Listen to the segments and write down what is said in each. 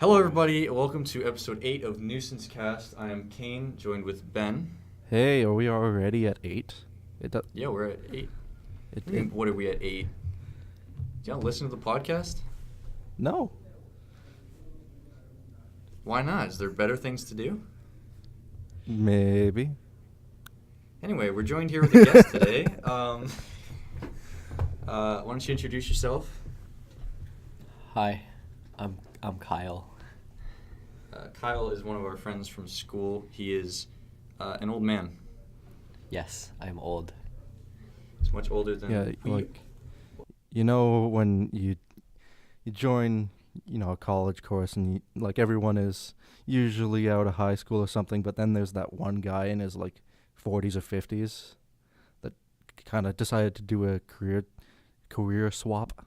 Hello, everybody. Welcome to episode 8 of Nuisance Cast. I am Kane, joined with Ben. Hey, are we already at 8? Yeah, we're at 8. What are we at 8? Do you not listen to the podcast? No. Why not? Is there better things to do? Maybe. Anyway, we're joined here with a guest today. Why don't you introduce yourself? Hi, I'm Kyle. Kyle is one of our friends from school. He is an old man. Yes, I'm old. He's much older than when you join, a college course and everyone is usually out of high school or something, but then there's that one guy in his 40s or 50s that kind of decided to do a career swap.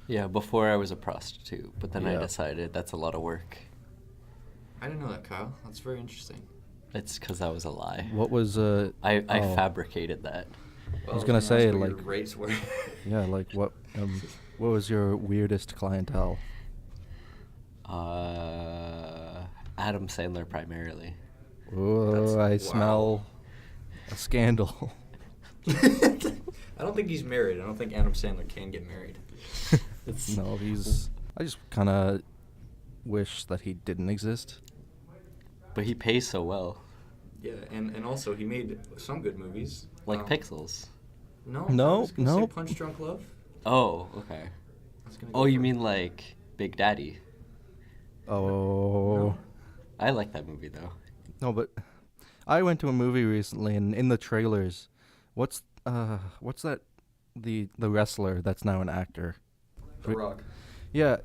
Yeah, before I was a prostitute, but then I Yeah. decided that's a lot of work. I didn't know that, Kyle. That's very interesting. It's because that was a lie. What was I fabricated that. Well, I was gonna let me say, ask what your rates were. what was your weirdest clientele? Adam Sandler primarily. Oh, Wow. I smell a scandal. I don't think he's married. I don't think Adam Sandler can get married. No, I just kind of wish that he didn't exist. But he pays so well. Yeah, and also he made some good movies. Like Pixels. No, No, I was gonna say no. Punch Drunk Love. Oh, okay. I was gonna Oh, go you for- mean like Big Daddy? Oh. No. I like that movie though. No, but I went to a movie recently, and in the trailers, what's that? The wrestler that's now an actor. The Rock. Yeah,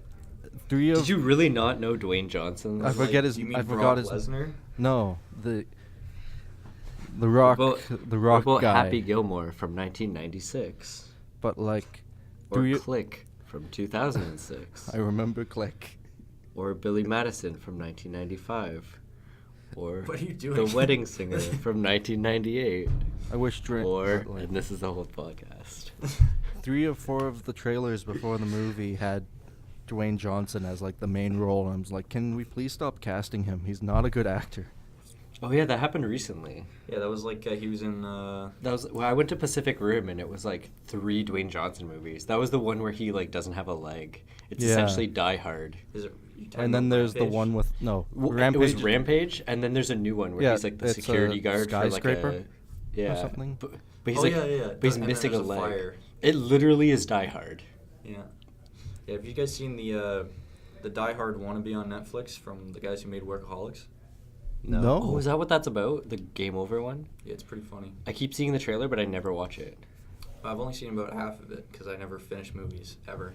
Did you really not know Dwayne Johnson? I forget his. You mean I Brock forgot his. Lesnar? No, the Rock. The Rock What about guy. Happy Gilmore from 1996? But Or do you? Click from 2006? I remember Click. Or Billy Madison from 1995? Or What are you doing? The Wedding Singer from 1998? I wish. And this is the whole podcast. 3 or 4 of the trailers before the movie had Dwayne Johnson as the main role, and I was like, can we please stop casting him? He's not a good actor. Oh yeah, that happened recently. Yeah, that was he was in. I went to Pacific Rim and it was 3 Dwayne Johnson movies. That was the one where he doesn't have a leg. It's Yeah. essentially Die Hard. Is it? You talking And then about there's the Rampage? one with Rampage. It was Rampage, and then there's a new one where Yeah, he's the it's security a guard for skyscraper yeah, or something. But he's Oh, yeah. But he's And then missing a there's leg. fire. It literally is Die Hard. Yeah. Yeah. Have you guys seen the Die Hard wannabe on Netflix from the guys who made Workaholics? No. Oh, is that what that's about? The Game Over one? Yeah, it's pretty funny. I keep seeing the trailer, but I never watch it. I've only seen about half of it because I never finish movies ever.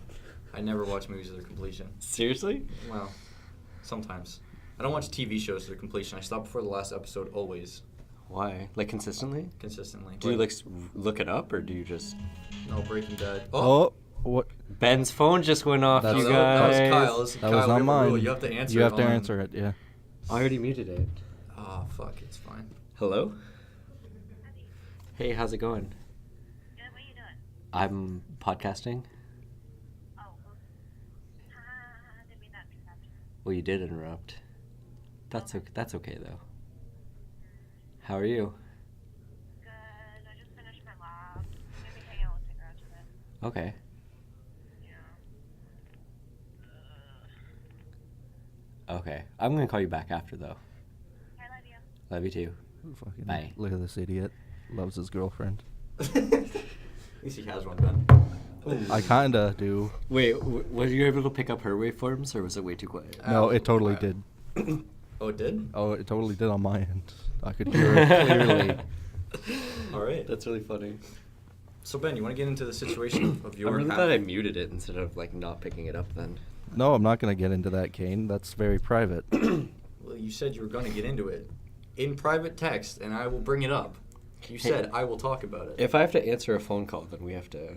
I never watch movies to their completion. Seriously? Well, sometimes. I don't watch TV shows to their completion. I stop before the last episode always, Why? Consistently? consistently. Do you look it up, or do you just? No, Breaking Bad. Oh, what? Ben's phone just went off, That's- you that was guys. Kyle. Listen, That Kyle, was we not have a rule. mine. You have to answer. You have it to on- answer it. Yeah. I already muted it. Oh fuck! It's fine. Hello? Hey, how's it going? Good, what are you doing? I'm podcasting. Oh, didn't mean that to interrupt. Well, you did interrupt. That's okay though. How are you? Good, I just finished my lab. Maybe hang out with cigarettes a bit. Okay. Yeah. Okay. I'm gonna call you back after though. I love you. Love you too. Fucking Bye. Look at this idiot. Loves his girlfriend. At least he has one, Ben. I kinda do. Wait, were you able to pick up her waveforms, or was it way too quiet? No, it Absolutely totally quiet. did. Oh, it did? Oh, it totally did on my end. I could hear it clearly. All right. That's really funny. So Ben, you want to get into the situation of your? I'm really glad I muted it instead of not picking it up then. No, I'm not gonna get into that, Kane. That's very private. Well, you said you were going to get into it in private text, and I will bring it up. You said I will talk about it. If I have to answer a phone call, then we have to.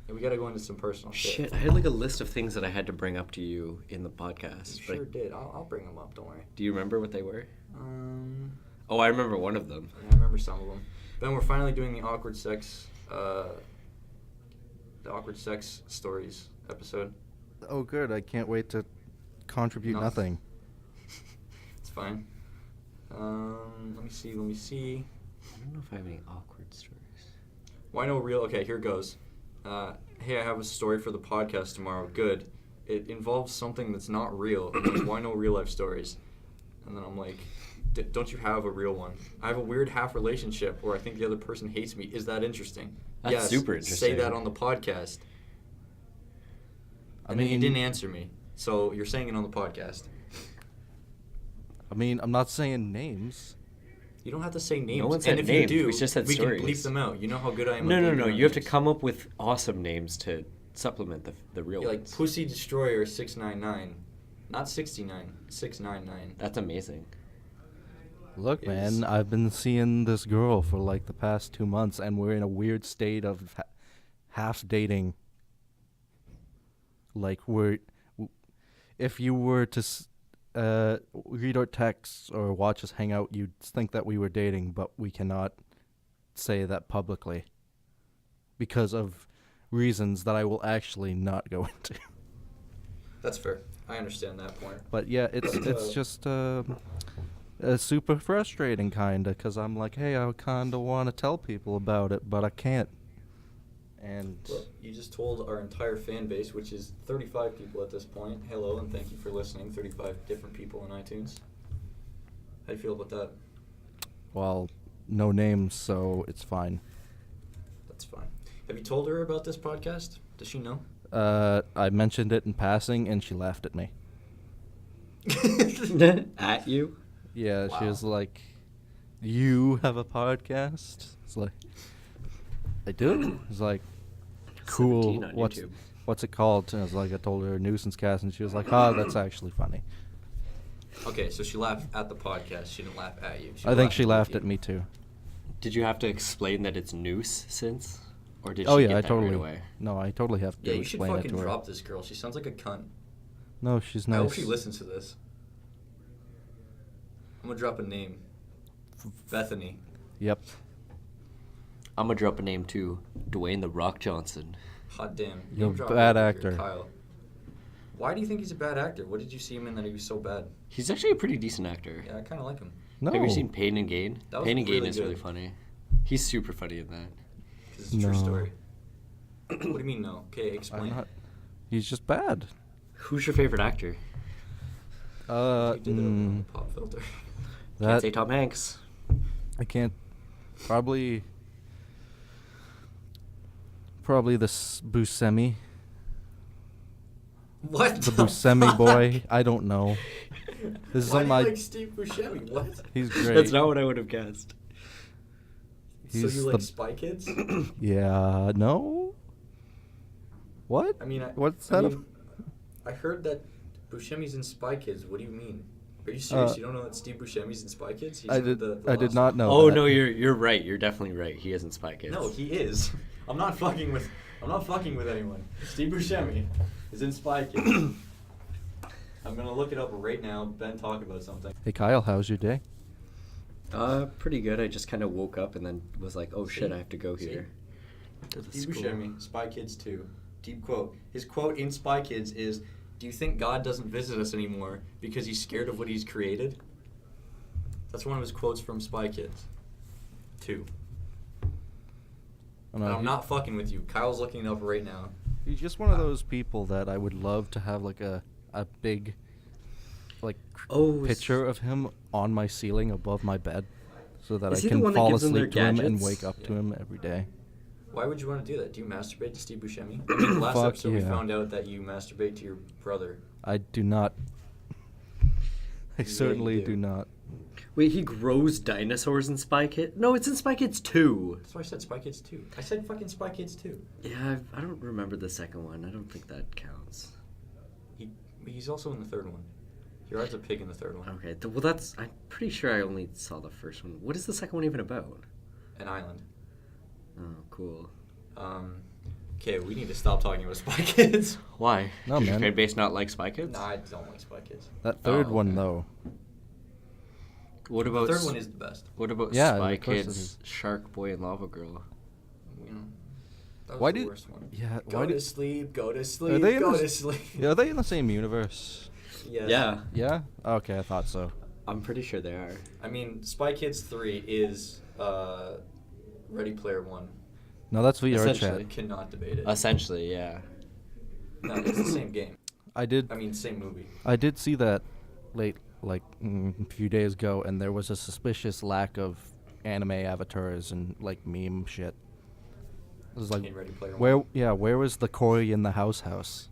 And we got to go into some personal shit. Shit, I had a list of things that I had to bring up to you in the podcast. You but sure did. I'll bring them up. Don't worry. do you remember what they were? Um, Oh, I remember one of them. I remember some of them. Ben, we're finally doing the awkward sex stories episode. Oh, good. I can't wait to contribute nothing. It's fine. Let me see. I don't know if I have any awkward stories. Why no real? Okay, here goes. Hey, I have a story for the podcast tomorrow. Good. It involves something that's not real. And then, why no real life stories? And then I'm like, don't you have a real one? I have a weird half relationship where I think the other person hates me. Is that interesting? That's yes, super interesting. Say that on the podcast. I And then you mean, didn't answer me. So you're saying it on the podcast. I mean, I'm not saying names. You don't have to say names. No one and said if names. you do, We just said we stories. can bleep them out. You know how good I am No, at no, bleeping no. out You have to names. come up with awesome names to supplement the real Yeah, like ones. Pussy Destroyer 699. Not 69. 699. That's amazing. Look, Is- man, I've been seeing this girl for like the past 2 months, and we're in a weird state of half dating. Like if you were to read our texts or watch us hang out, you'd think that we were dating, but we cannot say that publicly because of reasons that I will actually not go into. That's fair. I understand that point. But yeah, it's just super frustrating kinda, cause I'm like, hey, I kinda want to tell people about it, but I can't. And Well, you just told our entire fan base, which is 35 people at this point. Hello, and thank you for listening. 35 different people on iTunes. How do you feel about that? well, no names, so it's fine. That's fine. Have you told her about this podcast? Does she know? I mentioned it in passing, and she laughed at me. At you? Yeah, she Wow. was like, "You have a podcast?" It's like, I do. It's like, cool. 17 on YouTube. What's it called? And I was like, I told her Nuisance Cast, and she was like, "Oh, that's actually funny." Okay, so she laughed at the podcast. She didn't laugh at you. I think she with laughed you. at me too. Did you have to explain that it's noose since? Or did Oh she yeah, get I that totally. right away? No, I totally have to Yeah, you should explain it fucking to her. drop this girl. She sounds like a cunt. No, she's I nice. hope she listens to this. I'm gonna drop a name. Bethany. Yep. I'm gonna drop a name too. Dwayne the Rock Johnson. Hot damn. You're a Name drop bad over here, actor. Kyle. Why do you think he's a bad actor? What did you see him in that he was so bad? He's actually a pretty decent actor. Yeah, I kind of like him. No. Have you seen Pain and Gain? That was Pain and Gain really is really good. funny. He's super funny in that. 'Cause it's a true No. story. What do you mean no? Okay, I'm explain. not. He's just bad. Who's your favorite actor? You did it on the pop filter. Can't that say Tom Hanks. I can't. Probably the Buscemi. What? The Buscemi fuck? boy. I don't know. This is Why on do my. you like Steve Buscemi? What? He's great. That's not what I would have guessed. So He's you like the- Spy Kids? Yeah. No. What? I mean, What's I that? mean, I heard that Buscemi's in Spy Kids. What do you mean? Are you serious? Uh, You don't know that Steve Buscemi's in Spy Kids? He's I in did. the I did last not one. know. Oh that. no, you're right. You're definitely right. He isn't Spy Kids. No, he is. I'm not fucking with anyone. Steve Buscemi is in Spy Kids. I'm gonna look it up right now. Ben, talk about something. Hey Kyle, how's your day? Pretty good. I just kind of woke up and then was like, oh shit, See? I have to go See? here. To the Steve school. Buscemi, Spy Kids 2. Deep quote. His quote in Spy Kids is, "Do you think God doesn't visit us anymore because he's scared of what he's created?" That's one of his quotes from Spy Kids 2. I And I'm not fucking with you. Kyle's looking it up right now. He's just one of those people that I would love to have like a big like Oh, picture of him on my ceiling above my bed so that Is I he the can one that fall gives them their asleep to him and gadgets? wake up to Yeah. him every day. Why would you want to do that? Do you masturbate to Steve Buscemi? I mean, last Fuck episode we yeah. found out that you masturbate to your brother. I do not. I you certainly do. do not. Wait, he grows dinosaurs in Spy Kids? No, it's in Spy Kids 2. That's why I said Spy Kids 2. I said fucking Spy Kids 2. Yeah, I don't remember the second one. I don't think that counts. He's also in the third one. He rides a pig in the third one. Okay, well that's... I'm pretty sure I only saw the first one. What is the second one even about? An island. Oh, cool. Okay, we need to stop talking about Spy Kids. Why? No, Does your man. fan base not like Spy Kids? Nah, I don't like Spy Kids. That third Oh, one okay. though. What The about... third one is the best. What about Yeah, Spy of course it Kids, is. Shark Boy and Lava Girl? You know, that was Why the did- worst one. Yeah. Go Why to do? sleep, go to Are sleep, they in go the to s- sleep. Yeah, are they in the same universe? Yes. Yeah, Yeah. Okay, I thought so. I'm pretty sure they are. I mean, Spy Kids 3 is Ready Player One. No, that's VR Essentially. chat. Cannot debate it. Essentially, yeah. No, it's the same game. I did. I mean, same movie. I did see that a few days ago, and there was a suspicious lack of anime avatars and like meme shit. It was like, In Ready Player where? One. Yeah, where was the Koi in the house?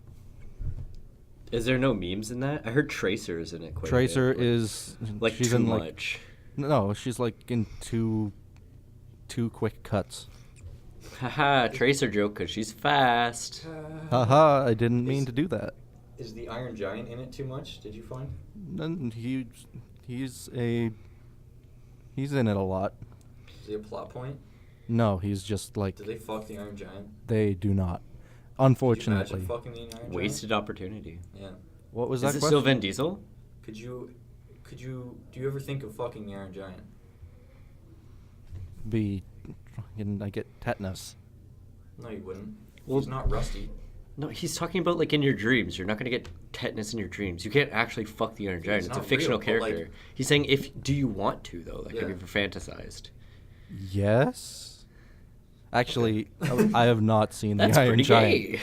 Is there no memes in that? I heard Tracer is in it quite Tracer a bit. is Like she's too in like much. no, she's like in two quick cuts. Haha, Tracer joke because she's fast. Haha, I didn't mean to do that. Is the Iron Giant in it too much? Did you find? None, he's in it a lot. Is he a plot point? No, he's just like Did they fuck the Iron Giant? they do not. Could you Unfortunately. imagine fucking the Iron Giant? Wasted opportunity. Yeah. What was Is that it question? still Vin Diesel? Do you ever think of fucking the Iron Giant? I get tetanus. No, you wouldn't. Well- He's not rusty. No, he's talking about like in your dreams. You're not gonna get tetanus in your dreams. You can't actually fuck the Iron Giant. It's It's a not fictional real, but, like- character. He's saying do you want to though? Like Yeah. have you ever fantasized? Yes. Actually, I have not seen That's the Iron pretty Giant. gay.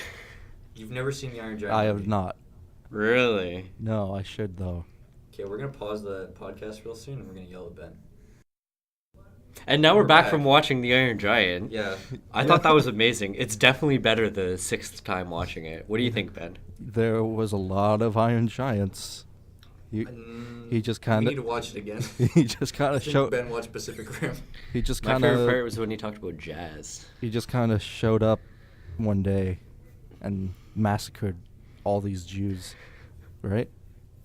You've never seen the Iron Giant? I have movie? not. Really? No, I should though. Okay, we're gonna pause the podcast real soon, and we're gonna yell at Ben. And now we're back back. from watching the Iron Giant. Yeah. I thought that was amazing. It's definitely better the sixth time watching it. What do you think, Ben? There was a lot of Iron Giants. He just We kind need to of watch it again. he just kind I of think showed Ben watched Pacific Rim. he just My kind favorite part of was when he talked about jazz. he just kind of showed up one day and massacred all these Jews, right?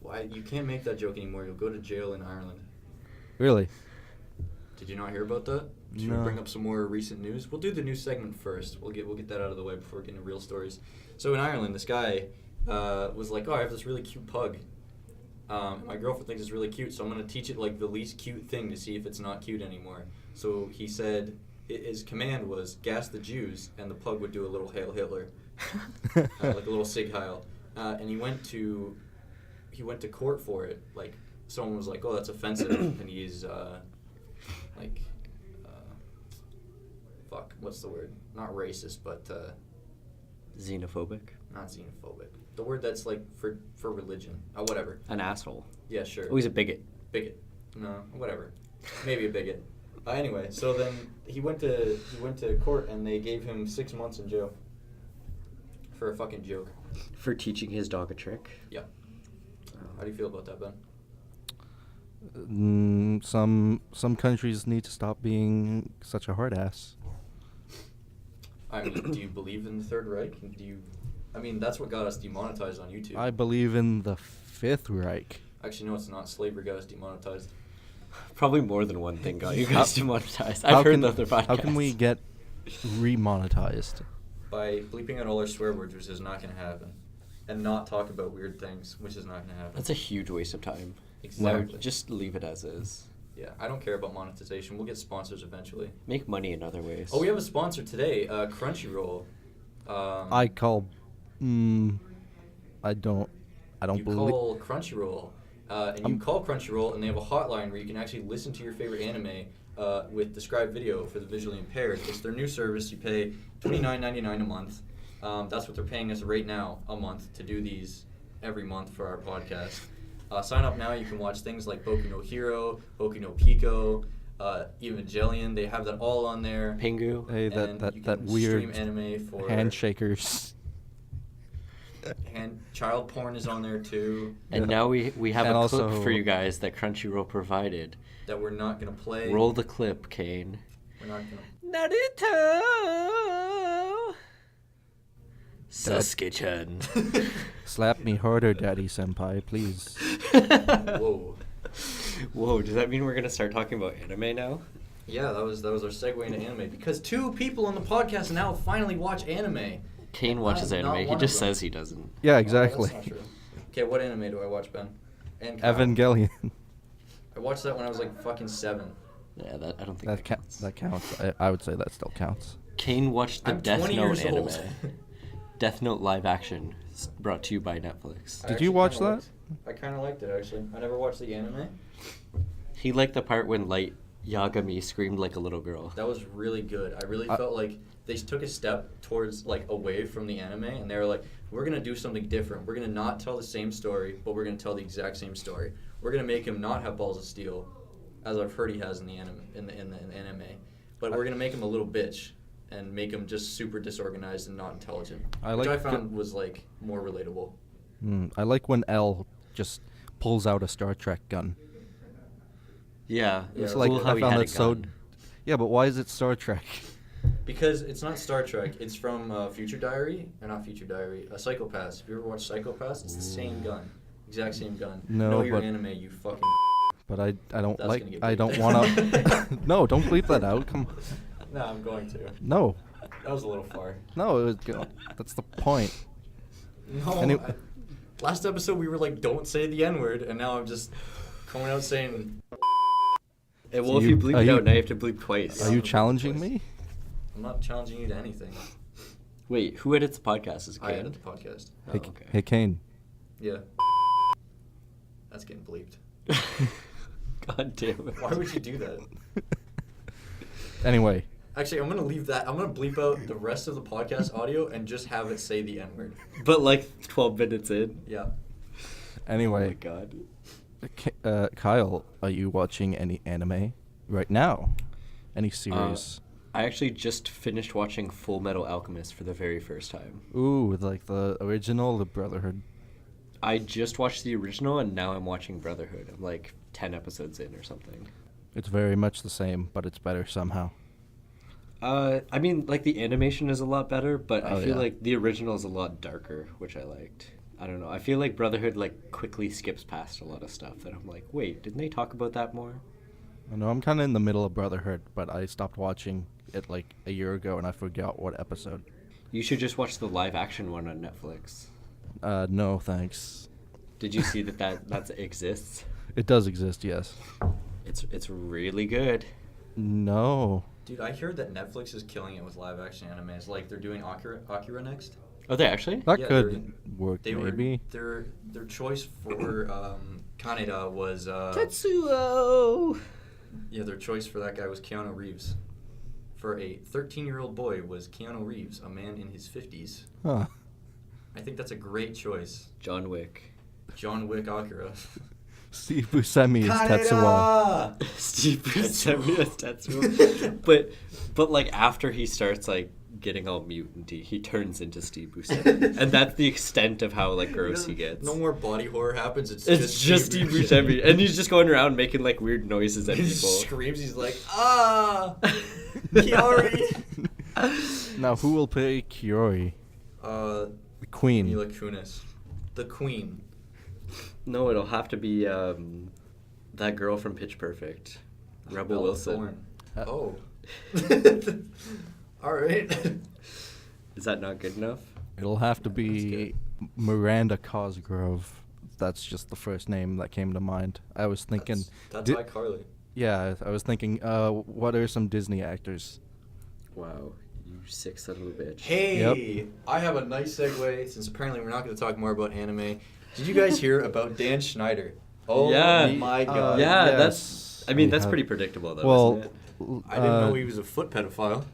Why you can't make that joke anymore? You'll go to jail in Ireland. Really? Did you not hear about that? Should we No. bring up some more recent news? We'll do the news segment first. We'll get that out of the way before we get into real stories. So in Ireland, this guy was like, "Oh, I have this really cute pug. My girlfriend thinks it's really cute, so I'm gonna teach it like the least cute thing to see if it's not cute anymore." So he said his command was gas the Jews, and the pug would do a little Hail Hitler, like a little Sig Heil. And he went to court for it. Like someone was like, "Oh, that's offensive," and he's fuck, what's the word? Not racist, but Xenophobic? not xenophobic. The word that's like for religion. Whatever. An asshole. Yeah, sure. Oh, he's a bigot. Bigot. No, whatever. Maybe a bigot. Anyway, so then he went to court and they gave him 6 months in jail for a fucking joke. For teaching his dog a trick? Yeah. How do you feel about that, Ben? Some countries need to stop being such a hard ass. I mean, do you believe in the Third Reich? I mean, that's what got us demonetized on YouTube. I believe in the Fifth Reich. Actually, no, it's not. Slavery got us demonetized. Probably more than one thing got you guys demonetized. How I've heard can- the other podcasts. How can we get remonetized? By bleeping out all our swear words, which is not going to happen. And not talk about weird things, which is not going to happen. That's a huge waste of time. Exactly. Just leave it as is. Yeah, I don't care about monetization. We'll get sponsors eventually. Make money in other ways. Oh, we have a sponsor today, Crunchyroll. I call. I don't You believe. call Crunchyroll, and you call Crunchyroll, and they have a hotline where you can actually listen to your favorite anime with described video for the visually impaired. It's their new service. You pay $29.99 a month. That's what they're paying us right now a month to do these every month for our podcast. Sign up now. You can watch things like Boku no Hero, Boku no Pico, Evangelion. They have that all on there. Pingu. Hey, And you that can weird stream anime for handshakers. Child porn is on there too. And now we have And a also- clip for you guys that Crunchyroll provided. That we're not gonna play. Roll the clip, Kane. We're not gonna. Naruto! Sasuke-chan. Slap me harder, Daddy Senpai, please. Whoa. Whoa, does that mean we're going to start talking about anime now? Yeah, that was our segue into anime because 2 people on the podcast now finally watch anime. Kane watches Not anime. He one just of them. says he doesn't. Yeah, Oh, exactly. that's not true. Okay, what anime do I watch, Ben? And Kyle. Evangelion. I watched that when I was like fucking 7. Yeah, I don't think That counts. that counts. I would say that still counts. Kane watched the I'm Death 20 Note years anime. old. Death Note live action, brought to you by Netflix. I Did actually you watch kinda that? looked. I kind of liked it actually. I never watched the anime. He liked the part when Light Yagami screamed like a little girl. That was really good. I really felt like they took a step towards like away from the anime, and they were like, we're gonna do something different. We're gonna not tell the same story, but we're gonna tell the exact same story. We're gonna make him not have balls of steel, as I've heard he has in the anime. But we're gonna make him a little bitch and make him just super disorganized and not intelligent, which I found was like more relatable. I like when L just pulls out a Star Trek gun. Yeah, It's cool like how I he found had a that so. gun. Yeah, but why is it Star Trek? Because it's not Star Trek. It's from Future Diary, or not Future Diary. Psychopaths. Have you ever watched Psychopaths? It's the same gun, exact same gun. No, know your but- anime, you fucking. But I don't That's like. gonna get I don't bleeped. want to. No, don't bleep that out. Come. No, I'm going to. No, That was a little far. no. It was good. That's the point. No. Any- Last episode we were like, don't say the N word, and now I'm just coming out saying. And So well, if you- you bleep are it you- out, now you have to bleep twice. Are Yeah. you challenging me? I'm not challenging you to anything. Wait, who edits the podcast? Is it I Kane? edit the podcast. Oh, Hey, okay. hey, Kane. Yeah. That's getting bleeped. God damn it. Why would you do that? Anyway, Actually, I'm gonna leave that. I'm gonna bleep out the rest of the podcast audio and just have it say the N word. But like 12 minutes in. Yeah. Oh my anyway, god. Kyle, are you watching any anime right now? Any series? I actually just finished watching Full Metal Alchemist for the very first time. Ooh, like the original, the Brotherhood. I just watched the original and now I'm watching Brotherhood. I'm like 10 episodes in or something. It's very much the same, but it's better somehow. I mean, like the animation is a lot better, but Oh, I feel yeah. like the original is a lot darker, which I liked. I don't know. I feel like Brotherhood like quickly skips past a lot of stuff that I'm like, wait, didn't they talk about that more? I know I'm kind of in the middle of Brotherhood, but I stopped watching it like a year ago, and I forgot what episode. You should just watch the live action one on Netflix. No, thanks. Did you see that exists? It does exist, yes. It's really good. No. Dude, I heard that Netflix is killing it with live action animes. Like they're doing Akira next. Oh, they actually? That Yeah, could work, They maybe. were their choice for Kaneda was Tetsuo. yeah, their choice for that guy was Keanu Reeves. For a 13-year-old boy was Keanu Reeves, a man in his 50s. Huh. I think that's a great choice. John Wick. John Wick Akira. Steve Buscemi is Tetsuo. Steve Buscemi as Tetsuo. But like after he starts like getting all mutanty, he turns into Steve Buscemi, and that's the extent of how like gross he gets. No more body horror happens. It's just Steve Buscemi, and he's just going around making like weird noises at He people. just screams. He's like, ah, Kiari. Now, who will play Kiori? The Queen. Mila Kunis, the Queen. No, it'll have to be that girl from Pitch Perfect, Rebel Bella Wilson. Thorne. Uh, Oh. All right. Is that not good enough? It'll have to That's be Miranda Cosgrove. That's just the first name that came to mind. I was thinking, That's Di- iCarly. yeah, I was thinking, what are some Disney actors? Wow, you sick son of a bitch. Hey, I have a nice segue since apparently we're not going to talk more about anime. Did you guys hear about Dan Schneider? Oh Yeah. my god. Yeah, yes, that's. I mean, that's have- pretty predictable though, Well, isn't it? I didn't know he was a foot pedophile.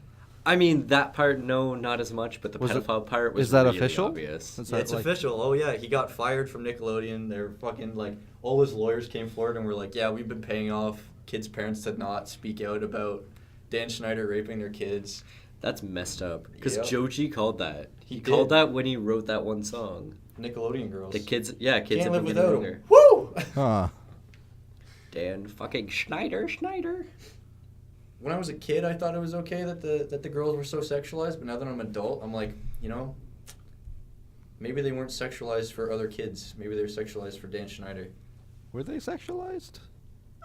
I mean, that part, no, not as much, but the Was it- pedophile part was is that really official? obvious. Is Yeah, that it's like- official. Oh yeah, he got fired from Nickelodeon. They're fucking like all his lawyers came forward and were like, yeah, we've been paying off kids' parents to not speak out about Dan Schneider raping their kids. That's messed up. Because Yep. Joji called that. He He called did. that when he wrote that one song. Nickelodeon girls. The kids, kids can't have live been getting without older. him. Woo! Huh. Dan fucking Schneider. When I was a kid, I thought it was okay that the girls were so sexualized, but now that I'm an adult, I'm like, you know, maybe they weren't sexualized for other kids. Maybe they were sexualized for Dan Schneider. Were they sexualized?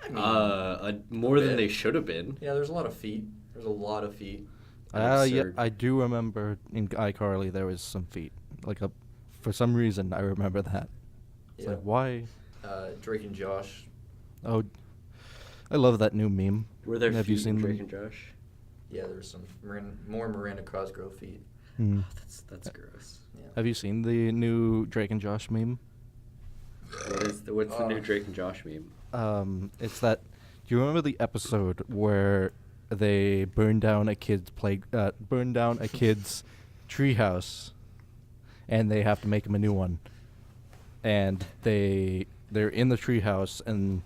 I mean, More than bit. they should have been. yeah, there's a lot of feet. There's a lot of feet. Yeah, Absurd. I do remember in iCarly there was some feet. Like for some reason, I remember that. It's Yeah. like, why? Drake and Josh. Oh, I love that new meme. Were there Have feet you seen in Drake them? and Josh? Yeah, there was some more Miranda Cosgrove feet. Hmm. That's gross. Yeah. Have you seen the new Drake and Josh meme? What's the new Drake and Josh meme? It's that. Do you remember the episode where they burned down a kid's treehouse, and they have to make him a new one, and they're in the treehouse and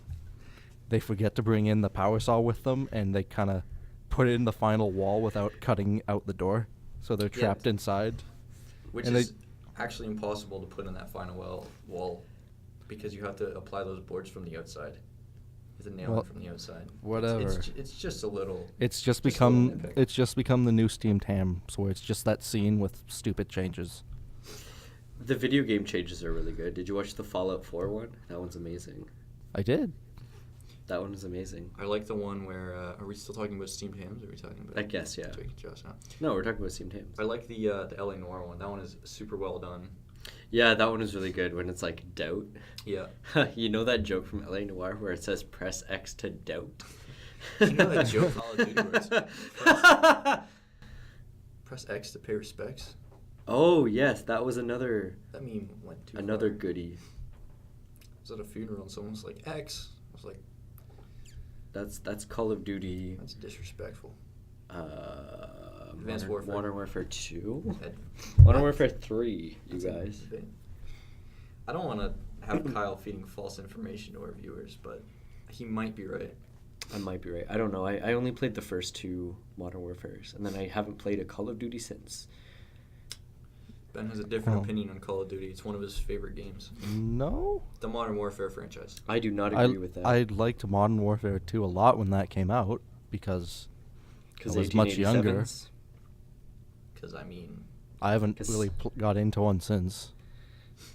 they forget to bring in the power saw with them, and they kind of put it in the final wall without cutting out the door, so they're trapped inside. Which and is actually impossible to put in that final wall because you have to apply those boards from the outside. You have to nail it from the outside. Whatever. It's just a little. It's just a little become nitpick. it's just become the new Steam Tams, where it's just that scene with stupid changes. The video game changes are really good. Did you watch the Fallout 4 one? That one's amazing. I did. That one is amazing. I like the one where. Are we still talking about steamed hams? Or are we talking about? I guess, yeah. Drake and Josh now? No, we're talking about Steam Tams. I like the LA Noir one. That one is super well done. Yeah, that one is really good when it's like doubt. Yeah. You know that joke from LA Noir where it says press X to doubt? You know that joke from Call of Duty where it's press X to pay respects? Oh, yes, that was another That meme went too another far. goodie. I was at a funeral and someone was like, X. I was like, That's Call of Duty. that's disrespectful. Advanced Warfare. Modern Warfare 2? Ed- Modern Warfare 3, you That's a guys. debate. I don't want to have Kyle feeding false information to our viewers, but he might be right. I might be right. I don't know. I only played the first 2 Modern Warfares, and then I haven't played a Call of Duty since. Ben has a different Oh. opinion on Call of Duty. It's one of his favorite games. No. The Modern Warfare franchise. I do not agree with that. I liked Modern Warfare 2 a lot when that came out because I was much younger. 1887s? Because, I mean, I haven't 'Cause- really got into one since.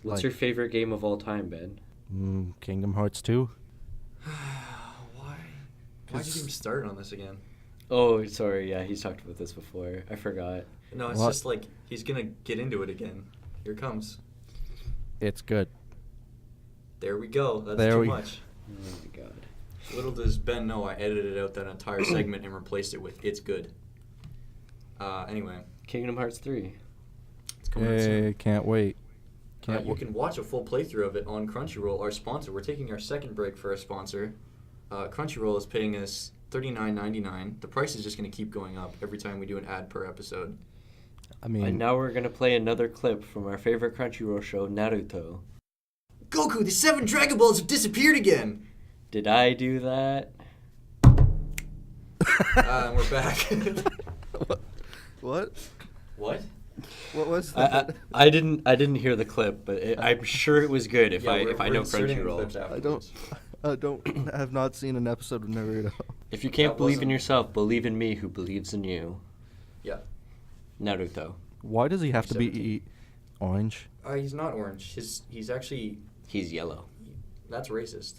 What's Like- your favorite game of all time, Ben? Kingdom Hearts 2. why? Why'd you even start on this again? Oh, sorry. Yeah, he's talked about this before. I forgot. No, it's What? just like he's going to get into it again. Here it comes. It's good. There we go. That's There too we- much. Oh my god. Little does Ben know I edited out that entire segment and replaced it with "It's good." Anyway, Kingdom Hearts 3. it's coming out soon. Hey, can't wait. Can't You wa- can watch a full playthrough of it on Crunchyroll, our sponsor. We're taking our second break for our sponsor. Crunchyroll is paying us $39.99. The price is just going to keep going up every time we do an ad per episode. I mean, And now we're going to play another clip from our favorite Crunchyroll show, Naruto. Goku, the 7 Dragon Balls have disappeared again! Did I do that? And we're back. what? What? What was that? I didn't hear the clip, but I'm sure it was good if I we're know inserting the clips Crunchyroll. I have not seen an episode of Naruto. If you can't That believe in wasn't- yourself, believe in me who believes in you. Yeah. Naruto. Why does he have to be 17. orange? He's not orange. He's actually... He's yellow. That's racist.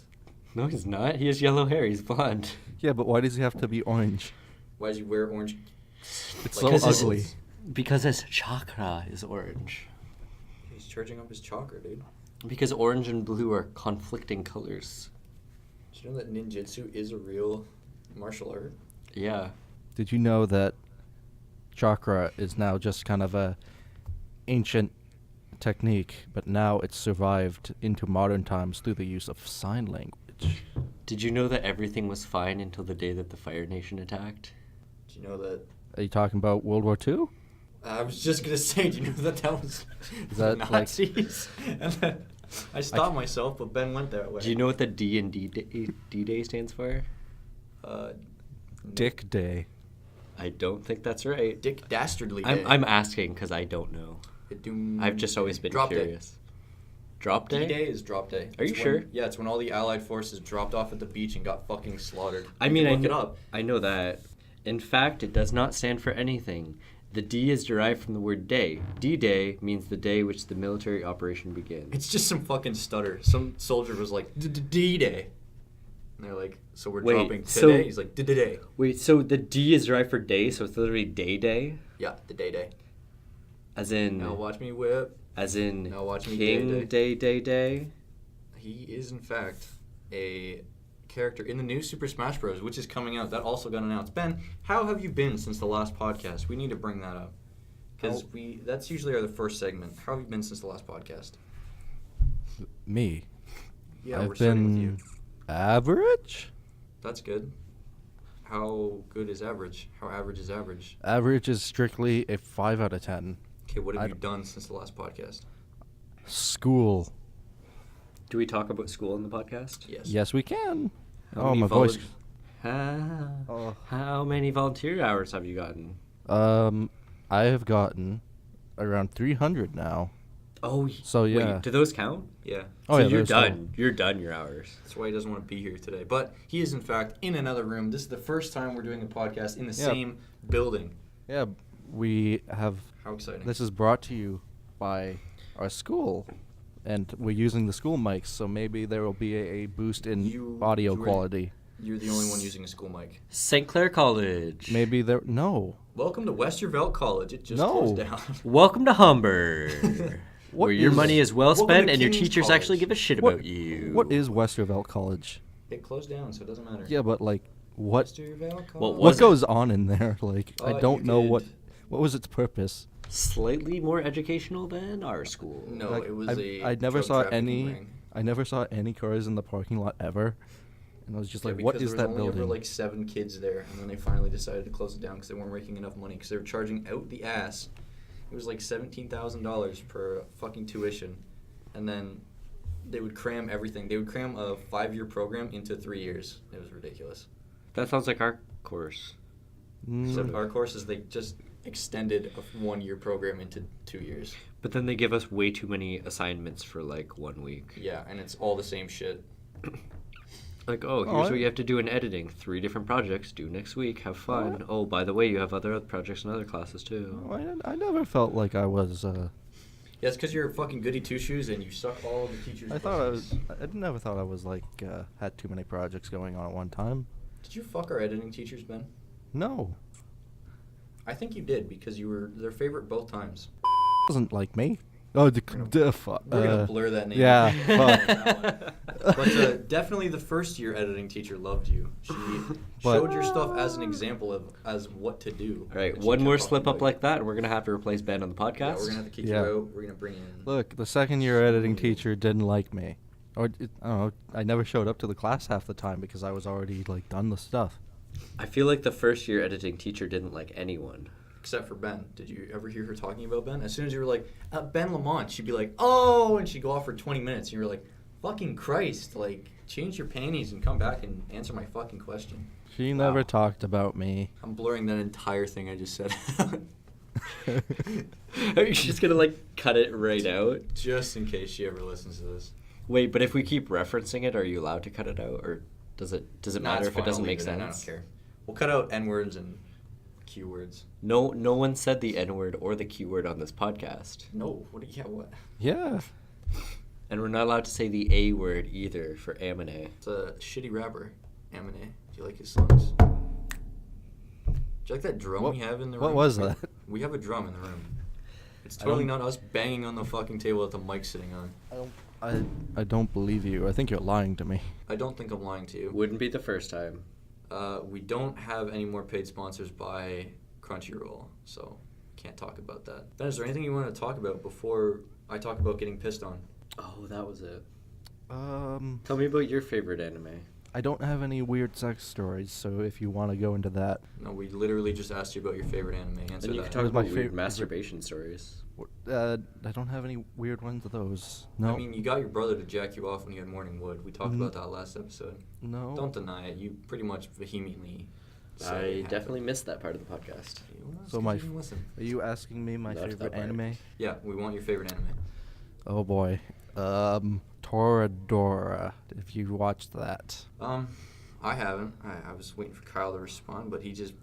No, he's not. He has yellow hair. He's blonde. Yeah, but why does he have to be orange? Why does he wear orange? It's Like so his- ugly. Because his chakra is orange. He's charging up his chakra, dude. Because orange and blue are conflicting colors. Did you know that ninjutsu is a real martial art? Yeah. Did you know that chakra is now just kind of a ancient technique, but now it's survived into modern times through the use of sign language? Did you know that everything was fine until the day that the Fire Nation attacked? Do you know that? Are you talking about World War II? I was just gonna say, do you know that was Is the that, like- Nazis? And then I stopped myself, but Ben went that way. Do you know what the D in D-Day stands for? Uh, Dick Day. I don't think that's right. Dick Dastardly Day. I'm asking because I don't know. Doom- I've just always been Drop curious. Drop Day. Day? D-Day is Drop Day. Are you It's sure? when- yeah, it's when all the Allied forces dropped off at the beach and got fucking slaughtered. I You mean, can I look it kn- up. I know that. In fact, it does not stand for anything. The D is derived from the word day. D-Day means the day which the military operation begins. It's just some fucking stutter. Some soldier was like, D-Day. And they're like, so we're Wait, dropping so- today? He's like, D-Day. Wait, so the D is derived for day, so it's literally day-day? Yeah, the Day. As in... Now watch me whip. As in Now watch me King Day. He is, in fact, a character in the new Super Smash Bros., which is coming out. That also got announced. Ben, how have you been since the last podcast? We need to bring that up. Because that's usually the first segment. How have you been since the last podcast? Me. Yeah, I've we're starting with been you. average. That's good. How good is average? How average is average? Average is strictly a 5 out of 10. Okay, what have I you done since the last podcast? School. Do we talk about school in the podcast? Yes. Yes, we can. How Oh, many my voice. How many volunteer hours have you gotten? I have gotten around 300 now. Oh, So, yeah. Wait, do those count? Yeah. Oh, so yeah, you're there's all- done. You're done your hours. That's why he doesn't want to be here today. But he is, in fact, in another room. This is the first time we're doing a podcast in the Yeah. same building. Yeah, we have. How exciting. This is brought to you by our school, and we're using the school mics, so maybe there will be a boost in audio you were- quality. You're the only one using a school mic. St. Clair College. Maybe there. No. Welcome to Westervelt College. It just No. closed down. Welcome to Humber, What where your is- money is well Welcome spent to and your King's teachers College. actually give a shit What- about you. What is Westervelt College? It closed down, so it doesn't matter. Yeah, but like, what? Westervelt College. What What was it? goes on in there? Like, I You don't know what. did- What was its purpose? Slightly more educational than our school. No, Like, it was I never drug saw trafficking any. ring. I never saw any cars in the parking lot ever, and I was just Yeah, like, "What because is there that was only building?" ever like 7 kids there, and then they finally decided to close it down because they weren't making enough money because they were charging out the ass. It was like $17,000 per fucking tuition, and then they would cram everything. They would cram a 5-year program into 3 years. It was ridiculous. That sounds like our course. Except Mm, our courses, they just extended a 1-year program into 2 years. But then they give us way too many assignments for like 1 week. Yeah, and it's all the same shit. Like, oh, here's Oh, what you have to do in editing. 3 different projects due next week. Have fun. Oh, by the way, you have other projects in other classes too. I never felt like I was. Yeah, it's because you're a fucking goody two-shoes and you suck all of the teachers' I thought I was. pussies. I never thought I was like had too many projects going on at one time. Did you fuck our editing teachers, Ben? No, I think you did because you were their favorite both times. wasn't like me. Oh, fuck. We're gonna blur that name. yeah, fuck. But definitely the first year editing teacher loved you. She But- showed your stuff as an example of as what to do. All right, And she one kept more talking slip up about like that, and we're gonna have to replace Ben on the you. podcast. Yeah, we're gonna have to kick Yeah. you out. We're gonna bring in. Look, the second year editing teacher didn't like me, or I don't know. I never showed up to the class half the time because I was already like done the stuff. I feel like the first year editing teacher didn't like anyone. Except for Ben. Did you ever hear her talking about Ben? As soon as you were like, Ben Lamont, she'd be like, oh, and she'd go off for 20 minutes. And you were like, fucking Christ, like, change your panties and come back and answer my fucking question. She Wow. never talked about me. I'm blurring that entire thing I just said. Are you just gonna like cut it right out? Just in case she ever listens to this. Wait, but if we keep referencing it, are you allowed to cut it out, or does it Nah, matter it's if fine, it doesn't I'll make leave it in, sense? I don't care. We'll cut out N words and Q words. No one said the N word or the Q word on this podcast, No, what? Yeah, what? Yeah. and we're not allowed to say the A word either for Amine. It's a shitty rapper, Amine. Do you like his songs? Do you like that drum What- we have in the room? what was We- that? We have a drum in the room. It's I totally don't- not us banging on the fucking table that the mic's sitting on. I don't believe you. I think you're lying to me. I don't think I'm lying to you. Wouldn't be the first time. We don't have any more paid sponsors by Crunchyroll, so can't talk about that. Ben, is there anything you want to talk about before I talk about getting pissed on? Oh, that was it. Um, Tell me about your favorite anime. I don't have any weird sex stories, so if you want to go into that, No, we literally just asked you about your favorite anime. Answer And you that. can talk What is my about weird favorite- masturbation stories. I don't have any weird ones of those. No, I mean, you got your brother to jack you off when you had morning wood. We talked Mhm. about that last episode. no. Don't deny it. You pretty much vehemently say I it happened. definitely missed that part of the podcast. Well, that's So 'cause my you didn't listen. Are you asking me my Not that favorite part. anime? Yeah, we want your favorite anime. Oh boy, Toradora. If you watched that, I haven't. I was waiting for Kyle to respond, but he doesn't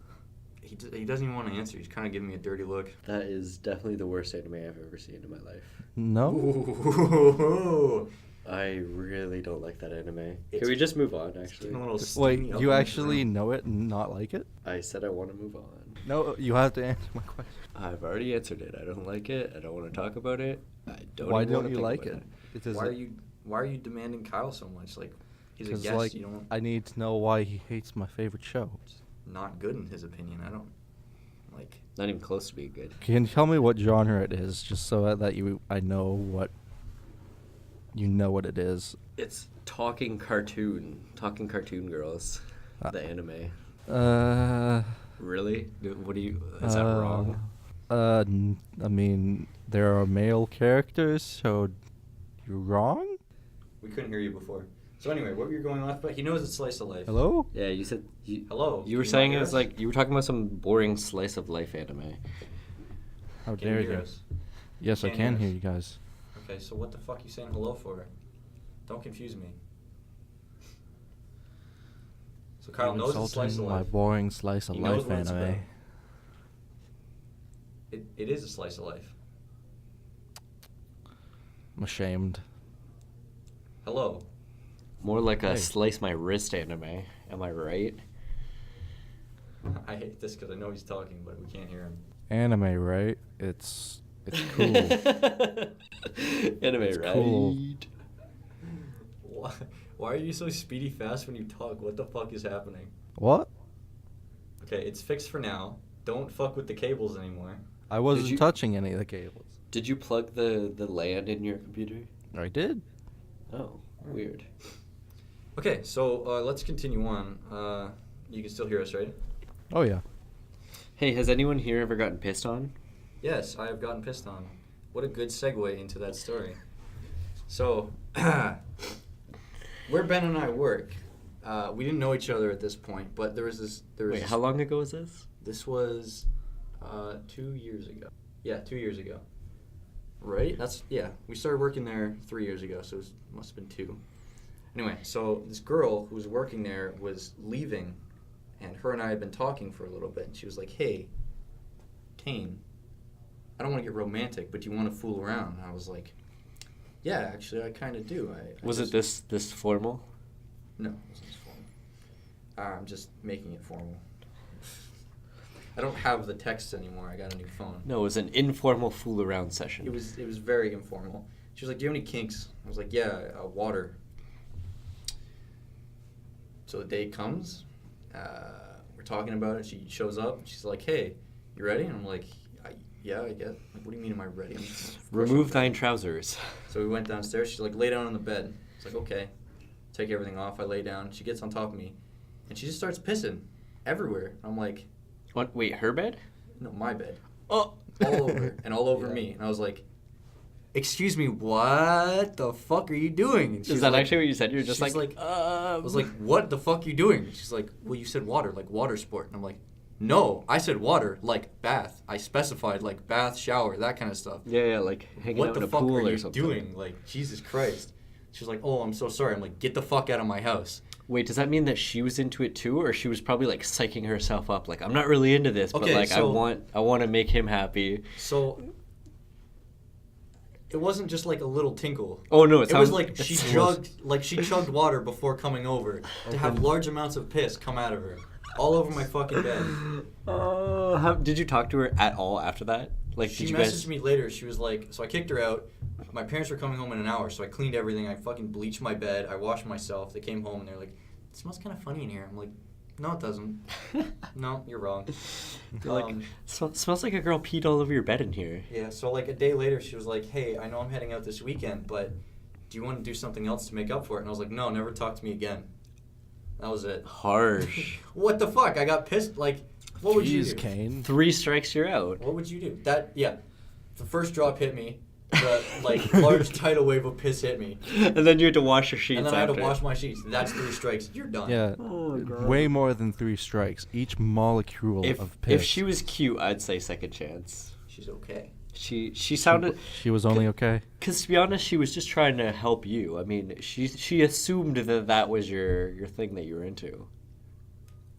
even want to answer. He's kind of giving me a dirty look. That is definitely the worst anime I've ever seen in my life. no. Ooh. I really don't like that anime. It's- Can we just move on, Getting a actually? little Wait, steamy up you in this actually room. know it and not like it? I said I want to move on. No, you have to answer my question. I've already answered it. I don't like it. I don't want to talk about it. I don't. Why even don't wanna you think like about it? It is Why are you demanding Kyle so much? Like, he's a 'cause, guest. like, You don't. I need to know why he hates my favorite show. It's not good in his opinion. I don't like. Not even close to being good. Can you tell me what genre it is, just so that I know what you know what it is. It's Talking Cartoon Girls, the anime. Really? What do you? Is that wrong? I mean, there are male characters, so you're wrong? We couldn't hear you before. So anyway, what were you going off about? He knows it's slice of life. Hello? Yeah, you said. Hello. You were Can saying not it hear was us? like you were talking about some boring slice of life anime. How Can dare you hear you? us? Yes, I Can't can hear hear us. you guys. Okay, so what the fuck you saying hello for? Don't confuse me. So Kyle You're knows it's slice of insulting my life. boring slice of He knows life what it's anime. about. It is a slice of life. I'm ashamed. Hello. More like a Hey. slice my wrist anime. Am I right? I hate this because I know he's talking, but we can't hear him. Anime, right? It's cool. Anime, It's right? cool. Why are you so speedy fast when you talk? What the fuck is happening? What? Okay, it's fixed for now. Don't fuck with the cables anymore. I wasn't you- touching any of the cables. Did you plug the LAN in your computer? I did. Oh, weird. Okay, so let's continue on. You can still hear us, right? Oh, yeah. Hey, has anyone here ever gotten pissed on? Yes, I have gotten pissed on. What a good segue into that story. So, where Ben and I work, we didn't know each other at this point, but there was this. Wait, how long ago was this? This was 2 years ago. Yeah, 2 years ago. Right? We started working there 3 years ago, so it must have been 2. Anyway, so this girl who was working there was leaving, and her and I had been talking for a little bit, and she was like, "Hey, Tane, I don't want to get romantic, but do you want to fool around?" And I was like, "Yeah, actually, I kind of do." Was it this formal? No, it wasn't this formal. I'm just making it formal. I don't have the text anymore. I got a new phone. No, it was an informal fool around session. It was very informal. She was like, "Do you have any kinks?" I was like, "Yeah, water." So the day comes, we're talking about it. She shows up. And she's like, "Hey, you ready?" And I'm like, "Yeah, I guess." Like, what do you mean, am I ready? Of course Remove I'm thine ready. trousers. So we went downstairs. She's like, "Lay down on the bed." It's like, "Okay." Take everything off. I lay down. She gets on top of me, and she just starts pissing everywhere. I'm like, What? Wait, her bed? "No, my bed." Oh, All over and all over Yeah. me. And I was like, "Excuse me, what the fuck are you doing?" And Is that actually what you said? You're just she's like, I was like, "What the fuck are you doing?" And she's like, "Well, you said water, like water sport." And I'm like, "No, I said water, like bath. I specified like bath, shower, that kind of stuff. yeah, like hanging What out the in a fuck pool are or you something. doing? Like, Jesus Christ." She was like, "Oh, I'm so sorry." I'm like, "Get the fuck out of my house." Wait, does that mean that she was into it too, or she was probably like psyching herself up? Like, I'm not really into this, but Okay, like, so- I want to make him happy. So it wasn't just like a little tinkle. Oh no, It was like she chugged water before coming over to have large amounts of piss come out of her, all over my fucking bed. Oh, how did you talk to her at all after that? Like, She did you messaged guys? me later. She was like, so I kicked her out. My parents were coming home in an hour, so I cleaned everything. I fucking bleached my bed. I washed myself. They came home and they're like, "It smells kind of funny in here." I'm like, "No, it doesn't." "No, you're wrong." You're like, smells like a girl peed all over your bed in here. Yeah, so like a day later, she was like, "Hey, I know I'm heading out this weekend, but do you want to do something else to make up for it?" And I was like, "No, never talk to me again." That was it. Harsh. What the fuck? I got pissed. Like, what would you Jeez, do? Kane. 3 strikes, you're out. What would you do? The first drop hit me. The like large tidal wave of piss hit me, And then you had to wash your sheets and then I had to after. wash my sheets. That's 3 strikes. You're done. Yeah, Oh, God. way more than 3 strikes. Each molecule of piss. If she was cute, I'd say second chance. She's okay. She sounded, She was only okay. because to be honest, she was just trying to help you. I mean, she assumed that was your thing that you were into.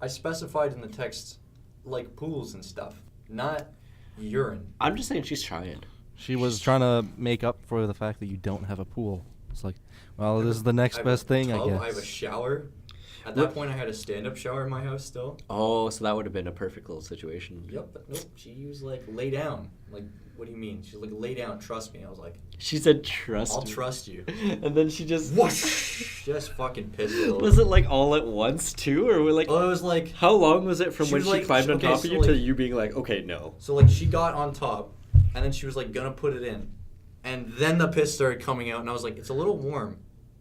I specified in the text like pools and stuff, not urine. I'm just saying she's trying. She was trying to make up for the fact that you don't have a pool. It's like, well, this is the next I have a best thing, I tub, guess. I have a shower. At that point, I had a stand-up shower in my house still. Oh, so that would have been a perfect little situation. Yep, but nope. She was like, "Lay down." Like, what do you mean? She's like, "Lay down, trust me." I was like, She said, "Trust "I'll me." trust you." And then she just Whoosh! Just fucking pissed it over. Was it like all at once too, or were like? Oh, it was like How long was it from She when was she like- climbed on okay, top of so you like- to you being like, okay, no? so. Like she got on top, and then she was like gonna put it in, And then the piss started coming out, and I was like, it's a little warm.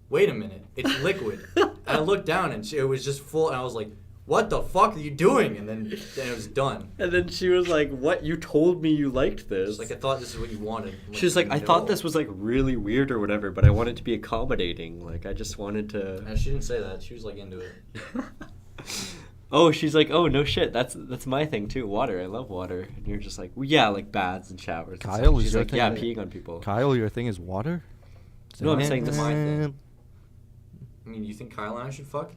Wait a minute, it's liquid. And I looked down, and it was just full, and I was like, what the fuck are you doing? And then it was done. And then she was like, what? You told me you liked this. She's like, I thought this is what you wanted. She was like, I thought this was like really weird or whatever, but I wanted to be accommodating. Like, I just wanted to. And she didn't say that. She was like into it. Oh, she's like, oh no shit, that's my thing too. Water, I love water. And you're just like, well, yeah, like baths and showers. And Kyle, she's is your like, thing yeah, like- peeing on people. Kyle, your thing is water? No, I'm saying this. My thing. I mean, you think Kyle and I should fuck?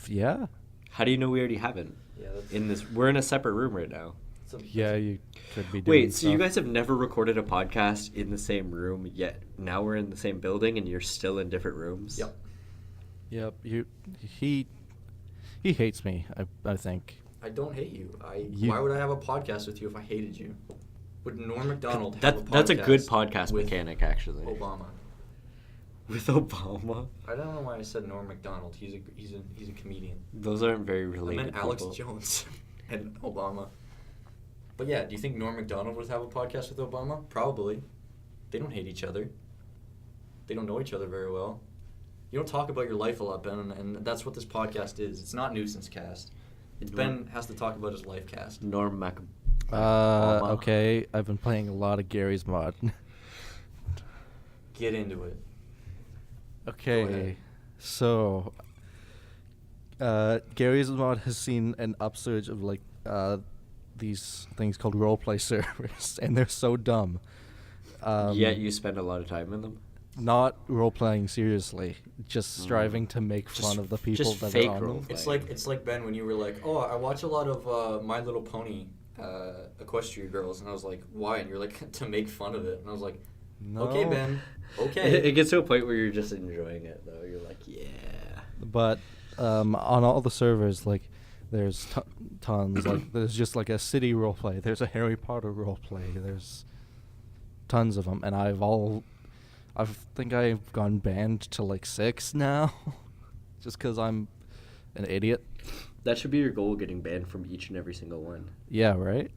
Yeah. How do you know we already haven't? Yeah, that's In this, we're in a separate room right now. Yeah, you could be doing Wait, so you stuff. guys have never recorded a podcast in the same room yet? Now we're in the same building and you're still in different rooms. Yep. Yep. He hates me, I think. I don't hate you. You- Why would I have a podcast with you if I hated you? Would Norm Macdonald have a podcast That's a good podcast with mechanic, actually. Obama? With Obama, I don't know why I said Norm Macdonald. He's a comedian. those aren't very I related. meant Alex people. Jones and Obama. But yeah, do you think Norm Macdonald would have a podcast with Obama? Probably. They don't hate each other. They don't know each other very well. You don't talk about your life a lot, Ben, and that's what this podcast is. It's not Nuisance Cast. It's Ben has to talk about his life cast. Norm Mac. Obama. Okay. I've been playing a lot of Gary's Mod. Get into it. Go Okay, ahead. so Gary's Mod has seen an upsurge of like these things called roleplay servers, and they're so dumb. Yet you spend a lot of time in them. Not role playing seriously, just striving to make Just- fun of the people just that fake are on role them. play. It's like Ben when you were like, oh, I watch a lot of My Little Pony, Equestria Girls, and I was like, why? And you're like, to make fun of it, and I was like, No, okay, Ben, okay. It gets to a point where you're just enjoying it, though. You're like, yeah. but on all the servers, like there's tons. Like there's just like a city role play. There's a Harry Potter role play. There's tons of them, and I think I've gone banned to like 6 now, just because I'm an idiot. That should be your goal, getting banned from each and every single one. Yeah, right.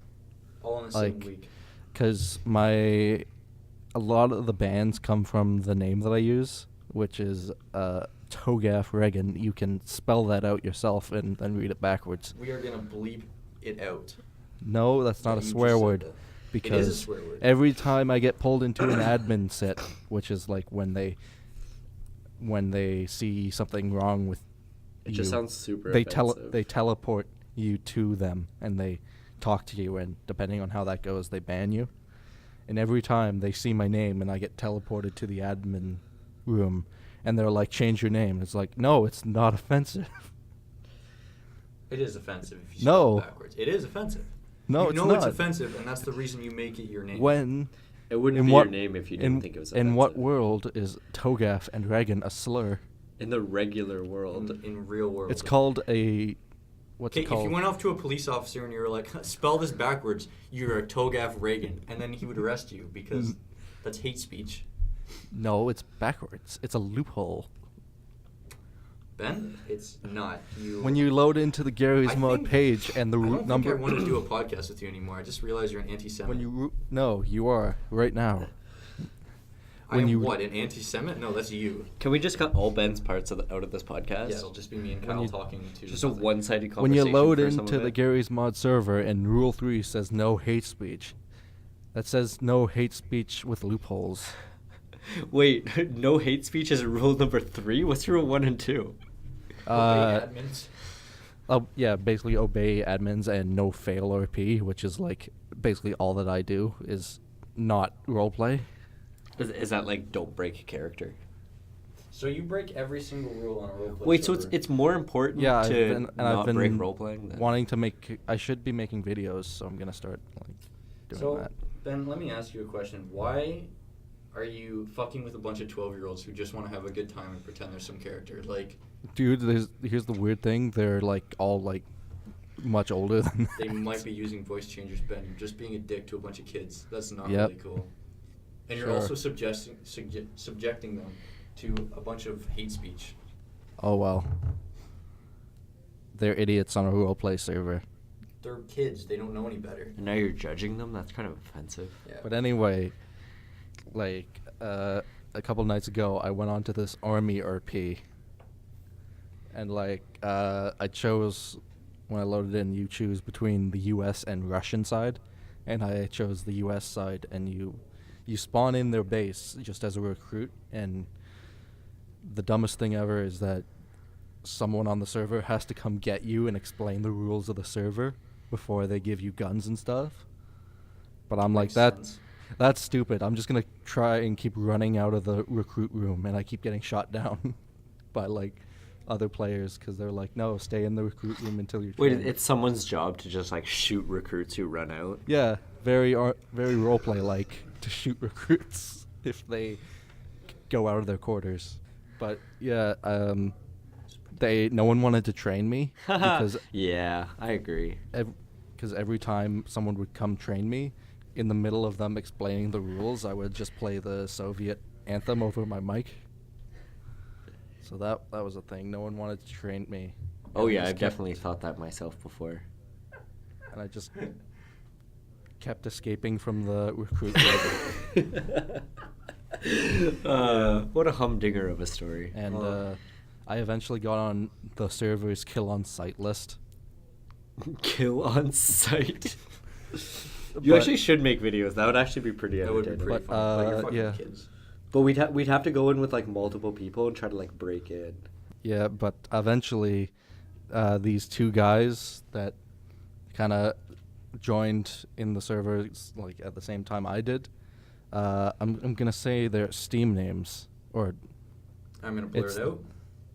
All in the same Like, week. because a lot of the bans come from the name that I use, which is Togaf Regan. You can spell that out yourself and then read it backwards. We are gonna bleep it out. No, that's not Yeah, a you just swear said word. that. It is a Because swear word. every time I get pulled into an admin set, which is like when they see something wrong with It you, just sounds super they offensive. they teleport you to them and they talk to you, and depending on how that goes, they ban you. And every time they see my name and I get teleported to the admin room, and they're like, "Change your name." It's like, no, it's not offensive. It is offensive if you No. spell it backwards. It is offensive. No, you it's know not. it's offensive, and that's the reason you make it your name. When It wouldn't in be what your name if you didn't think it was offensive. in what world is Togaf and Regan a slur? In the regular world. in real world. It's called a what's Okay, it called? if you went off to a police officer and you were like, spell this backwards, you're a Togaf Reagan, and then he would arrest you because that's hate speech. No, it's backwards. It's a loophole. Ben, it's not. When you load into the Gary's I Mod think- page and the I root don't number. think I want to do a podcast with you anymore. I just realized you're an anti-Semite. When you no, you are right now. I when am you- what, an anti-Semite? No, that's you. Can we just cut all Ben's parts out of this podcast? Yeah, it'll just be me and When Kyle you- talking to Just a nothing. one-sided When you conversation. load for some into of the it? Gary's Mod server and Rule 3 says no hate speech, that says no hate speech with loopholes. Wait, no hate speech is rule number 3? What's rule 1 and 2? Okay, admins. Yeah, basically obey admins and no fail RP, which is like basically all that I do is not roleplay. Is that like don't break character? So you break every single rule on a roleplay Wait, so server. it's more important Yeah, I've to been, and not I've been break role playing than wanting to make. I should be making videos, so I'm gonna start like doing So, that. Ben, let me ask you a question. Why are you fucking with a bunch of 12-year-olds who just want to have a good time and pretend they're some character? Like, Dude, here's the weird thing. They're like all like much older than they that. might be using voice changers, Ben. You're just being a dick to a bunch of kids. That's not Yep. really cool. And you're Sure. also subjecting them to a bunch of hate speech. Oh well. They're idiots on a roleplay server. They're kids. They don't know any better. And now you're judging them? That's kind of offensive. Yeah. But anyway, like a couple nights ago, I went on to this army RP, and like I chose when I loaded in, you choose between the U.S. and Russian side, and I chose the U.S. side, and you spawn in their base just as a recruit, and the dumbest thing ever is that someone on the server has to come get you and explain the rules of the server before they give you guns and stuff. But I'm like, Makes sense. that's stupid. I'm just gonna try and keep running out of the recruit room, and I keep getting shot down by like other players because they're like, no, stay in the recruit room until you're Wait, trained. it's someone's job to just like shoot recruits who run out. Yeah, very roleplay like to shoot recruits if they go out of their quarters. But yeah, no one wanted to train me because Yeah, I agree. every time someone would come train me, in the middle of them explaining the rules, I would just play the Soviet anthem over my mic. So that was a thing. No one wanted to train me. Oh And I yeah, just I've kept- definitely thought that myself before. And I just kept escaping from the recruit room. What a humdinger of a story. And I eventually got on the server's kill on sight list. Kill on sight. You But- actually should make videos. That would actually be pretty That would be entertaining. pretty But, fun. Like, you're fucking yeah. kids. But we'd have to go in with like multiple people and try to like break in. Yeah, but eventually, these two guys that kind of joined in the servers like at the same time I did, I'm gonna say their Steam names or I'm gonna blur It's- it out.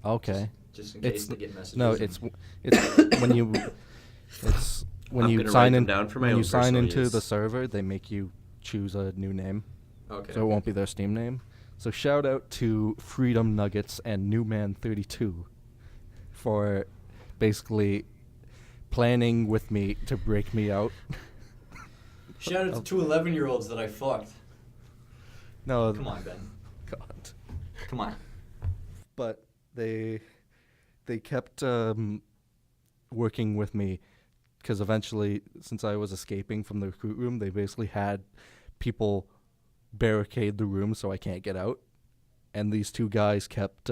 okay. Just in case It's they get messages. no, and- it's when you I'm gonna sign write in them down for my when own you sign personal into the use. server, they make you choose a new name. Okay. So it won't be their Steam name. So shout out to Freedom Nuggets and Newman32 for basically planning with me to break me out. Shout out to two 11-year-olds that I fucked. No, Come on, Ben. God. Come on. But they kept working with me because eventually, since I was escaping from the recruit room, they basically had people barricade the room so I can't get out. And these two guys kept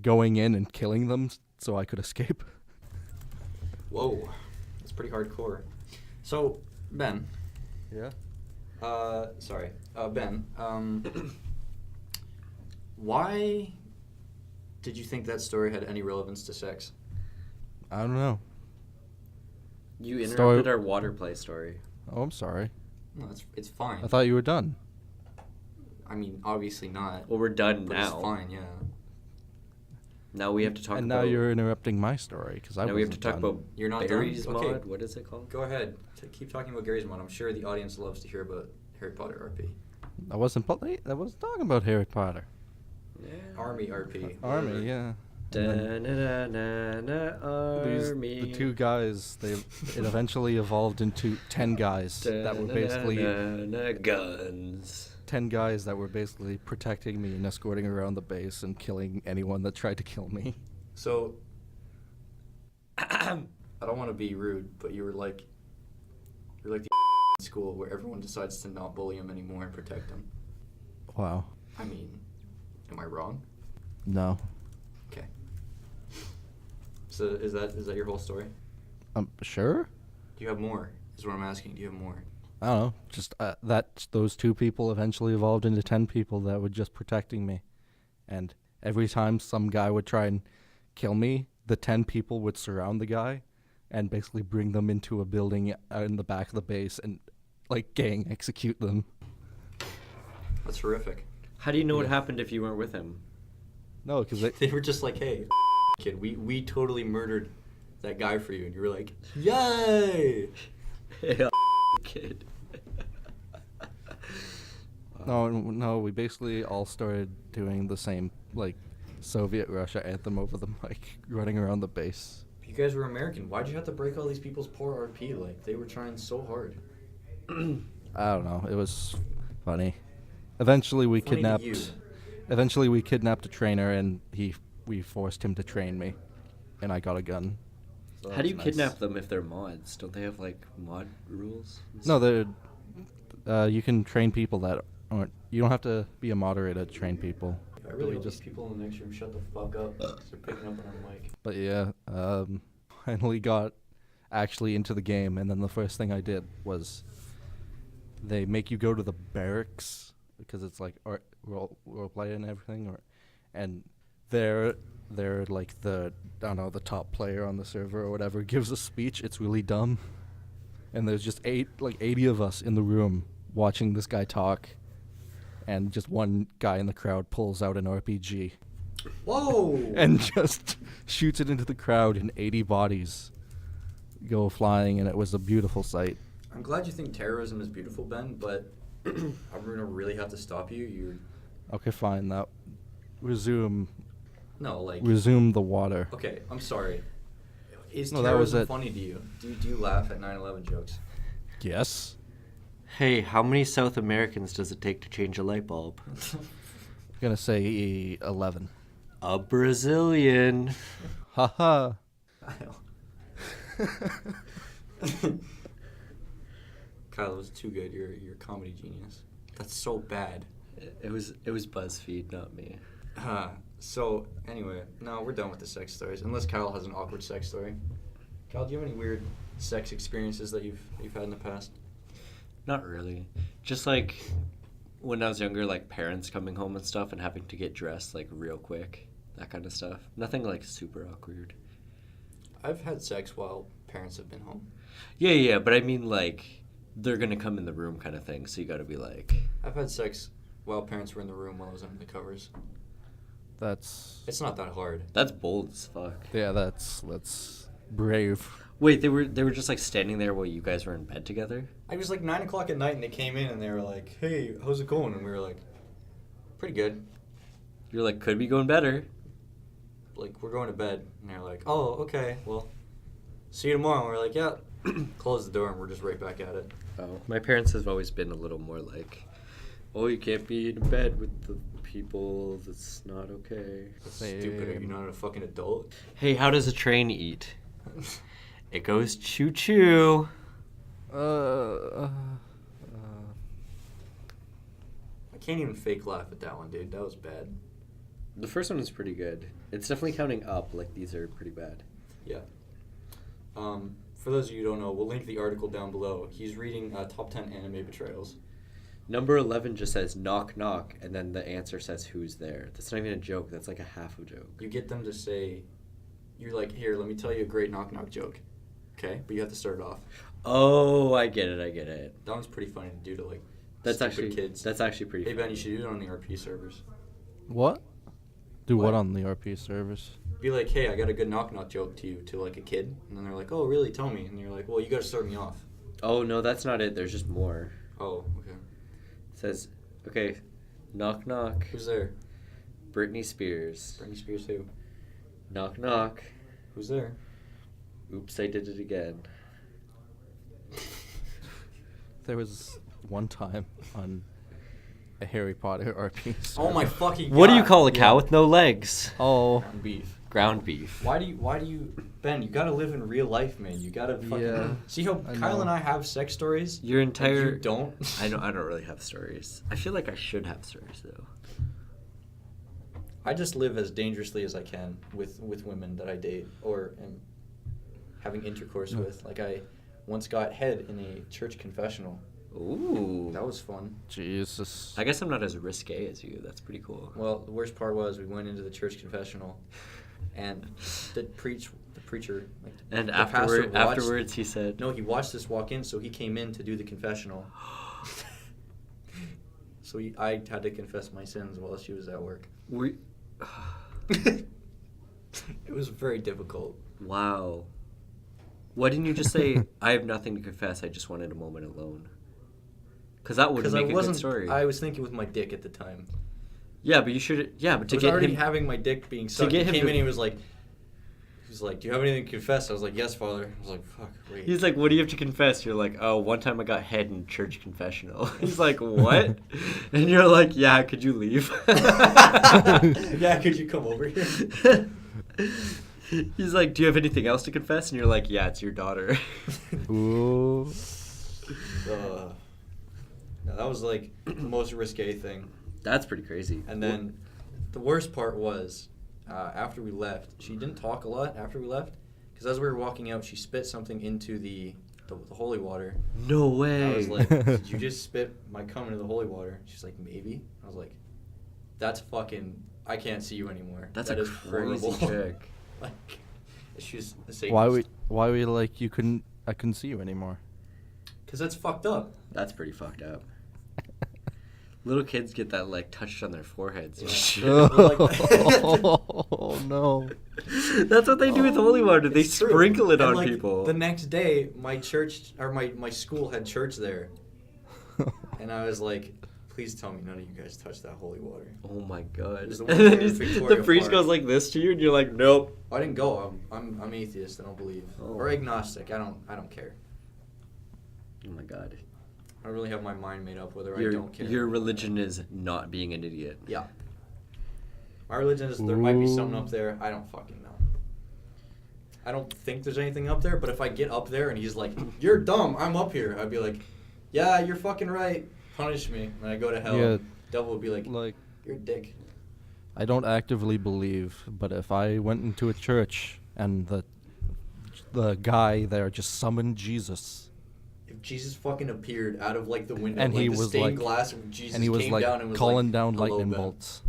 going in and killing them so I could escape. Whoa. That's pretty hardcore. So, Ben. Yeah. Sorry. Ben. Why did you think that story had any relevance to sex? I don't know. You Story- interrupted our water play story. Oh, I'm sorry. No, it's fine. I thought you were done. I mean, obviously not. Well, we're done But now. it's fine, yeah. Now we have to talk And about. now you're interrupting my story because I Now we have to wasn't talk done. about You're not Barry's done? Okay. mod. What is it called? Go ahead. Keep talking about Gary's mod. I'm sure the audience loves to hear about Harry Potter RP. I wasn't talking about Harry Potter. Yeah. Army RP. Army, yeah. And then the two guys, it eventually evolved into 10 guys that were basically guns. 10 guys that were basically protecting me and escorting around the base and killing anyone that tried to kill me. So, I don't want to be rude, but you're like the in school where everyone decides to not bully him anymore and protect him. Wow. I mean, am I wrong? No. Okay. So is that your whole story? Sure? Do you have more? Is what I'm asking. Do you have more? I don't know. Just that those two people eventually evolved into 10 people that were just protecting me. And every time some guy would try and kill me, the 10 people would surround the guy and basically bring them into a building out in the back of the base and like gang execute them. That's horrific. How do you know what Yeah. happened if you weren't with him? No, because they They were just like, hey, kid, we totally murdered that guy for you. And you were like, yay! Kid. No, we basically all started doing the same like Soviet Russia anthem over the mic, running around the base. You guys were American. Why'd you have to break all these people's poor RP? Like, they were trying so hard. I don't know. It was funny. Eventually, we Funny to you. kidnapped a trainer, and we forced him to train me, and I got a gun. So How that do you was nice. kidnap them if they're mods? Don't they have like mod rules? No, You can train people that aren't. You don't have to be a moderator to train people. I really hope these people in the next room shut the fuck up. They're picking up on our mic. But yeah, finally got actually into the game, and then the first thing I did was they make you go to the barracks because it's like role play and everything, and they're like the I don't know, the top player on the server or whatever gives a speech. It's really dumb, and there's just 80 of us in the room watching this guy talk, and just one guy in the crowd pulls out an RPG. Whoa! And just shoots it into the crowd, and 80 bodies go flying, and it was a beautiful sight. I'm glad you think terrorism is beautiful, Ben, but I'm gonna really have to stop you. You're Okay, fine. Now, resume the water. Okay, I'm sorry. Is No, that was terrorism it. funny to you? Do you laugh at 9/11 jokes? Yes. Hey, how many South Americans does it take to change a light bulb? I'm gonna say 11. A Brazilian. Haha. Kyle, that was too good. You're a comedy genius. That's so bad. It was BuzzFeed, not me. So anyway, no, we're done with the sex stories. Unless Kyle has an awkward sex story. Kyle, do you have any weird sex experiences that you've had in the past? Not really. Just like when I was younger, like parents coming home and stuff and having to get dressed like real quick. That kind of stuff. Nothing like super awkward. I've had sex while parents have been home. Yeah, but I mean like they're gonna come in the room kind of thing, so you gotta be like... I've had sex while parents were in the room while I was under the covers. It's not that hard. That's bold as fuck. Yeah, that's brave. Wait, they were just like standing there while you guys were in bed together? I was like 9 o'clock at night and they came in and they were like, "Hey, how's it going?" And we were like, "Pretty good." You're like, could be going better. Like, we're going to bed. And they're like, "Oh, okay, well, see you tomorrow." And we're like, "Yeah." Close the door and we're just right back at it. Oh, my parents have always been a little more like, "Oh, you can't be in bed with the people. That's not okay." That's stupid. Are you not a fucking adult? Hey, how does a train eat? It goes choo-choo. I can't even fake laugh at that one, dude. That was bad. The first one is pretty good. It's definitely counting up. Like, these are pretty bad. Yeah. For those of you who don't know, we'll link the article down below. He's reading top 10 anime betrayals. Number 11 just says knock knock, and then the answer says who's there. That's not even a joke. That's like a half a joke. You get them to say, you're like, "Here, let me tell you a great knock knock joke." Okay? But you have to start it off. Oh, I get it. That one's pretty funny to do to, like, That's stupid actually kids. That's actually pretty Hey, funny. Ben, you should do it on the RP servers. What? Do what What? on the RP servers? Be like, "Hey, I got a good knock knock joke to like a kid." And then they're like, "Oh, really? Tell me." And you're like, "Well, you got to start me off." Oh, no, that's not it. There's just more. Oh, okay. It says, okay, knock knock, Who's there? Britney Spears. Britney Spears who? Knock knock, Who's there? oops, I did it again. There was one time on a Harry Potter RP server. Oh my fucking god. What do you call a cow with no legs? Oh. Ground beef. Ground beef. Why do you Ben, you gotta live in real life, man. You gotta fucking Yeah, see how I Kyle know. and I have sex stories? Your and entire... you don't? I don't really have stories. I feel like I should have stories, though. I just live as dangerously as I can with women that I date or am having intercourse with. Like, I once got head in a church confessional. Ooh. That was fun. Jesus. I guess I'm not as risque as you. That's pretty cool. Well, the worst part was we went into the church confessional, and the preacher, like, And the pastor watched- afterwards, he said... No, he watched us walk in, so he came in to do the confessional. So I had to confess my sins while she was at work. It was very difficult. Wow. Why didn't you just say, I have nothing to confess, I just wanted a moment alone? Because that would Because make I a wasn't. good story. I was thinking with my dick at the time. Yeah, but you should... Yeah, but I to was get already him... having my dick being sucked. get He him came to- in and he was like, "Do you have anything to confess?" I was like, "Yes, Father." I was like, "Fuck, wait." He's like, what do you have to confess? You're like, oh, one time I got head in church confessional. He's like, what? And you're like, yeah, could you leave? Yeah, could you come over here? He's like, do you have anything else to confess? And you're like, yeah, it's your daughter. Ooh. that was like the most risque thing. That's pretty crazy. And then the worst part was after we left, she didn't talk a lot after we left because as we were walking out, she spit something into the holy water. No way. I was like, did you just spit my cum into the holy water? She's like, maybe. I was like, that's fucking, I can't see you anymore. That's that a is crazy horrible. chick. Like, she's a Satanist. Why were you like, I couldn't see you anymore? Because that's fucked up. That's pretty fucked up. Little kids get that like touched on their foreheads and shit. Oh no. That's what they do with holy water. They It's true. sprinkle it And, on like, people. The next day, my church, or my school had church there. And I was like, please tell me none of you guys touched that holy water. Oh my god. It was the And one then near the Victoria priest Park. goes like this to you and you're like, nope. I didn't go. I'm atheist. I don't believe. Oh. Or agnostic. I don't care. Oh my god. I don't really have my mind made up whether I Your, don't care. your religion is not being an idiot. Yeah. My religion is there might be something up there. I don't fucking know. I don't think there's anything up there, but if I get up there and he's like, "You're dumb. I'm up here," I'd be like, "Yeah, you're fucking right. Punish me." And I go to hell. Yeah. Devil would be like, Like, "You're a dick." I don't actively believe, but if I went into a church and the guy there just summoned Jesus, If Jesus fucking appeared out of like the window, and like he the was stained like, glass of Jesus and he was came like down and was calling like, down "Hello, lightning Ben." bolts.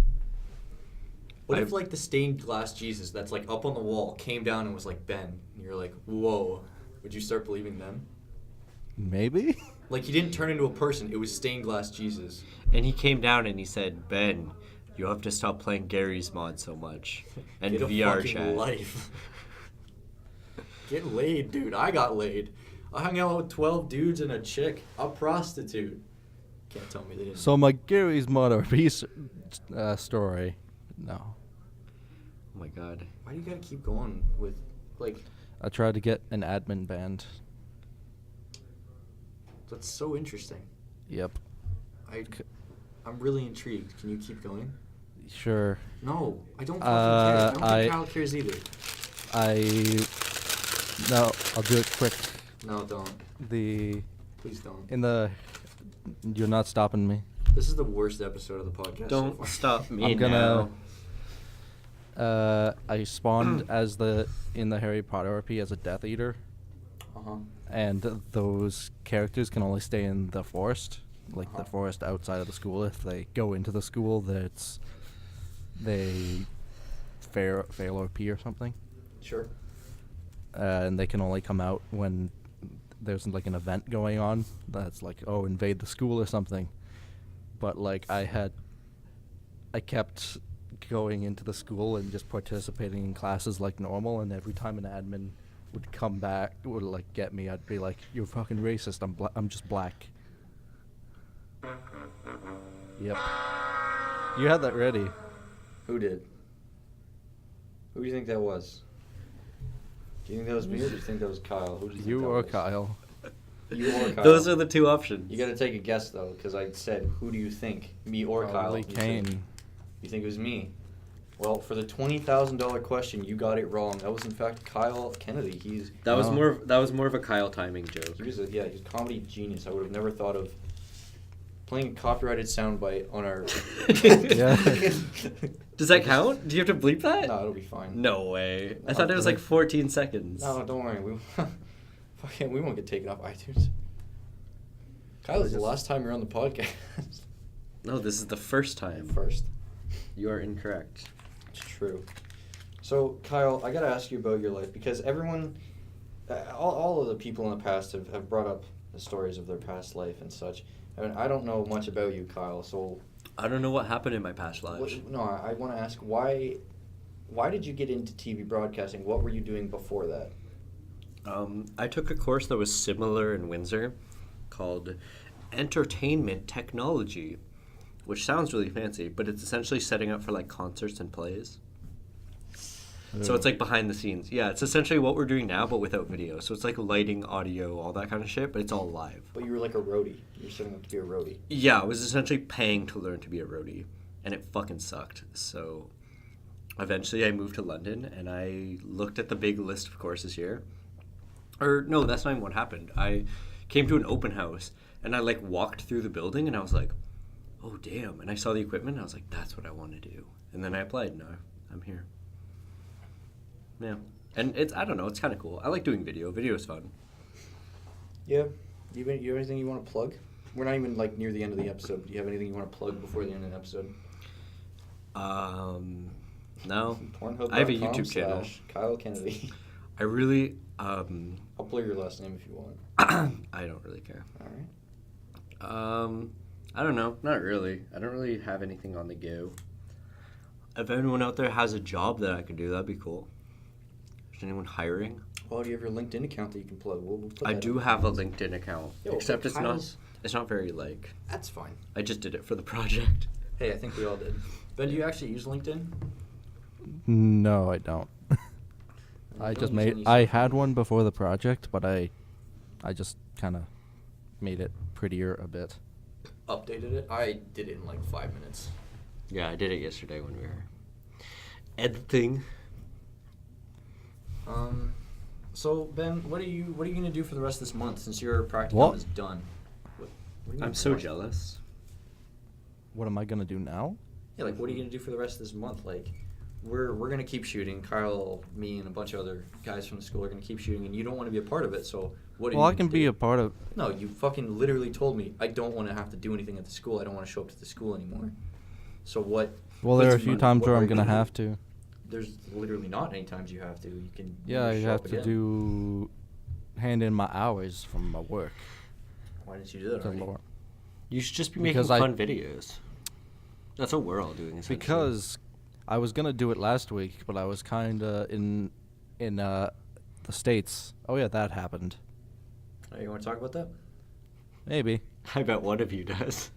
What if like the stained glass Jesus that's like up on the wall came down and was like, "Ben," and you're like, "Whoa," would you start believing them? Maybe. Like he didn't turn into a person; it was stained glass Jesus. And he came down and he said, Ben, you have to stop playing Gary's mod so much. And Get a VR fucking chat. life. Get laid, dude. I got laid. I hung out with 12 dudes and a chick, a prostitute. Can't tell me they didn't. So my Gary's Mod RP story, no. Oh my god. Why do you gotta keep going with, like, I tried to get an admin banned. that's so interesting. Yep. I'm really intrigued. Can you keep going? Sure. No, I don't fucking care. I don't think I- Kyle cares either. No, I'll do it quick. No, don't. Please don't. You're not stopping me. This is the worst episode of the podcast. so Don't far. stop me I'm gonna. now. I spawned in the Harry Potter RP as a Death Eater, Uh-huh. and those characters can only stay in the forest, like the Uh-huh. forest outside of the school. If they go into the school, they fail RP or something, Sure. and they can only come out when there's like an event going on that's like, oh, invade the school or something. But like I kept going into the school and just participating in classes like normal, and every time an admin would come back, would like get me, I'd be like, "You're fucking racist. I'm just black." Yep. You had that ready. Who did? Who do you think that was? Do you think that was me or do you think that was Kyle? Who do you think You that or was? Kyle. You or Kyle. Those are the two options. You gotta take a guess though, because I said, who do you think? Me or Kyle? Probably You said- Kane. You think it was me? Well, for the $20,000 question, you got it wrong. That was in fact Kyle Kennedy. That was Oh. more of a Kyle timing joke. He's a comedy genius. I would have never thought of playing a copyrighted soundbite on our. Yeah. Does that count? Do you have to bleep that? No, it'll be fine. No way. I No, thought it was like 14 seconds. No, don't worry. We won't get taken off iTunes. Kyle, this is the last time you're on the podcast. No, this is the first time. First. You are incorrect. It's true. So, Kyle, I gotta ask you about your life because everyone, all of the people in the past have brought up the stories of their past life and such. I mean, I don't know much about you, Kyle. So, I don't know what happened in my past lives. I want to ask why did you get into TV broadcasting? What were you doing before that? I took a course that was similar in Windsor called Entertainment Technology, which sounds really fancy, but it's essentially setting up for like concerts and plays. So it's like behind the scenes. Yeah, it's essentially what we're doing now, but without video. So it's like lighting, audio, all that kind of shit, but it's all live. But you were like a roadie. You were setting up to be a roadie. Yeah, I was essentially paying to learn to be a roadie, and it fucking sucked. So eventually I moved to London, and I looked at the big list of courses here. Or no, that's not even what happened. I came to an open house, And I like walked through the building and I was like, oh damn. And I saw the equipment and I was like, that's what I want to do. And then I applied and now I'm here. Yeah. And I don't know, it's kind of cool. I like doing video. Video is fun. Yeah. You have anything you want to plug? We're not even like near the end of the episode. Do you have anything you want to plug before the end of the episode? No. Pornhub.com I have a YouTube channel. Kyle Kennedy. I really, I'll play your last name if you want. I don't really care. All right. I don't know. Not really. I don't really have anything on the go. If anyone out there has a job that I could do, that'd be cool. Is anyone hiring? Well, do you have your LinkedIn account that you can plug? We'll put I that do in. have a LinkedIn account, Yo, except but it's not very like. That's fine. I just did it for the project. Hey, I think we all did. Ben, do you actually use LinkedIn? No, I don't. I Don't just use any I social had media? one before the project, but I just kind of made it prettier a bit. Updated it. I did it in like 5 minutes. Yeah, I did it yesterday when we were editing. So Ben, what are you gonna do for the rest of this month since your practicum What? is done? What do you I'm mean, so what? jealous. What am I gonna do now? Yeah, like what are you gonna do for the rest of this month? Like, we're gonna keep shooting. Kyle, me, and a bunch of other guys from the school are gonna keep shooting, and you don't want to be a part of it. So what? Well, I can be a part of. No, you fucking literally told me I don't want to have to do anything at the school. I don't want to show up to the school anymore. So what? Well, there are a what's few mon- times what where are I'm you gonna do? have to. There's literally not any times you have to. You can. Yeah, just I show have up to again. do hand in my hours from my work. Why didn't you do that to already? Laura. You should just be Because making I- fun videos. That's what we're all doing. Essentially. Because I was gonna do it last week, but I was kinda in the States. Oh yeah, that happened. Hey, you want to talk about that? Maybe. I bet one of you does.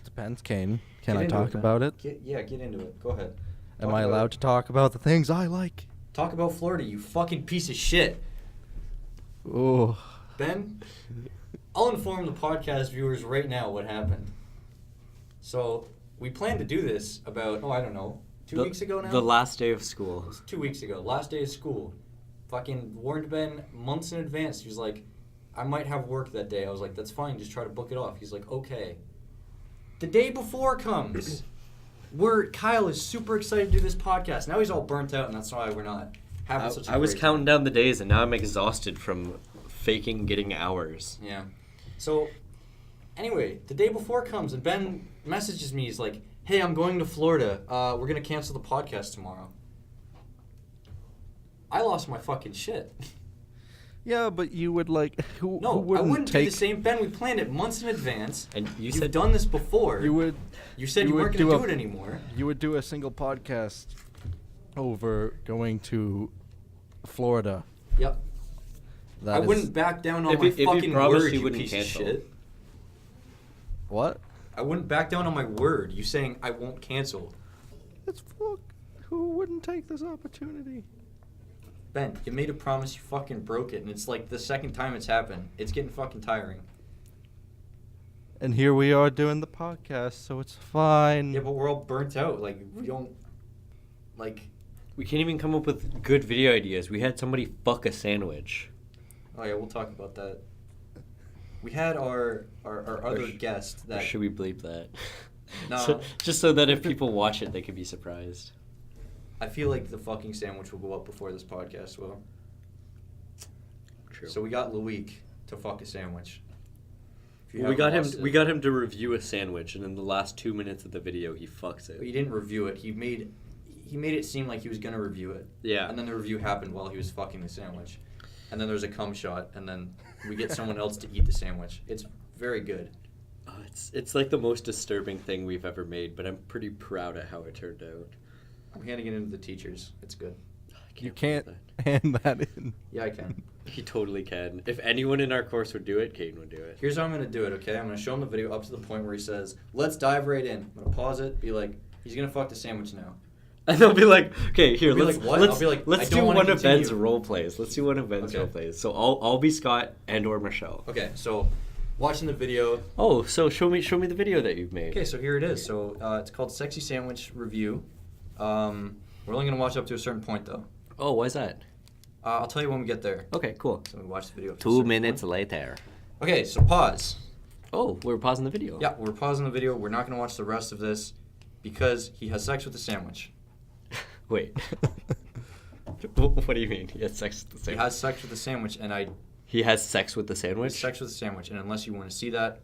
Depends, Kane. Can Get I into talk Ben. about it? Get into it. Go ahead. Am Talk I about allowed it. to talk about the things I like? Talk about Florida, you fucking piece of shit. Oh. Ben, I'll inform the podcast viewers right now what happened. So, we planned to do this about, I don't know, 2 weeks ago now? The last day of school. It was 2 weeks ago, last day of school. Fucking warned Ben months in advance. He was like, I might have work that day. I was like, that's fine, just try to book it off. He's like, okay. The day before comes. Kyle is super excited to do this podcast. Now he's all burnt out, and that's why we're not having such a I was great counting time. down the days, and now I'm exhausted from faking getting hours. Yeah. So, anyway, the day before comes, and Ben messages me. He's like, hey, I'm going to Florida. We're going to cancel the podcast tomorrow. I lost my fucking shit. Yeah, but you would like who No, wouldn't I wouldn't take do the same. Ben, we planned it months in advance. And you You've said done this before. you would You said you would weren't going to do do a- it anymore. you would do a single podcast over going to Florida. Yep. That I is- wouldn't back down on If my you- if you fucking promised word, you you wouldn't piece cancel. of shit. What? I wouldn't back down on my word. You saying I won't cancel. It's fuck. Who wouldn't take this opportunity? Ben, you made a promise, you fucking broke it, and it's like the second time it's happened. It's getting fucking tiring. And here we are doing the podcast, so it's fine. Yeah, but we're all burnt out. Like, we don't, like, we can't even come up with good video ideas. We had somebody fuck a sandwich. oh yeah, we'll talk about that. We had our other guest Or that, should we bleep that? No. So, just so that if people watch it, they could be surprised. I feel like the fucking sandwich will go up before this podcast will. True. So we got Loic to fuck a sandwich. If you we haven't got him. watched it- We got him to review a sandwich, and in the last 2 minutes of the video, he fucks But it. he didn't review it. He made it seem like he was gonna review it. Yeah. And then the review happened while he was fucking the sandwich. And then there's a cum shot, and then we get someone else to eat the sandwich. It's very good. It's like the most disturbing thing we've ever made, but I'm pretty proud at how it turned out. I'm handing it into the teachers. It's good. I You believe can't that. hand that in. Yeah, I can. He totally can. If anyone in our course would do it, Caden would do it. Here's how I'm gonna do it, okay? I'm gonna show him the video up to the point where he says, let's dive right in. I'm gonna pause it, be like, he's gonna fuck the sandwich now. And they'll be like, okay, here, They'll be let's like, what? let's I'll be like, let's I do don't wanna one of Ben's continue. role plays. Let's do one of Ben's Okay. role plays. So I'll be Scott and or Michelle. Okay, so watching the video. Oh, so show me the video that you've made. Okay, so here it is. So it's called Sexy Sandwich Review. We're only gonna watch up to a certain point though. Oh, why's that? I'll tell you when we get there. Okay, cool. So we watch the video. up to a 2 certain minutes point. later. Okay, so pause. Oh, we're pausing the video. Yeah, we're pausing the video. We're not going to watch the rest of this because he has sex with a sandwich. Wait. What do you mean? He has sex with the He sandwich? has sex with a sandwich, and He has sex with the sandwich? sex with a sandwich, and unless you want to see that,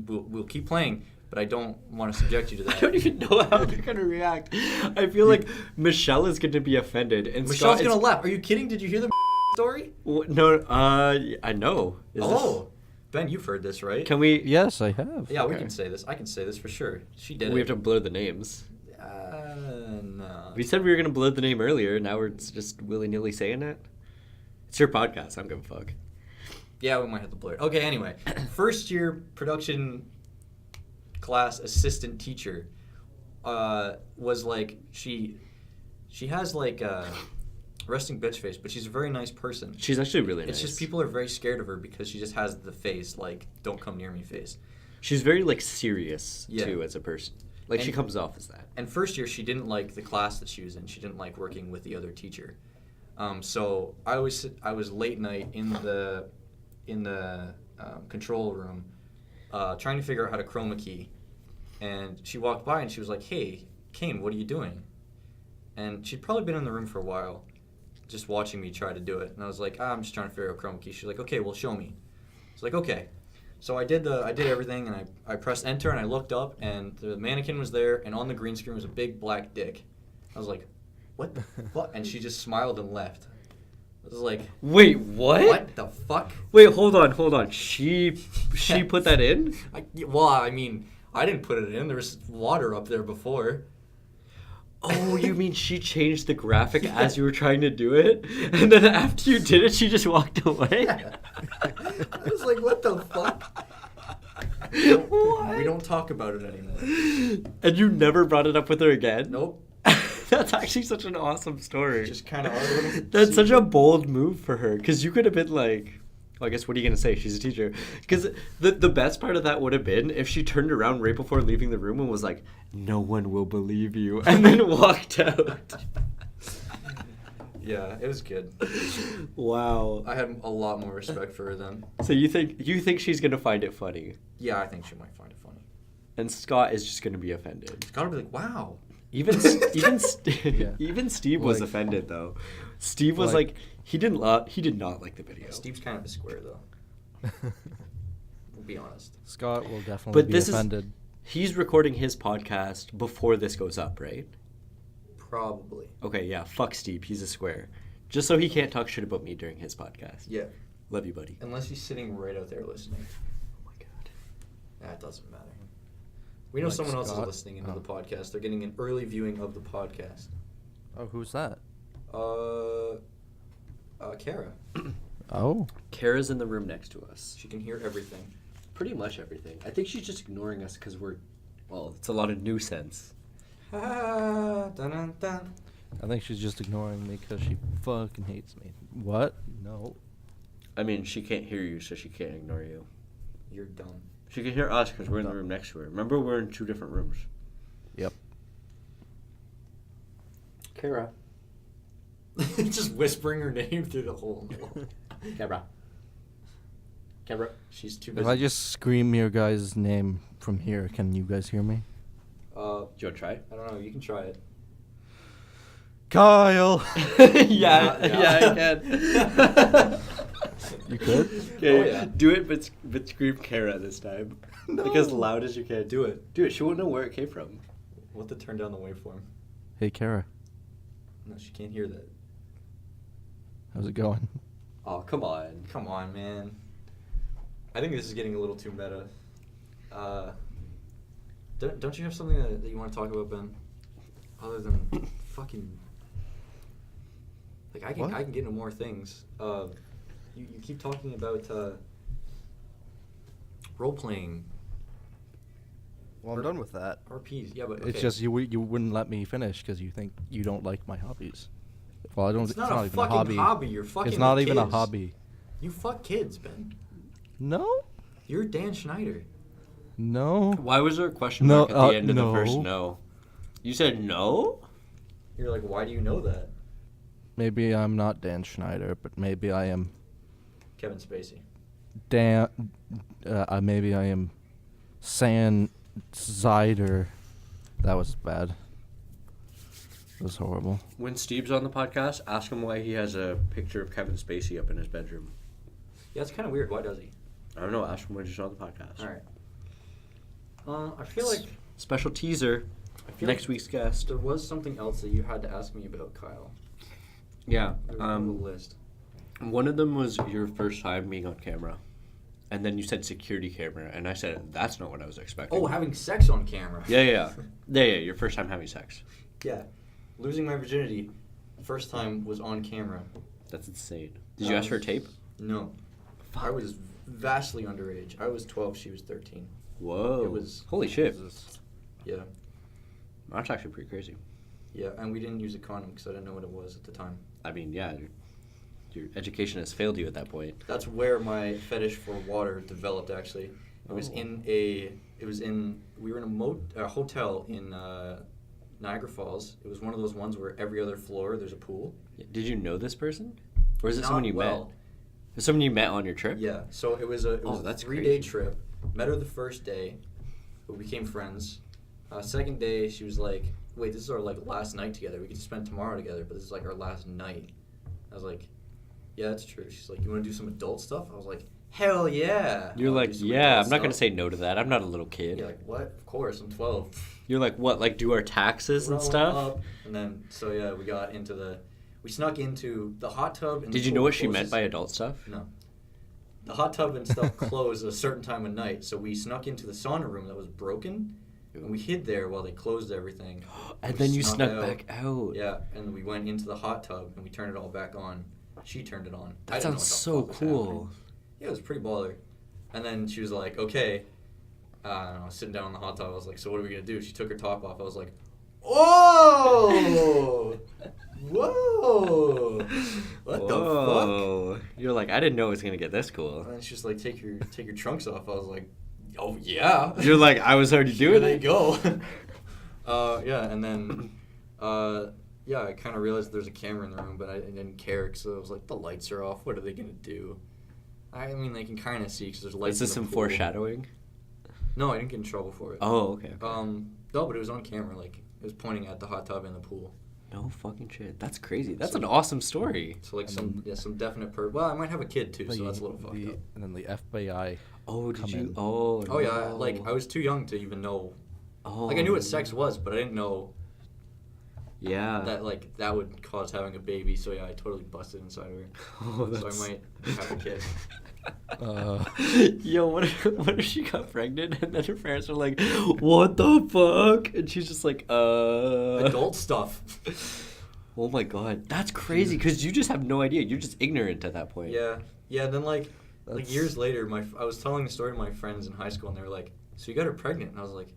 we'll keep playing, but I don't want to subject you to that. I don't even know how they're going to react. I feel like Michelle is going to be offended. And Michelle's going to laugh. Are you kidding? Did you hear the story? No, I know. Ben, you've heard this, right? Can we... Yes, I have. Yeah, we Okay. can say this. I can say this for sure. She did We it. have to blur the names. No. We said we were going to blur the name earlier. Now we're just willy-nilly saying it. It's your podcast. I'm going to fuck. Yeah, we might have to blur it. Okay, anyway. First year production class assistant teacher was like, she has like a resting bitch face, but she's a very nice person. She's actually really nice. It's just people are very scared of her because she just has the face, like, don't come near me face. She's very, like, serious, Yeah. too, as a person. Like, she And- comes off as that. And first year, she didn't like the class that she was in. She didn't like working with the other teacher. So I was late night in the control room, trying to figure out how to chroma key, and she walked by and she was like, "Hey, Kane, what are you doing?" And she'd probably been in the room for a while, just watching me try to do it. And I was like, "I'm just trying to figure out chroma key." She's like, "Okay, well, show me." I was like, "Okay." So I did everything, and I pressed enter, and I looked up, and the mannequin was there, and on the green screen was a big black dick. I was like, "What the fuck?" And she just smiled and left. I was like, Wait, what? the fuck?" Wait, hold on. She put that in? I mean, I didn't put it in. There was water up there before. Oh, you mean she changed the graphic as you were trying to do it? And then after you did it, she just walked away? I was like, what the fuck? What? We don't talk about it anymore. And you never brought it up with her again? Nope. That's actually such an awesome story. Just kind of. That's such a bold move for her, because you could have been like, well, I guess what are you going to say? She's a teacher. Because the best part of that would have been if she turned around right before leaving the room and was like, "No one will believe you," and then walked out. Yeah, it was good. Wow. I had a lot more respect for her then. So you think she's going to find it funny, Yeah, I think she might find it funny. and Scott is just going to be offended. It's gotta be like, wow. Even Yeah. even Steve was Like- offended though. Steve was like he did not like the video. Steve's kind of a square though. We'll be honest. Scott will definitely But be this offended. he's recording his podcast before this goes up, right? Probably. Okay, yeah, fuck Steve. He's a square. Just so he can't talk shit about me during his podcast. Yeah. Love you, buddy. Unless he's sitting right out there listening. Oh my god. That doesn't matter. We know Like someone else is Scott? listening into Oh. the podcast. They're getting an early viewing of the podcast. Oh, who's that? Kara. Oh. Kara's in the room next to us. She can hear everything. Pretty much everything. I think she's just ignoring us because it's a lot of nuisance. Dun, dun, dun. I think she's just ignoring me because she fucking hates me. What? No. I mean, she can't hear you, so she can't ignore you. You're dumb. She can hear us because we're in the room next to her. Remember, we're in 2 different rooms. Yep. Kara. Just whispering her name through the hole in the wall. Kara. Kara. She's too If busy. I just scream your guys' name from here, can you guys hear me? Do you want to try? I don't know. You can try it. Kyle! yeah, I can. You could? Okay, Oh, yeah. do it, but scream Kara this time. Like as loud as you can. Do it. Do it. She won't know where it came from. We'll have to turn down the waveform. Hey, Kara. No, she can't hear that. How's it going? Oh, come on. Come on, man. I think this is getting a little too meta. Don't you have something that you want to talk about, Ben? Other than fucking... Like, What? I can get into more things. You keep talking about role-playing Well, I'm done with that. RPs. Yeah, but okay. It's just you wouldn't let me finish because you think you don't like my hobbies. Well, I don't. It's not a even fucking hobby. You're fucking It's not with even a kids. hobby. You fuck kids, Ben. No. You're Dan Schneider. No. Why was there a question No, mark at the end of the first no. no? You said no? You're like, why do you know that? Maybe I'm not Dan Schneider, but maybe I am. Kevin Spacey. Dan, maybe I am San Zider. That was bad. It was horrible. When Steve's on the podcast, ask him why he has a picture of Kevin Spacey up in his bedroom. Yeah, it's kind of weird. Why does he? I don't know. Ask him when he's on the podcast. All right. I feel like Special teaser. Next week's guest. there was something else that you had to ask me about, Kyle. Yeah. There was on the list. One of them was your first time being on camera. And then you said security camera. And I said, that's not what I was expecting. Oh, having sex on camera. Yeah. Your first time having sex. Yeah. Losing my virginity, first time was on camera. That's insane. Did you ask for a tape? No. I was vastly underage. I was 12, she was 13. Whoa. It was... Holy shit. Yeah. That's actually pretty crazy. Yeah, and we didn't use a condom because I didn't know what it was at the time. I mean, yeah, your education has failed you at that point. That's where my fetish for water developed, actually. It was we were in a hotel in Niagara Falls. It was one of those ones where every other floor there's a pool. Did you know this person? Or is it Not someone you well. met? Is someone you met on your trip? Yeah, so it was a that's 3-day crazy. trip. Met her the first day. We became friends. Second day, she was like, wait, this is our last night together. We could spend tomorrow together, but this is our last night. I was like, yeah, that's true. She's like, you want to do some adult stuff? I was like, hell yeah. You're I'll like, do some yeah, adult I'm not going to stuff." say no to that. I'm not a little kid. You're like, what? Of course, I'm 12. You're like, what? Like, do our taxes and Growing stuff? up. And then, so yeah, we snuck into the hot tub. And Did you know what she meant by adult stuff? No. The hot tub and stuff closed at a certain time of night, so we snuck into the sauna room that was broken, and we hid there while they closed everything. And We then you snuck back out. Yeah, and we went into the hot tub, and we turned it all back on. She turned it on. I That didn't know sounds what the so fuck was cool. happening. Yeah, it was pretty baller. And then she was like, okay. I was sitting down in the hot tub. I was like, so what are we going to do? She took her top off. I was like, oh! Whoa! What the fuck? You're like, I didn't know it was gonna get this cool. And then she's like, take your trunks off. I was like, oh yeah. You're like, I was already Here doing they it. go. Yeah, and then I kind of realized there's a camera in the room, but I didn't care because I was like, the lights are off. What are they gonna do? I mean, they can kind of see because there's lights. Is this in some the pool. foreshadowing? No, I didn't get in trouble for it. Oh, okay. No, but it was on camera. Like it was pointing at the hot tub and the pool. No fucking shit. That's crazy. That's So- an awesome story. So like some definite Well, I might have a kid too, so that's a little fucked up. And then the FBI. Oh, did Come you? in. Oh, Oh yeah, no. like I was too young to even know. Oh, Like I knew what sex was, but I didn't know Yeah. that that would cause having a baby. So yeah, I totally busted inside of her. Oh, So I might have a kid. Yo, what if she got pregnant and then her parents were like, what the fuck? And she's just like, Adult stuff. Oh my god. That's crazy because you just have no idea. You're just ignorant at that point. Yeah, yeah. Then like That's- years later, I was telling the story to my friends in high school, and they were like, "So you got her pregnant?" And I was like,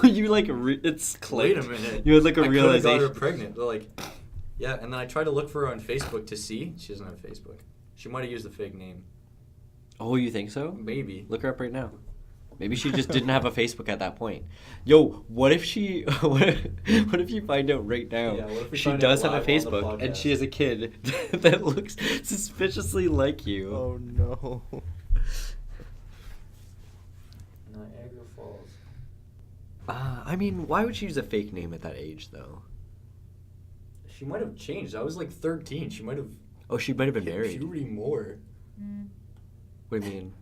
You like, it's "Wait clicked. a minute." You had like a I could've realization. got her pregnant. They're like, yeah. And then I tried to look for her on Facebook to see. She doesn't have Facebook. She might have used a fake name. Oh, you think so? Maybe. Look her up right now. Maybe she just didn't have a Facebook at that point. Yo, what if she? What if you find out right now Yeah, what if we she find does out have a live on the Facebook and podcast? she has a kid that looks suspiciously like you? Oh no. Niagara Falls. I mean, why would she use a fake name at that age, though? She might have changed. I was like 13. She might have Oh, she might have been hit married. puberty more. What do you mean?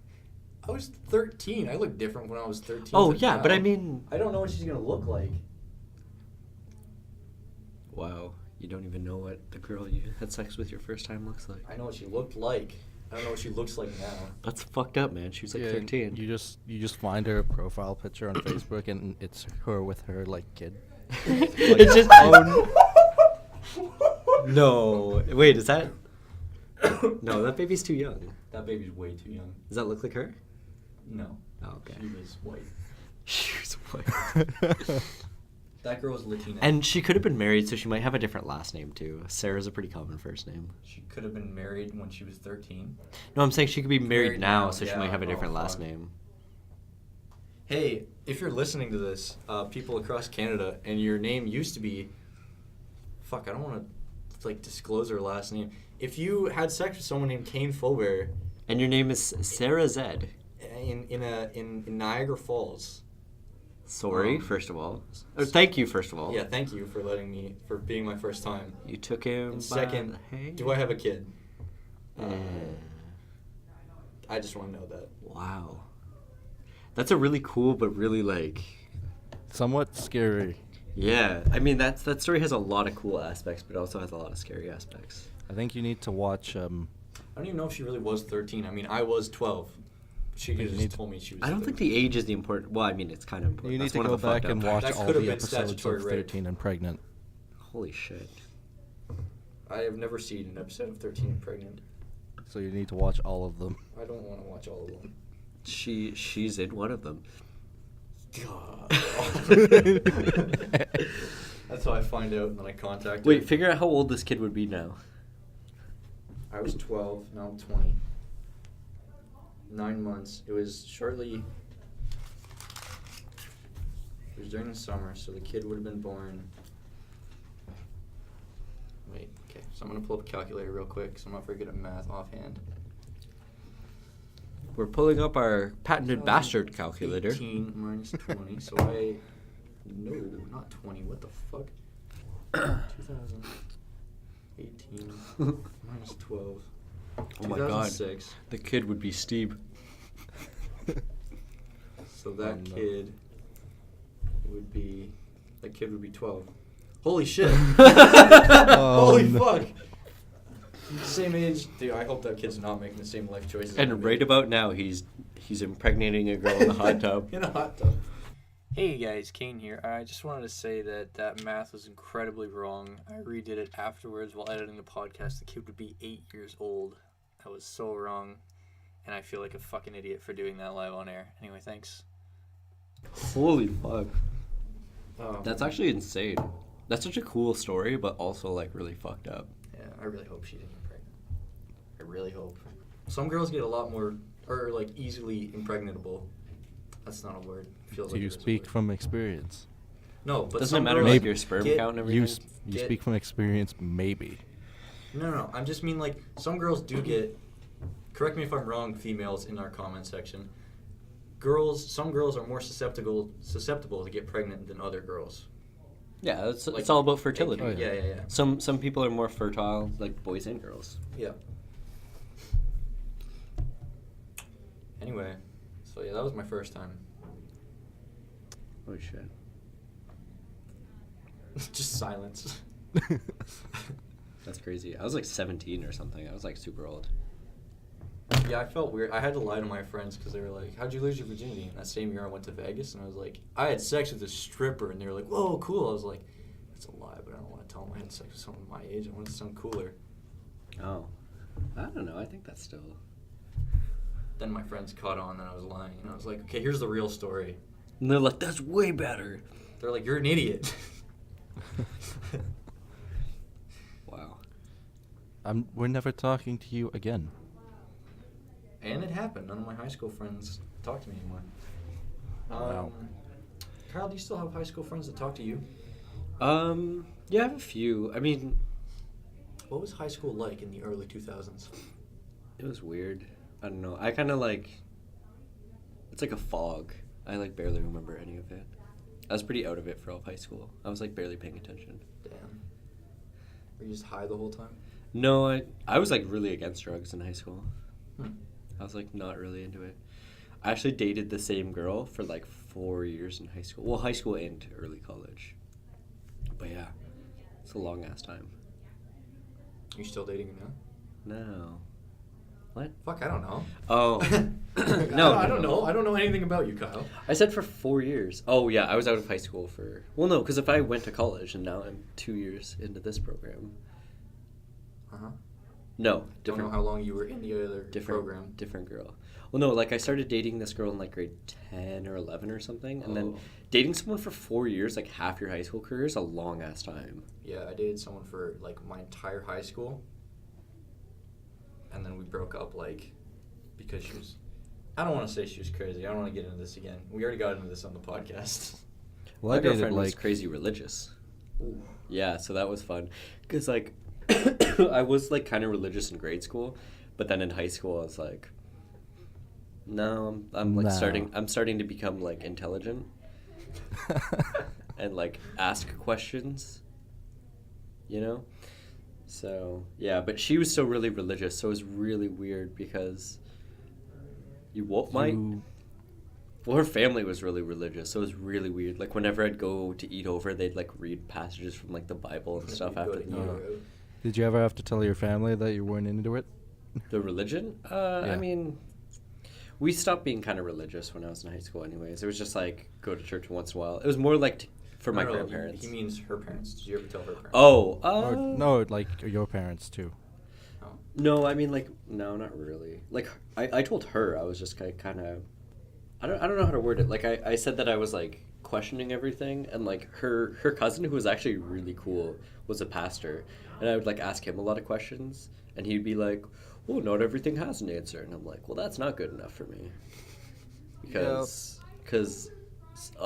I was 13. I looked different when I was 13. Oh, than yeah, now. but I mean... I don't know what she's gonna look like. Wow, you don't even know what the girl you had sex with your first time looks like. I know what she looked like. I don't know what she looks like now. That's fucked up, man. She was like 13. You just find her profile picture on Facebook and it's her with her kid. It's just... No. Wait, is that... No, that baby's too young. That baby's way too young. Does that look like her? No. Oh, okay. She was white. She was white. That girl was Latina. And she could have been married, so she might have a different last name, too. Sarah's a pretty common first name. she could have been married when she was 13. No, I'm saying she could be married Married now, now, so she yeah. might have a Oh, different last fuck. name. Hey, if you're listening to this, people across Canada, and your name used to be... Fuck, I don't want to disclose her last name. If you had sex with someone named Kane Faubert... And your name is Sarah Zed. in Niagara Falls. Sorry, first of all. Or thank you, first of all. Yeah, thank you for being my first time. You took him. And second, do I have a kid? I just want to know that. Wow. That's a really cool, but really like... Somewhat scary. Yeah, I mean, that story has a lot of cool aspects, but it also has a lot of scary aspects. I think you need to watch. I don't even know if she really was 13. I mean, I was 12. She could have just told me she was. I don't 13. think the age is the important. Well, I mean, it's kind of important. You need That's to one go of the back fucked and up watch That all could have the been episodes statutory of rape. 13 and Pregnant. Holy shit. I have never seen an episode of 13 and Pregnant. So you need to watch all of them. I don't want to watch all of them. She's in one of them. God. That's how I find out, and then I contact her. Wait, figure out how old this kid would be now. I was 12, now I'm 20. 9 months. It was shortly... It was during the summer, so the kid would have been born... Wait, okay. So I'm going to pull up a calculator real quick, because I'm not very good at math offhand. We're pulling up our patented bastard calculator. 18 minus 20, so I... No, not 20. What the fuck? 2018 minus 12. Oh my god. 2006. The kid would be Steve. So that Oh, no. kid would be 12. Holy shit! Holy no. fuck! Same age. Dude, I hope that kid's not making the same life choices. I And made. right about now, he's impregnating a girl in the hot tub. In a hot tub. Hey guys, Kane here. I just wanted to say that math was incredibly wrong. I redid it afterwards while editing the podcast. The kid would be 8 years old. That was so wrong. And I feel like a fucking idiot for doing that live on air. Anyway, thanks. Holy fuck. Oh. That's actually insane. That's such a cool story, but also like really fucked up. Yeah, I really hope she didn't get pregnant. I really hope. Some girls get a lot more, or like easily impregnatable. That's not a word. Feels Do like you it is a speak word. from experience? No, but Doesn't it some matter girls like Maybe. your sperm get- count and You everything? you Get- speak from experience, maybe. No. I just mean like some girls do get. Correct me if I'm wrong, females in our comment section. Some girls are more susceptible to get pregnant than other girls. Yeah, it's Like, all about fertility. Oh, yeah. Yeah. Some people are more fertile, like boys and girls. Yeah. Anyway, so yeah, that was my first time. Holy shit. Just silence. That's crazy. I was like 17 or something. I was like super old. Yeah, I felt weird. I had to lie to my friends because they were like, "How'd you lose your virginity?" And that same year I went to Vegas, and I was like, "I had sex with a stripper," and they were like, "Whoa, cool." I was like, "That's a lie, but I don't want to tell them I had sex with someone my age. I want it to sound cooler." Oh. I don't know. I think that's still... Then my friends caught on that I was lying, and I was like, "Okay, here's the real story." And they're like, that's way better. They're like, "You're an idiot." Wow. We're never talking to you again. And it happened. None of my high school friends talk to me anymore. Wow. Kyle, do you still have high school friends that talk to you? Yeah, I have a few. I mean, What was high school like in the early 2000s? it was weird. I don't know. I kind of like... It's like a fog. I like barely remember any of it. I was pretty out of it for all of high school. I was like barely paying attention. Damn. Were you just high the whole time? No, I was like really against drugs in high school. Hmm. I was like not really into it. I actually dated the same girl for like 4 years in high school. Well, high school and early college. But yeah, it's a long ass time. You still dating her now? No. What? Fuck, I don't know. Oh. No, I don't know. I don't know anything about you, Kyle. I said for 4 years. Oh yeah, I was out of high school for... Well, no, because if I went to college and now I'm 2 years into this program. Uh-huh. No, Don't know different. how long you were in the other program. Different girl. Well, no, like I started dating this girl in like grade 10 or 11 or something, and then Oh. dating someone for 4 years, like half your high school career, is a long ass time. Yeah, I dated someone for like my entire high school. And then we broke up like because she was... I don't want to say she was crazy. I don't want to get into this again. We already got into this on the podcast. Well, I My dated girlfriend was like crazy religious. Ooh. Yeah, so that was fun. Because, like, I was, like, kind of religious in grade school, but then in high school, I was like, No, I'm like No. I'm starting to become like intelligent and like ask questions, you know? So, yeah, but she was still really religious, so it was really weird because You- well, her family was really religious, so it was really weird. Like whenever I'd go to eat over, they'd like read passages from like the Bible and stuff Go after to the eat. Did you ever have to tell your family that you weren't into it? The religion? I Yeah. mean, we stopped being kind of religious when I was in high school anyways. It was just like go to church once in a while. It was more like for my No, grandparents. He means her parents. Did you ever tell her parents? Oh, Or, no, like your parents too. Oh. No, I mean like no, not really. Like I told her I was just kind of I don't know how to word it. Like I said that I was like questioning everything, and like her cousin, who was actually really cool, was a pastor, and I would like ask him a lot of questions, and he'd be like, "Well, not everything has an answer," and I'm like, "Well, that's not good enough for me," because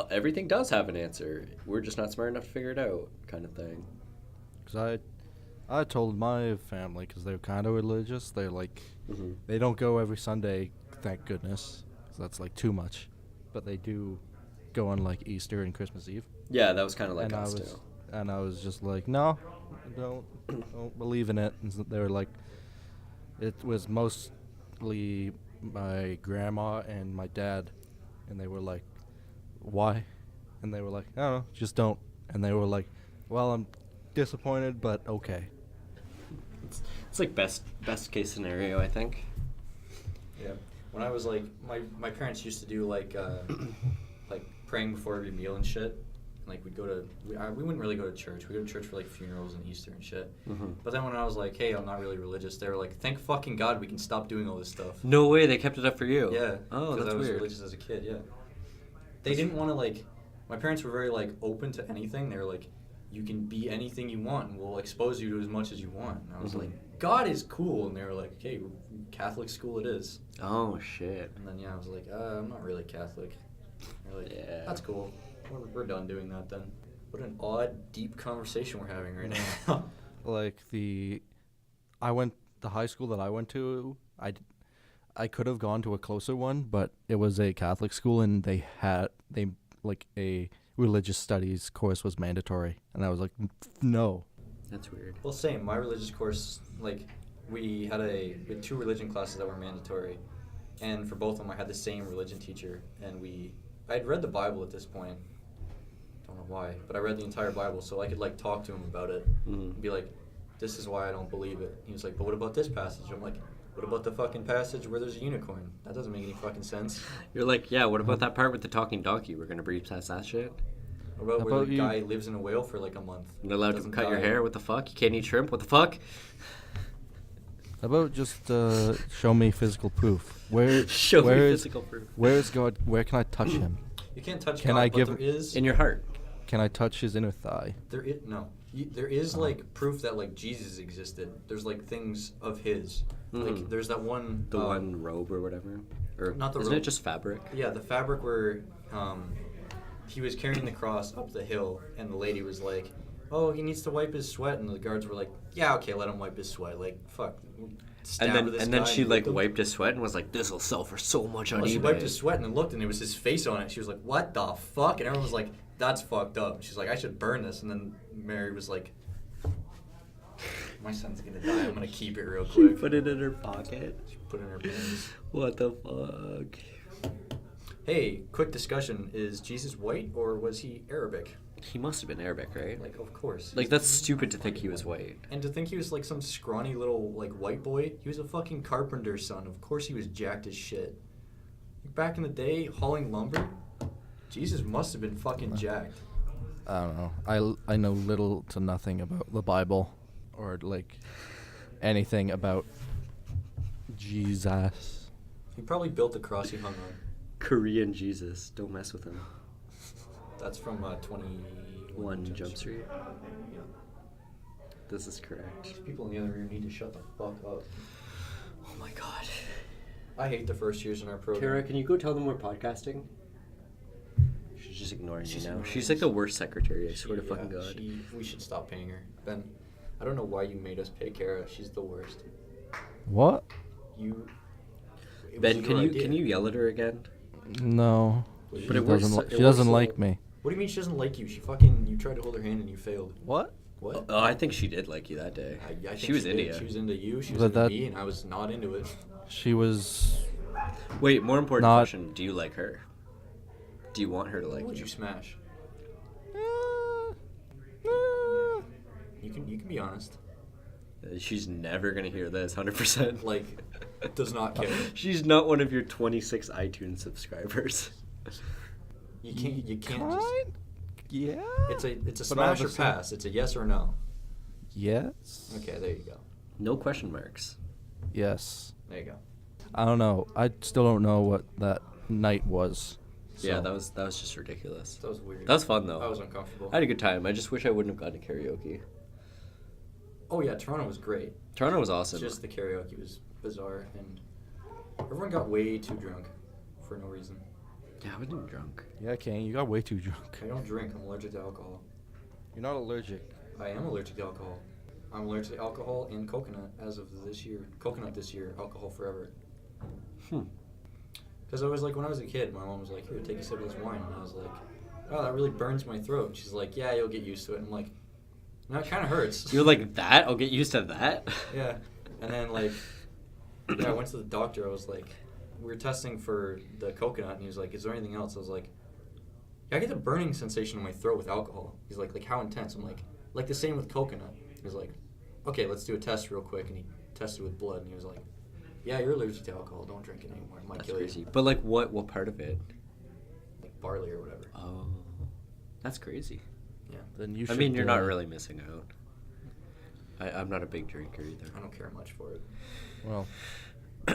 everything does have an answer. We're just not smart enough to figure it out, kind of thing. Because I told my family, because they're kind of religious. They're like, Hmm. they don't go every Sunday, thank goodness, because that's like too much. But they do go on like Easter and Christmas Eve. Yeah, that was kind of like and us I was, too. and I was just like, no, don't believe in it. And they were like, it was mostly my grandma and my dad, and they were like, why? And they were like, I don't know, just don't. And they were like, well, I'm disappointed, but okay. It's like best case scenario, I think. Yeah. When I was like, my parents used to do like like praying before every meal and shit. Like we'd go to we wouldn't really go to church. We go to church for like funerals and Easter and shit. Hmm. But then when I was like, hey, I'm not really religious, they were like, thank fucking God we can stop doing all this stuff. No way, they kept it up for you. Yeah. Oh, because that's I was weird. religious as a kid. Yeah. They didn't want to like. My parents were very like open to anything. They were like, you can be anything you want, and we'll expose you to as much as you want. And I was Mhm. like, God is cool, and they were like, okay, Catholic school it is. Oh shit. And then yeah, I was like, I'm not really Catholic. They're like, Yeah. that's cool. We're done doing that then. What an odd, deep conversation we're having right now. Like the high school that I went to, I could have gone to a closer one, but it was a Catholic school, and they like a religious studies course was mandatory, and I was like, no. That's weird. Well, same. My religious course, like, we had two religion classes that were mandatory, and for both of them, I had the same religion teacher, and I'd read the Bible at this point. Don't know why, but I read the entire Bible, so I could like talk to him about it, and be like, "This is why I don't believe it." He was like, "But what about this passage?" I'm like, "What about the fucking passage where there's a unicorn? That doesn't make any fucking sense." You're like, yeah, what about that part with the talking donkey? We're gonna breeze past that shit? What about How where about the you- guy lives in a whale for like a month? You're not allowed to Doesn't cut your die. hair? What the fuck? You can't eat shrimp? What the fuck? How about just show me physical proof? Where Show me where is- physical proof. Where is God? Where can I touch him? You can't touch Can God, I but give- there is In your heart. Can I touch his inner thigh? there is like proof that like Jesus existed. There's like things of his. Like Mhm. there's that one The one robe or whatever. Or Not the isn't robe. it just fabric? Yeah, the fabric where he was carrying the cross up the hill, and the lady was like, "Oh, he needs to wipe his sweat," and the guards were like, "Yeah, okay, let him wipe his sweat." Like, fuck. And then she like wiped wiped his sweat and was like, "This'll sell for so much on Well, she eBay." wiped his sweat and then looked, and it was his face on it. She was like, "What the fuck?" And everyone was like, "That's fucked up." She's like, "I should burn this." And then Mary was like, "My son's gonna die. I'm gonna keep it real She quick." put it in her pocket. She put it in her pants. What the fuck? Hey, quick discussion: is Jesus white or was he Arabic? He must have been Arabic, right? Like, of course. Like that's stupid to think he was white. And to think he was like some scrawny little like white boy. He was a fucking carpenter's son. Of course he was jacked as shit. Like, back in the day, hauling lumber. Jesus must have been fucking jacked. I don't know. I know little to nothing about the Bible, or like anything about Jesus. He probably built the cross he hung on. Korean Jesus. Don't mess with him. That's from 21 Jump Street. This is correct. These people in the other room need to shut the fuck up. Oh my god. I hate the first years in our program. Kara, can you go tell them we're podcasting? She's just ignoring She's me now. ignoring She's us. like the worst secretary, I swear to fucking Yeah, god. we should stop paying her. Ben, I don't know why you made us pay Kara. She's the worst. What? You. It was Ben, your can you idea. yell at her again? No. But She it works doesn't, so- li- it she works doesn't so- like me. What do you mean she doesn't like you? You tried to hold her hand and you failed. What? What? Oh, I think she did like you that day. I think she was did. into you. She was into you. She was But into that- me, and I was not into it. She was... Wait, more important Not- question. Do you like her? Do you want her to Who like would you? you smash? You can be honest. She's never going to hear this, 100%. Like, does not care. She's not one of your 26 iTunes subscribers. You can't just. Yeah. It's a But smash or obviously- pass. It's a yes or no. Yes. Okay, there you go. No question marks. Yes. There you go. I don't know. I still don't know what that night was. Yeah, So- that was just ridiculous. That was weird. That was fun, though. I was uncomfortable. I had a good time. I just wish I wouldn't have gone to karaoke. Oh yeah, Toronto was great. Toronto was awesome. Just the karaoke was bizarre, and everyone got way too drunk for no reason. Yeah, I wasn't even drunk. Yeah, Kane, you got way too drunk. I don't drink. I'm allergic to alcohol. You're not allergic. I am allergic to alcohol. I'm allergic to alcohol and coconut as of this year. Coconut this year, alcohol forever. Because I was like, when I was a kid, my mom was like, here, take a sip of this wine. And I was like, oh, that really burns my throat. And she's like, yeah, you'll get used to it. And I'm like, no, it kind of hurts. You're like, that? I'll get used to that? Yeah. And then, like, yeah, I went to the doctor. I was like, we were testing for the coconut, and he was like, is there anything else? I was like, yeah, I get the burning sensation in my throat with alcohol. He's like how intense? I'm like the same with coconut. He was like, okay, let's do a test real quick. And he tested with blood, and he was like, yeah, you're allergic to alcohol. Don't drink it anymore. It might That's kill crazy. you. But, like, what part of it? Like barley or whatever. Oh. That's crazy. Yeah. Then you I should. mean, you're not really missing out. I'm not a big drinker either. I don't care much for it. Well,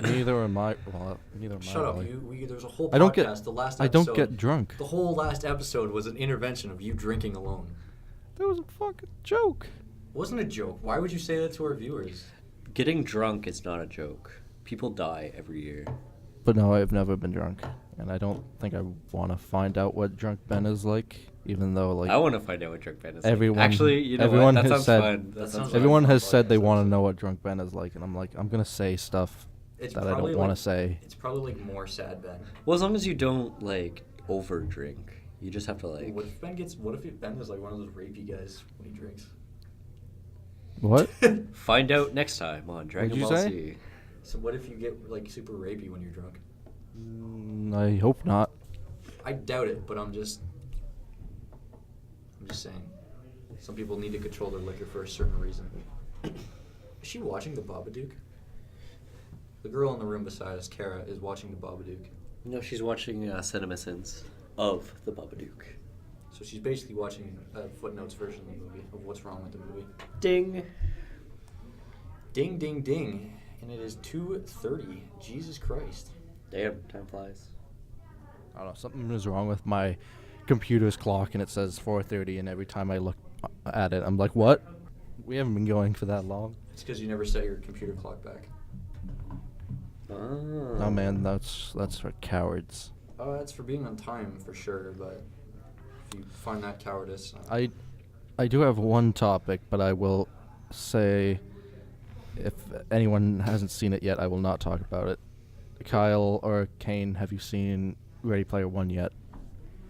neither am I. Well, neither am I. Shut up. really. There's a whole podcast. I don't get. The last I episode, don't get drunk. The whole last episode was an intervention of you drinking alone. That was a fucking joke. It wasn't a joke. Why would you say that to our viewers? Getting drunk is not a joke. People die every year. But no, I've never been drunk, and I don't think I want to find out what drunk Ben is like. Even though, like, I want to find out what drunk Ben is everyone, like. Actually, you know everyone what? That has sounds said, fun. That That sounds sounds like- fun. everyone has said they Podcast want to episode. know what drunk Ben is like, and I'm like, I'm gonna say stuff It's that I probably don't want like- to say. It's probably like more sad Ben. Well, as long as you don't, like, over drink. You just have to, like... What if Ben is like one of those rapey guys when he drinks? What? Find out next time on Dragon you Ball say? Z. So what if you get like super rapey when you're drunk? I hope not. I doubt it, but I'm just saying. Some people need to control their liquor for a certain reason. Is she watching the Babadook? The girl in the room beside us, Kara, is watching the Babadook. No, she's watching CinemaSins of the Babadook. So she's basically watching a footnotes version of the movie, of what's wrong with the movie. Ding. Ding, ding, ding. And it is 2:30. Jesus Christ. Damn, time flies. I don't know. Something is wrong with my computer's clock, and it says 4:30. And every time I look at it, I'm like, "What? We haven't been going for that long." It's because you never set your computer clock back. Oh man, that's for cowards. That's for being on time for sure, but if you find that cowardice, I do have one topic, but I will say, if anyone hasn't seen it yet, I will not talk about it. Kyle or Kane, have you seen Ready Player One yet?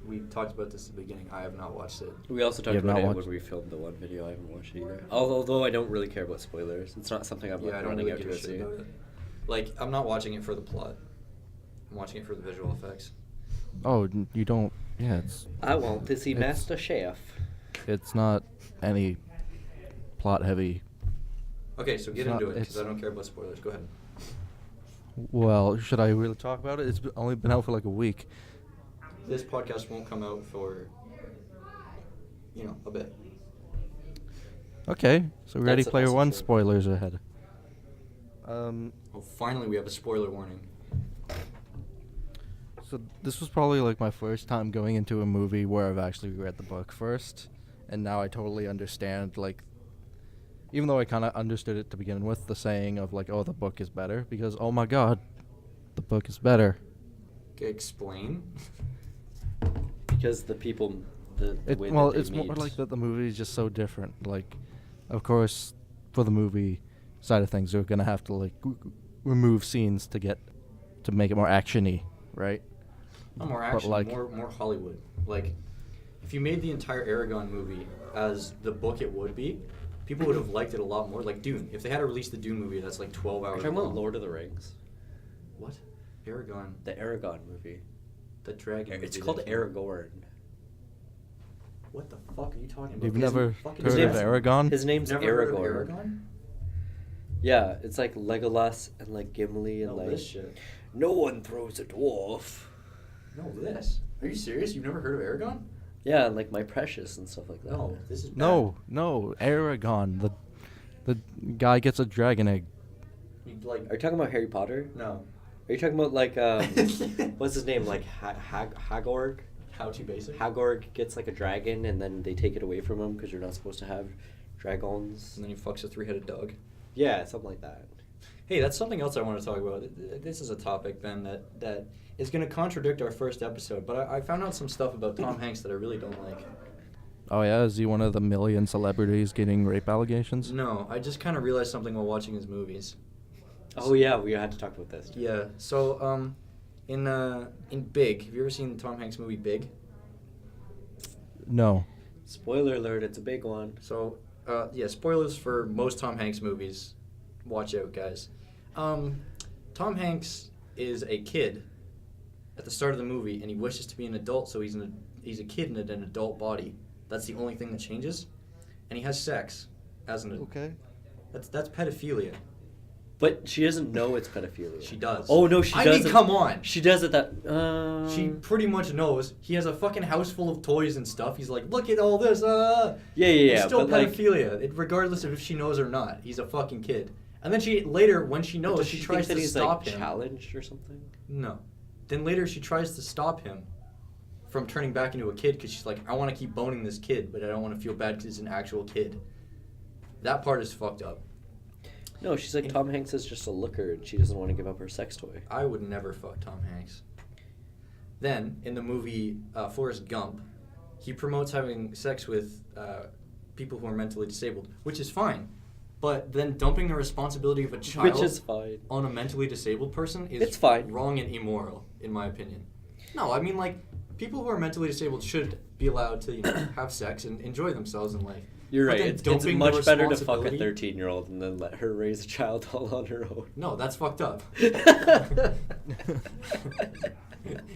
we talked about this at the beginning. I have not watched it. We also You talked have about not it watched- when we filmed the one video. I haven't watched it either. Although I don't really care about spoilers. It's not something I'm Yeah, I like, don't running really out give to a go shit see. about it. Like, I'm not watching it for the plot. I'm watching it for the visual effects. Oh, you don't. Yeah, I want to see It's- Master Chef. it's not any plot heavy. Okay, so get It's into not- it because I it's- don't care about spoilers. Go ahead. Well, should I really talk about it? It's only been out for like a week. This podcast won't come out for, a bit. Okay, so Ready That's Player also One true. spoilers ahead. Oh, finally, we have a spoiler warning. So this was probably like my first time going into a movie where I've actually read the book first, and now I totally understand, like, even though I kind of understood it to begin with, the saying of like, oh, the book is better, because oh my god, the book is better. Okay, explain. Because the people, the way Well, that they it's more meet. like that the movie is just so different. Like, of course, for the movie side of things, they're gonna have to like remove scenes to get to make it more actiony, right? Not more But, action, like- more Hollywood. Like, if you made the entire Aragon movie as the book it would be, people would have liked it a lot more. Like Dune. If they had to release the Dune movie, that's like 12 Are hours you talking about long. Lord of the Rings? What? Aragon. The Aragon movie. The dragon. It's movie called that came out. Aragorn. What the fuck are you talking about? You've His never fucking heard of name's- Aragon? His name's Never heard of Aragorn. Aragon? Yeah, it's like Legolas and like Gimli and No, like this shit. no one throws a dwarf. No, this. Are you serious? You've never heard of Aragon? Yeah, and like My Precious and stuff like that. No, this is bad. No, Aragon. The guy gets a dragon egg. You, like, Are you talking about Harry Potter? no. Are you talking about like what's his name? Like Hagorg? How too basic? Hagorg gets like a dragon and then they take it away from him because you're not supposed to have dragons. And then he fucks a 3-headed dog. Yeah, something like that. Hey, that's something else I want to talk about. This is a topic, Ben, that is going to contradict our first episode, but I found out some stuff about Tom Hanks that I really don't like. Oh yeah, is he one of the million celebrities getting rape allegations? No, I just kind of realized something while watching his movies. Oh yeah, we had to talk about this. Yeah, so in Big, have you ever seen Tom Hanks' movie Big? No. Spoiler alert, it's a big one. So, yeah, spoilers for most Tom Hanks movies. Watch out, guys. Tom Hanks is a kid at the start of the movie, and he wishes to be an adult, so he's a kid in an adult body. That's the only thing that changes. And he has sex as an adult. Okay. That's pedophilia. But she doesn't know it's pedophilia. She does. Oh no, she I doesn't. mean, come on. She does it that. She pretty much knows. He has a fucking house full of toys and stuff. He's like, look at all this. Yeah. It's still but like, pedophilia, regardless of if she knows or not. He's a fucking kid. And then she later, when she knows, does she she tries think that to he's stop like him. challenged or something? No. Then later she tries to stop him from turning back into a kid because she's like, I want to keep boning this kid, but I don't want to feel bad because he's an actual kid. That part is fucked up. No, she's like Tom Hanks is just a looker and she doesn't want to give up her sex toy. I would never fuck Tom Hanks. Then, in the movie Forrest Gump, he promotes having sex with people who are mentally disabled, which is fine. But then dumping the responsibility of a child Which is fine. on a mentally disabled person is It's fine. wrong and immoral, in my opinion. No, I mean, like, people who are mentally disabled should be allowed to, have sex and enjoy themselves in life. You're But right. then It's dumping the much better to fuck a responsibility- 13-year-old and then let her raise a child all on her own. No, that's fucked up.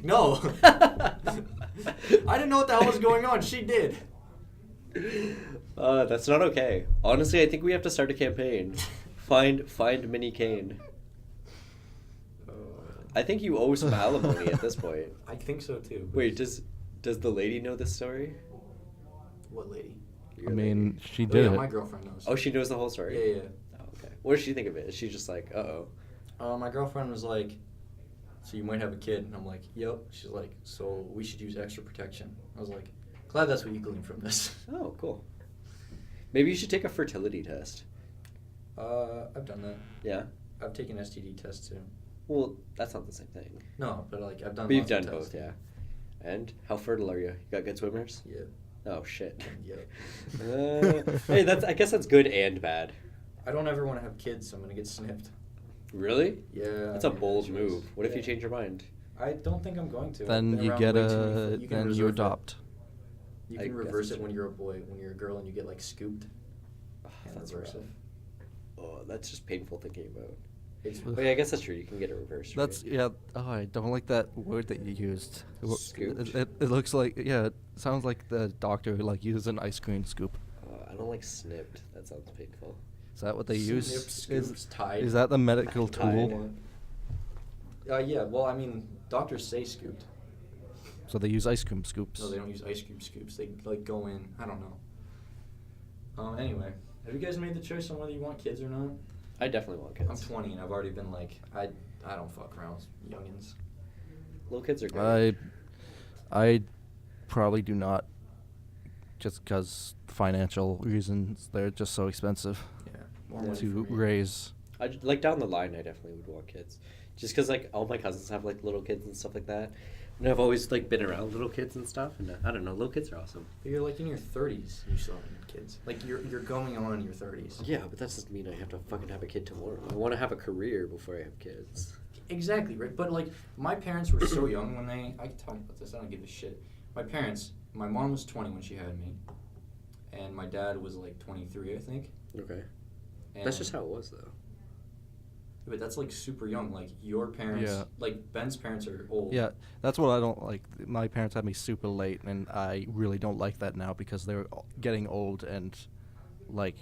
No. I didn't know what the hell was going on. She did. That's not okay. Honestly, I think we have to start a campaign. Find Minnie Kane. I think you owe some alimony at this point. I think so too. Wait, does the lady know this story? What lady? Your I mean, lady. she Oh, did yeah, it. my girlfriend knows. Oh, she knows the whole story? Yeah, yeah. Oh, okay. What does she think of it? Is she just like, uh-oh? My girlfriend was like, so you might have a kid. And I'm like, yep. She's like, so we should use extra protection. I was like, glad that's what you glean from this. Oh, cool. Maybe you should take a fertility test. I've done that. Yeah? I've taken STD tests too. Well, that's not the same thing. No, but like I've done. But you've lots done of both, tests. yeah. And how fertile are you? You got good swimmers? Yeah. Oh, shit. Yeah. Hey, I guess that's good and bad. I don't ever want to have kids, so I'm gonna get snipped. Really? Yeah. That's a I made that bold choice. move. What if you Yeah. change your mind? I don't think I'm going to. I've Then been you around get way too many a. can Then you reserve it. adopt. You I can guess reverse that's it when true. you're a boy. When you're a girl and you get like scooped. Oh, And that's reverse rough. it. Oh, that's just painful thinking about. It's Ugh. Wait, I guess that's true. You can get it reversed. That's right? yeah. Oh, I don't like that word that you used. Scooped? It looks like yeah. It sounds like the doctor like used an ice cream scoop. I don't like snipped. That sounds painful. Is that what they use? Snip, scoops, tied. Is that the medical Tied. tool? Yeah. Well, I mean, doctors say scooped. So they use ice cream scoops. No, they don't use ice cream scoops. They like go in. I don't know. Anyway, have you guys made the choice on whether you want kids or not? I definitely want kids. I'm 20 and I've already been like, I don't fuck around with youngins. Little kids are great. I probably do not, just because financial reasons. They're just so expensive Yeah. More Yeah. money to for me. raise. Like down the line, I definitely would want kids, just because like all my cousins have like little kids and stuff like that, and I've always like been around little kids and stuff, and I don't know, little kids are awesome. But you're like in your 30s and you still haven't had kids. Like you're going on in your 30s. Yeah, but that doesn't mean I have to fucking have a kid tomorrow. I want to have a career before I have kids. Exactly, right? But, like, my parents were so young when I can talk about this, I don't give a shit. My mom was 20 when she had me, and my dad was, like, 23, I think. Okay. And, That's just how it was, though. but that's, like, super young. Like, your parents, Yeah. like, Ben's parents are old. Yeah, that's what I don't like. My parents had me super late, and I really don't like that now because they're getting old and, like,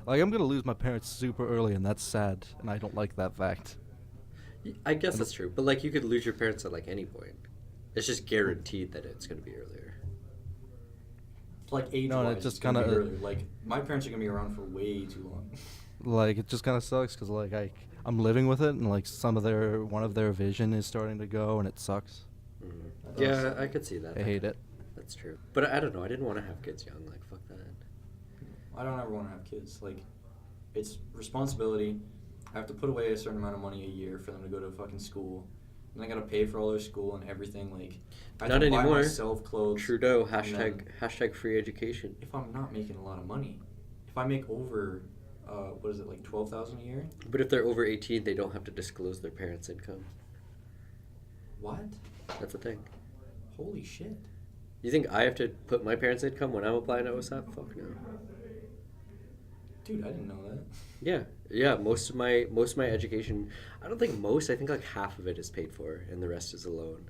I'm gonna lose my parents super early, and that's sad, and I don't like that fact. I guess that's true. But, like, you could lose your parents at, like, any point. It's just guaranteed that it's going to be earlier. Like, age-wise, No, it's just it's gonna be kinda- earlier. Like, my parents are gonna be around for way too long. Like, it just kind of sucks because, like, I'm living with it, and, like, one of their vision is starting to go, and it sucks. Mm-hmm. That Yeah, does suck. I could see that. I hate it. That's true. But I don't know. I didn't want to have kids young. Like, fuck that. I don't ever want to have kids. Like, it's responsibility. I have to put away a certain amount of money a year for them to go to fucking school. And I gotta pay for all their school and everything. Like, I have Not to buy anymore. myself clothes. Trudeau, and then hashtag free education. if I'm not making a lot of money, if I make over, what is it, like 12,000 a year? But if they're over 18, they don't have to disclose their parents' income. What? That's the thing. Holy shit. You think I have to put my parents' income when I'm applying to OSAP? Fuck no. Dude, I didn't know that. Yeah. Most of my education. I don't think most. I think like half of it is paid for, and the rest is a loan.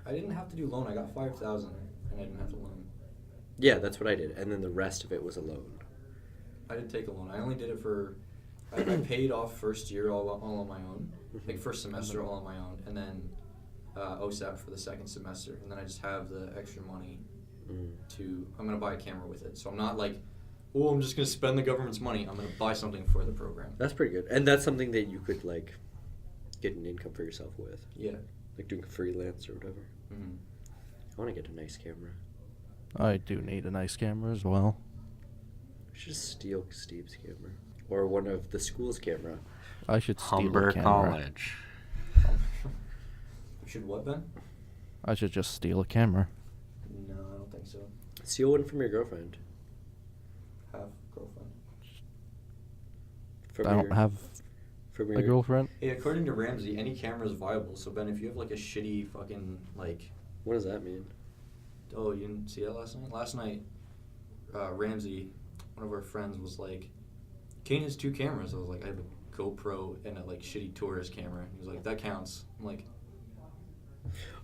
I didn't have to do loan. I got 5,000, and I didn't have to loan. Yeah, that's what I did, and then the rest of it was a loan. I didn't take a loan. I only did it for. I paid off first year all on my own, like first semester all on my own, and then OSAP for the second semester, and then I just have the extra money to. I'm gonna buy a camera with it, so I'm not like, oh, I'm just gonna spend the government's money. I'm gonna buy something for the program. That's pretty good, and that's something that you could like get an income for yourself with, Yeah. like doing freelance or whatever. Mm-hmm. I want to get a nice camera. I do need a nice camera as well. I should just steal Steve's camera or one of the school's camera. I should steal Humber a camera. College. You should what, Ben? I should just steal a camera. No, I don't think so. Steal one from your girlfriend. Have girlfriend. From I don't have from a girlfriend. Hey, according to Ramsey, any camera is viable. So Ben, if you have like a shitty fucking like, What does that mean? oh, you didn't see that last night? Last night, Ramsey, one of our friends, was like, Kane has 2 cameras. I was like, I have a GoPro and a like shitty tourist camera. He was like, that counts. I'm like,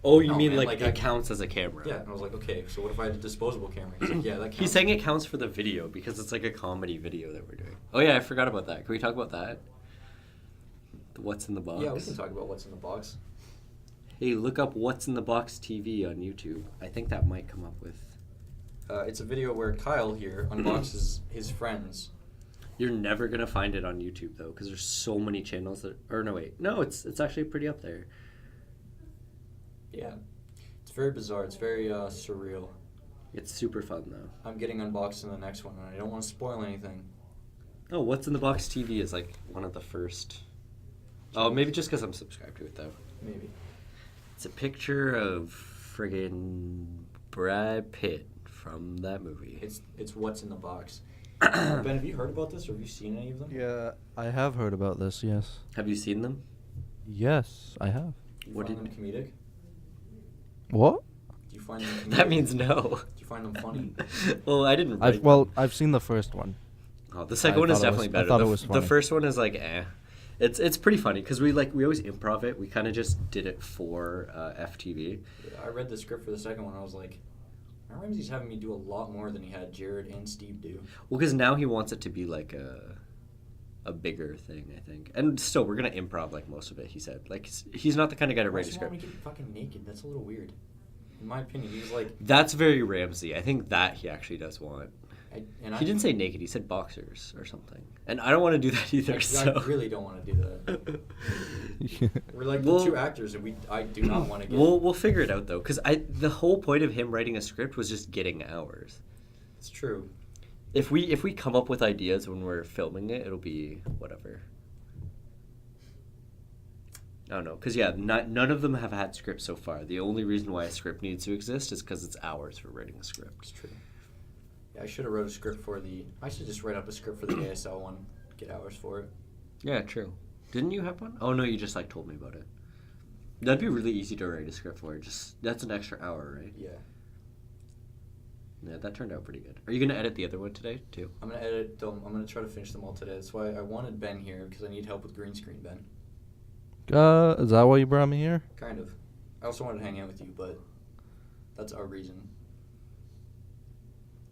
Oh, you No, mean man, like like, it counts as a camera? yeah. And I was like, okay, so what if I had a disposable camera? He's like, yeah, that counts. He's saying it counts for the video because it's like a comedy video that we're doing. Oh yeah, I forgot about that. Can we talk about that? The What's in the Box? Yeah, we can talk about what's in the box. Hey, look up What's in the Box TV on YouTube. I think that might come up with. It's a video where Kyle here unboxes his friends. You're never gonna find it on YouTube though, because there's so many channels that. Or no, wait, no, it's actually pretty up there. Yeah, it's very bizarre. It's very surreal. It's super fun though. I'm getting unboxed in the next one, and I don't want to spoil anything. Oh, What's in the Box TV is like one of the first. Oh, maybe just because I'm subscribed to it though. Maybe. It's a picture of friggin' Brad Pitt from that movie. It's what's in the box. Ben, have you heard about this, or have you seen any of them? Yeah, I have heard about this. Yes. Have you seen them? Yes, I have. Do you What find did- them comedic? What? Do you find them comedic? That means no. Do you find them funny? Well, I didn't. Write I've seen the first one. Oh, the second I one is thought it definitely was- I better. thought the, it was the funny. first one is like eh. It's pretty funny because we always improv it. We kind of just did it for FTV. I read the script for the second one. I was like, Ramsey's having me do a lot more than he had Jared and Steve do. Well, because now he wants it to be like a bigger thing, I think. And still, we're gonna improv like most of it. He said like he's not the kind of guy to write a Why does he want script. me to get fucking naked? That's a little weird. In my opinion, he was like, That's very Ramsey. I think that he actually does want. and He didn't say naked. He said boxers or something. And I don't want to do that either. I really don't want to do that. We're like the Well- 2 actors, and I do not want to get. We'll figure it out though, because the whole point of him writing a script was just getting hours. It's true. If we come up with ideas when we're filming it, it'll be whatever. I don't know, because yeah, none of them have had scripts so far. The only reason why a script needs to exist is because it's hours for writing a script. It's true. Yeah, I should have wrote a script for the. I should just write up a script for the ASL one. Get hours for it. Yeah, true. Didn't you have one? Oh no, you just like told me about it. That'd be really easy to write a script for. Just that's an extra hour, right? Yeah. Yeah, that turned out pretty good. Are you gonna edit the other one today too? I'm gonna edit them. I'm gonna try to finish them all today. That's why I wanted Ben here, because I need help with green screen, Ben. Is that why you brought me here? Kind of. I also wanted to hang out with you, but that's our reason.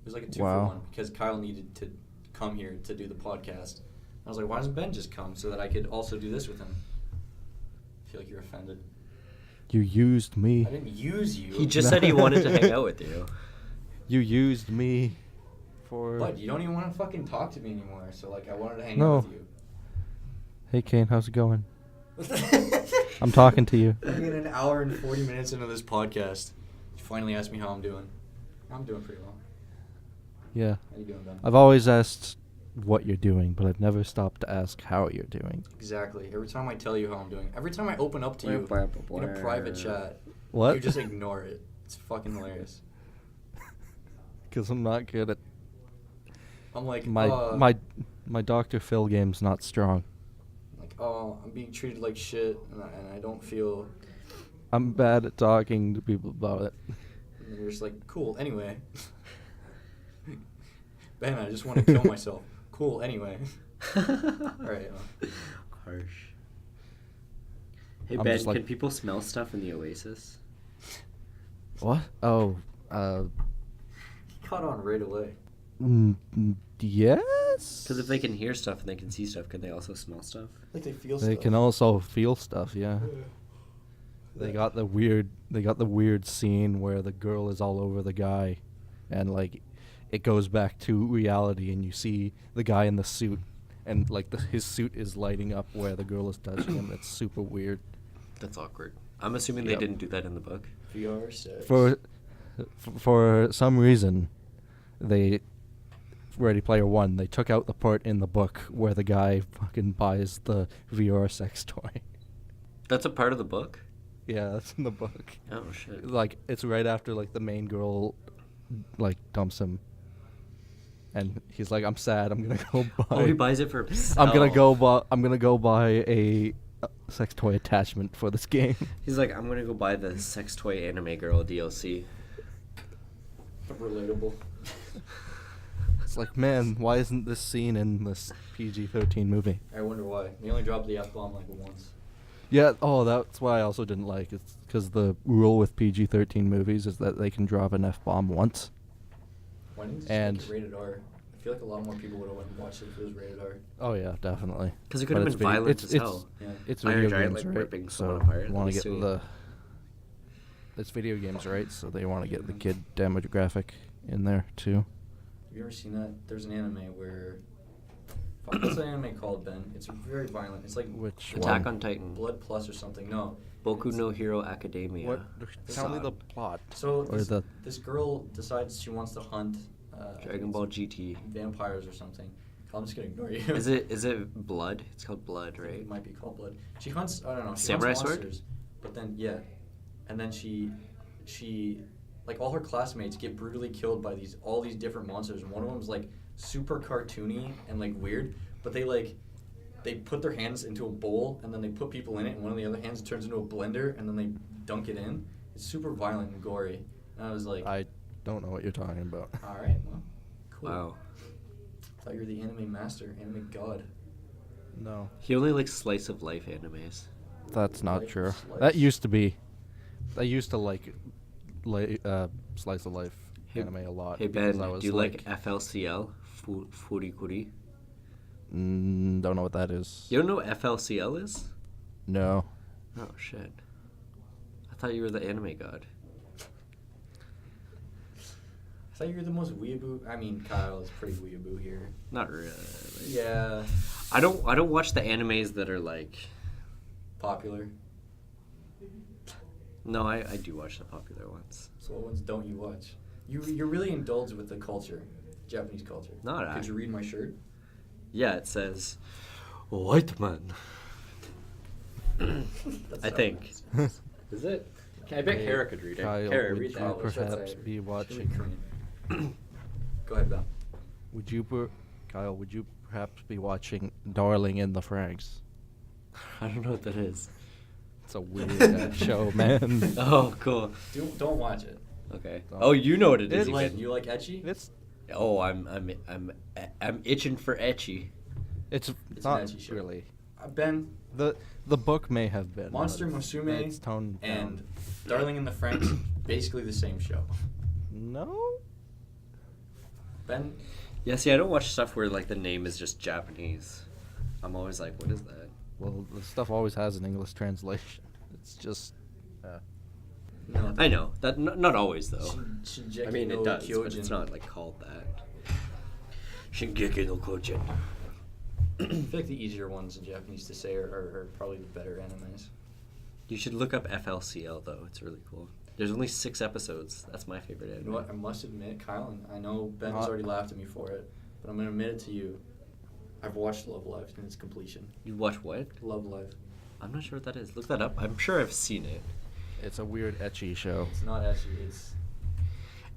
It was like a 2-for-1 because Kyle needed to come here to do the podcast. I was like, why doesn't Ben just come so that I could also do this with him? I feel like you're offended. You used me. I didn't use you. He just said he wanted to hang out with you. You used me for... But you don't even want to fucking talk to me anymore, so like I wanted to hang No. out with you. Hey, Kane, how's it going? I'm talking to you. We're getting an hour and 40 minutes into this podcast. You finally asked me how I'm doing. I'm doing pretty well. Yeah. How you doing, Ben? I've always asked what you're doing, but I've never stopped to ask how you're doing. Exactly. Every time I tell you how I'm doing, every time I open up to you in a private chat, What? you just ignore it. It's fucking hilarious. Because I'm not good at... I'm like, My Dr. Phil game's not strong. like, oh, I'm being treated like shit, and I don't feel. I'm bad at talking to people about it. And you're just like, cool. Anyway, Ben, I just want to kill myself. Cool. Anyway. All right. Harsh. Hey I'm Ben, just like- can people smell stuff in the Oasis? What? Oh, Caught on right away. yes? Because if they can hear stuff and they can see stuff, can they also smell stuff? Like they feel. They can also feel stuff, yeah. They got the weird scene where the girl is all over the guy, and like it goes back to reality, and you see the guy in the suit, and like his suit is lighting up where the girl is touching him. It's super weird. That's awkward. I'm assuming Yep. they didn't do that in the book. VR sex. For some reason, they Ready Player One, they took out the part in the book where the guy fucking buys the VR sex toy. That's a part of the book? Yeah, that's in the book. Oh, shit. Like it's right after like the main girl like dumps him, and he's like, "I'm sad. I'm gonna go buy." Oh, he buys it for himself. I'm gonna go buy a sex toy attachment for this game. He's like, I'm gonna go buy the sex toy anime girl DLC. Relatable. It's like, man, why isn't this scene in this PG-13 movie? I wonder why. They only dropped the F-bomb like once. Yeah. Oh, that's why I also didn't like it. It's because the rule with PG-13 movies is that they can drop an F-bomb once. Why didn't they just And- make it rated R? I feel like a lot more people would have went and watched it if it was rated R. Oh yeah, definitely. Because it could have But been it's video- violent it's- as hell. Yeah. It's Iron video Giant, games, like, right? ripping So someone apart. want to That'd be get sweet. the. It's video games, right? So they want to get the kid demographic in there too. Have you ever seen that? There's an anime where. Fuck, what's the anime called, Ben? It's very violent. It's like Which Attack one? on Titan. Blood Plus or something. No. Boku It's- no Hero Academia. What? Tell me the Stop. plot. So Or this girl decides she wants to hunt Dragon Ball GT. vampires or something. I'm just gonna ignore you. Is it Blood? It's called Blood, I think right? It might be called Blood. She hunts. I don't know. She Samurai hunts sword? monsters, but then yeah, and then she, like all her classmates get brutally killed by all these different monsters, and one of them's like super cartoony and like weird, but they put their hands into a bowl and then they put people in it, and one of the other hands turns into a blender and then they dunk it in. It's super violent and gory. And I was like, I don't know what you're talking about. all right, well, cool. Wow. Thought you were the anime master, anime god. No, He only likes slice of life animes. that's not Life true. slice. That used to be. I used to like slice of life Hey- anime a lot. Hey because Ben, I was do you like FLCL? Furikuri? Don't know what that is. You don't know what FLCL is? No. Oh shit. I thought you were the anime god. I thought you were the most weeaboo. I mean, Kyle is pretty weeaboo here. Not really. Yeah, I don't watch the animes that are like. popular. No, I do watch the popular ones. So what ones don't you watch? You're really indulged with the culture, Japanese culture. Not Could you read my shirt? Yeah, it says white man. That's I not think. what it says. Is it? I bet Hey, Kara could read it. Kyle, Kara, would read you that. What's that perhaps say? be Should watching? read Korean. Go ahead, Ben. Would you Kyle, would you perhaps be watching Darling in the Franxx? I don't know what that is. It's a weird show, man. Oh, cool. Don't watch it. Okay. Don't. Oh, you know what it is. You again. like ecchi? It's Oh, I'm itching for etchy. it's It's not an ecchi show. really. Ben, The book may have been. Monster but Musume it's toned down. and Darling in the Franxx, basically the same show. No. Ben, Yeah, see, I don't watch stuff where like the name is just Japanese. I'm always like, what is that? Well, the stuff always has an English translation. It's just. no. I know that not always though. Shingeki I mean, no it does, but Kyojin. it's not like called that. Shingeki no Kyojin. I feel like the easier ones in Japanese to say are probably the better animes. You should look up FLCL though. It's really cool. There's only 6 episodes. That's my favorite anime. You know what? I must admit, Kyle, and I know Ben has already laughed at me for it, but I'm going to admit it to you. I've watched Love Live in its completion. You watch what? Love Live. I'm not sure what that is. Look that up. I'm sure I've seen it. It's a weird ecchi show. It's not actually.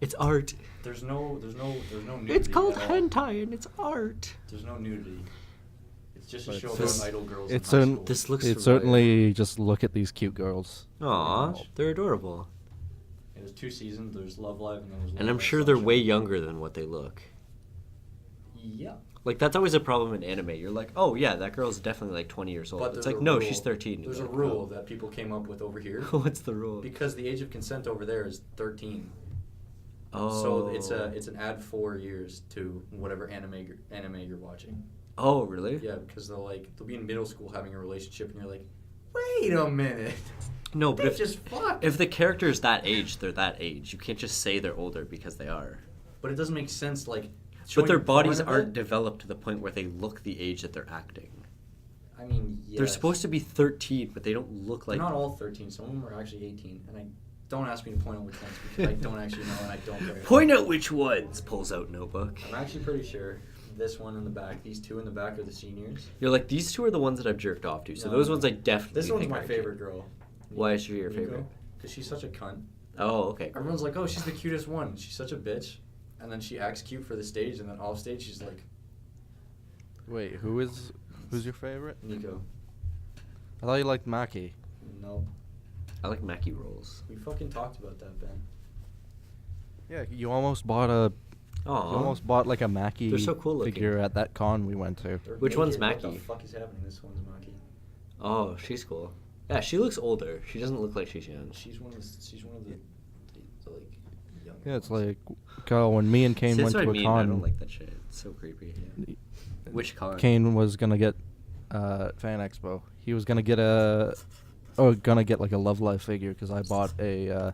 It's art. There's no nudity. It's called at all. hentai and it's art. There's no nudity. It's just a But show it's- about idol girls. It's in high certain. school. This looks It's familiar. certainly just look at these cute girls. Aw, they're adorable. There's 2 seasons. There's Love Live and then there's. Love And I'm Live sure they're way Sunshine. younger than what they look. Yeah. Like, that's always a problem in anime. You're like, oh, yeah, that girl's definitely like 20 years old. But It's there's like, a no, rule- she's 13. There's You're a like, rule oh. that people came up with over here. What's the rule? Because the age of consent over there is 13. Oh. So it's an add 4 years to whatever anime you're watching. Oh, really? Yeah, because they'll be in middle school having a relationship, and you're like, wait a minute. No, but They if just fucked. if the character is that age, they're that age. You can't just say they're older because they are. But it doesn't make sense, like. But showing their porn bodies of aren't it. developed to the point where they look the age that they're acting. I mean, yes. They're supposed to be 13, but they don't look like. They're not all 13. Some of them are actually 18, and I don't ask me to point out which ones because I don't actually know and I don't care. Point out which ones. Pulls out notebook. I'm actually pretty sure this one in the back, these 2 in the back are the seniors. You're like, these 2 are the ones that I've jerked off to. So No. those ones I definitely. This one's think my are cute. favorite girl. Why is she your favorite? Because she's such a cunt. Oh, okay. Everyone's like, oh, she's the cutest one. She's such a bitch. And then she acts cute for the stage, and then off stage, she's like, Wait, who's your favorite? Nico. I thought you liked Maki. No. I like Mackie rolls. We fucking talked about that, Ben. Yeah, you almost bought a. You Aw. almost bought like a Maki They're so cool looking. figure at that con we went to. They're Which one's naked. What Maki? the fuck is happening? This one's Maki. Oh, she's cool. Yeah, she looks older. She doesn't look like she's young. She's one of the like young Yeah, it's ones. like, Kyle, when me and Kane See, went that's to what I a mean. I don't con, like that shit. It's so creepy. Which con? Kane was gonna get Fan Expo. He was gonna get like a Love Live figure because I bought an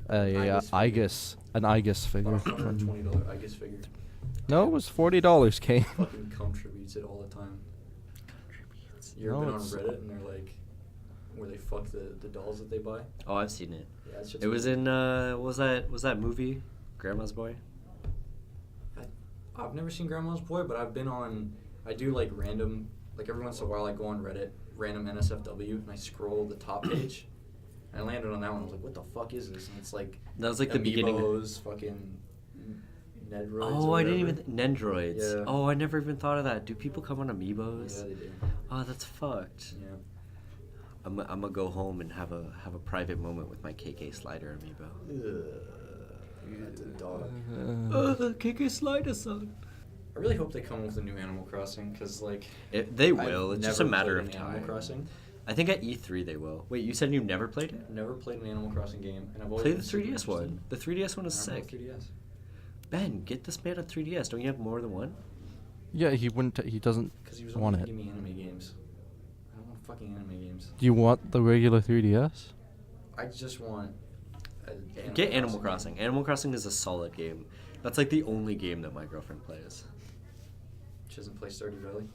Igus figure. About a $120 I guess figure. No, it was $40, Kane. Fucking contributes it all the time. You ever No, been on it's- Reddit and they're like, where they fuck the dolls that they buy? Oh, I've seen it. Yeah, it's just. It was in what was that movie? Grandma's Boy. I've never seen Grandma's Boy, but I've been on. I do like random, like every once in a while I go on Reddit, random NSFW, and I scroll the top page. And I landed on that one. I was like, what the fuck is this? And it's like. That was like the beginning. Amiibos, fucking. Nedroids. Oh, or I didn't whatever. even Nendroids. Yeah. Oh, I never even thought of that. Do people come on Amiibos? Yeah, they do. Oh, that's fucked. Yeah. I'm gonna go home and have a private moment with my KK Slider amiibo. That's a dog. KK Slider son. I really hope they come with a new Animal Crossing, because, like... They will. I've It's just a never matter played of an Animal time. Crossing. I think at E3 they will. Wait, you said you never played it? Never played an Animal Crossing game, and I've always Play the been super 3DS interested. one. The 3DS one is I don't have sick. 3DS. Ben, get this man a 3DS. Don't you have more than one? Yeah, he wouldn't. He doesn't Because he was want only it. give me anime games. I don't want fucking anime games. Do you want the regular 3DS? I just want... Get Animal Crossing. Animal Crossing is a solid game. That's like the only game that my girlfriend plays. She doesn't play Stardew Valley?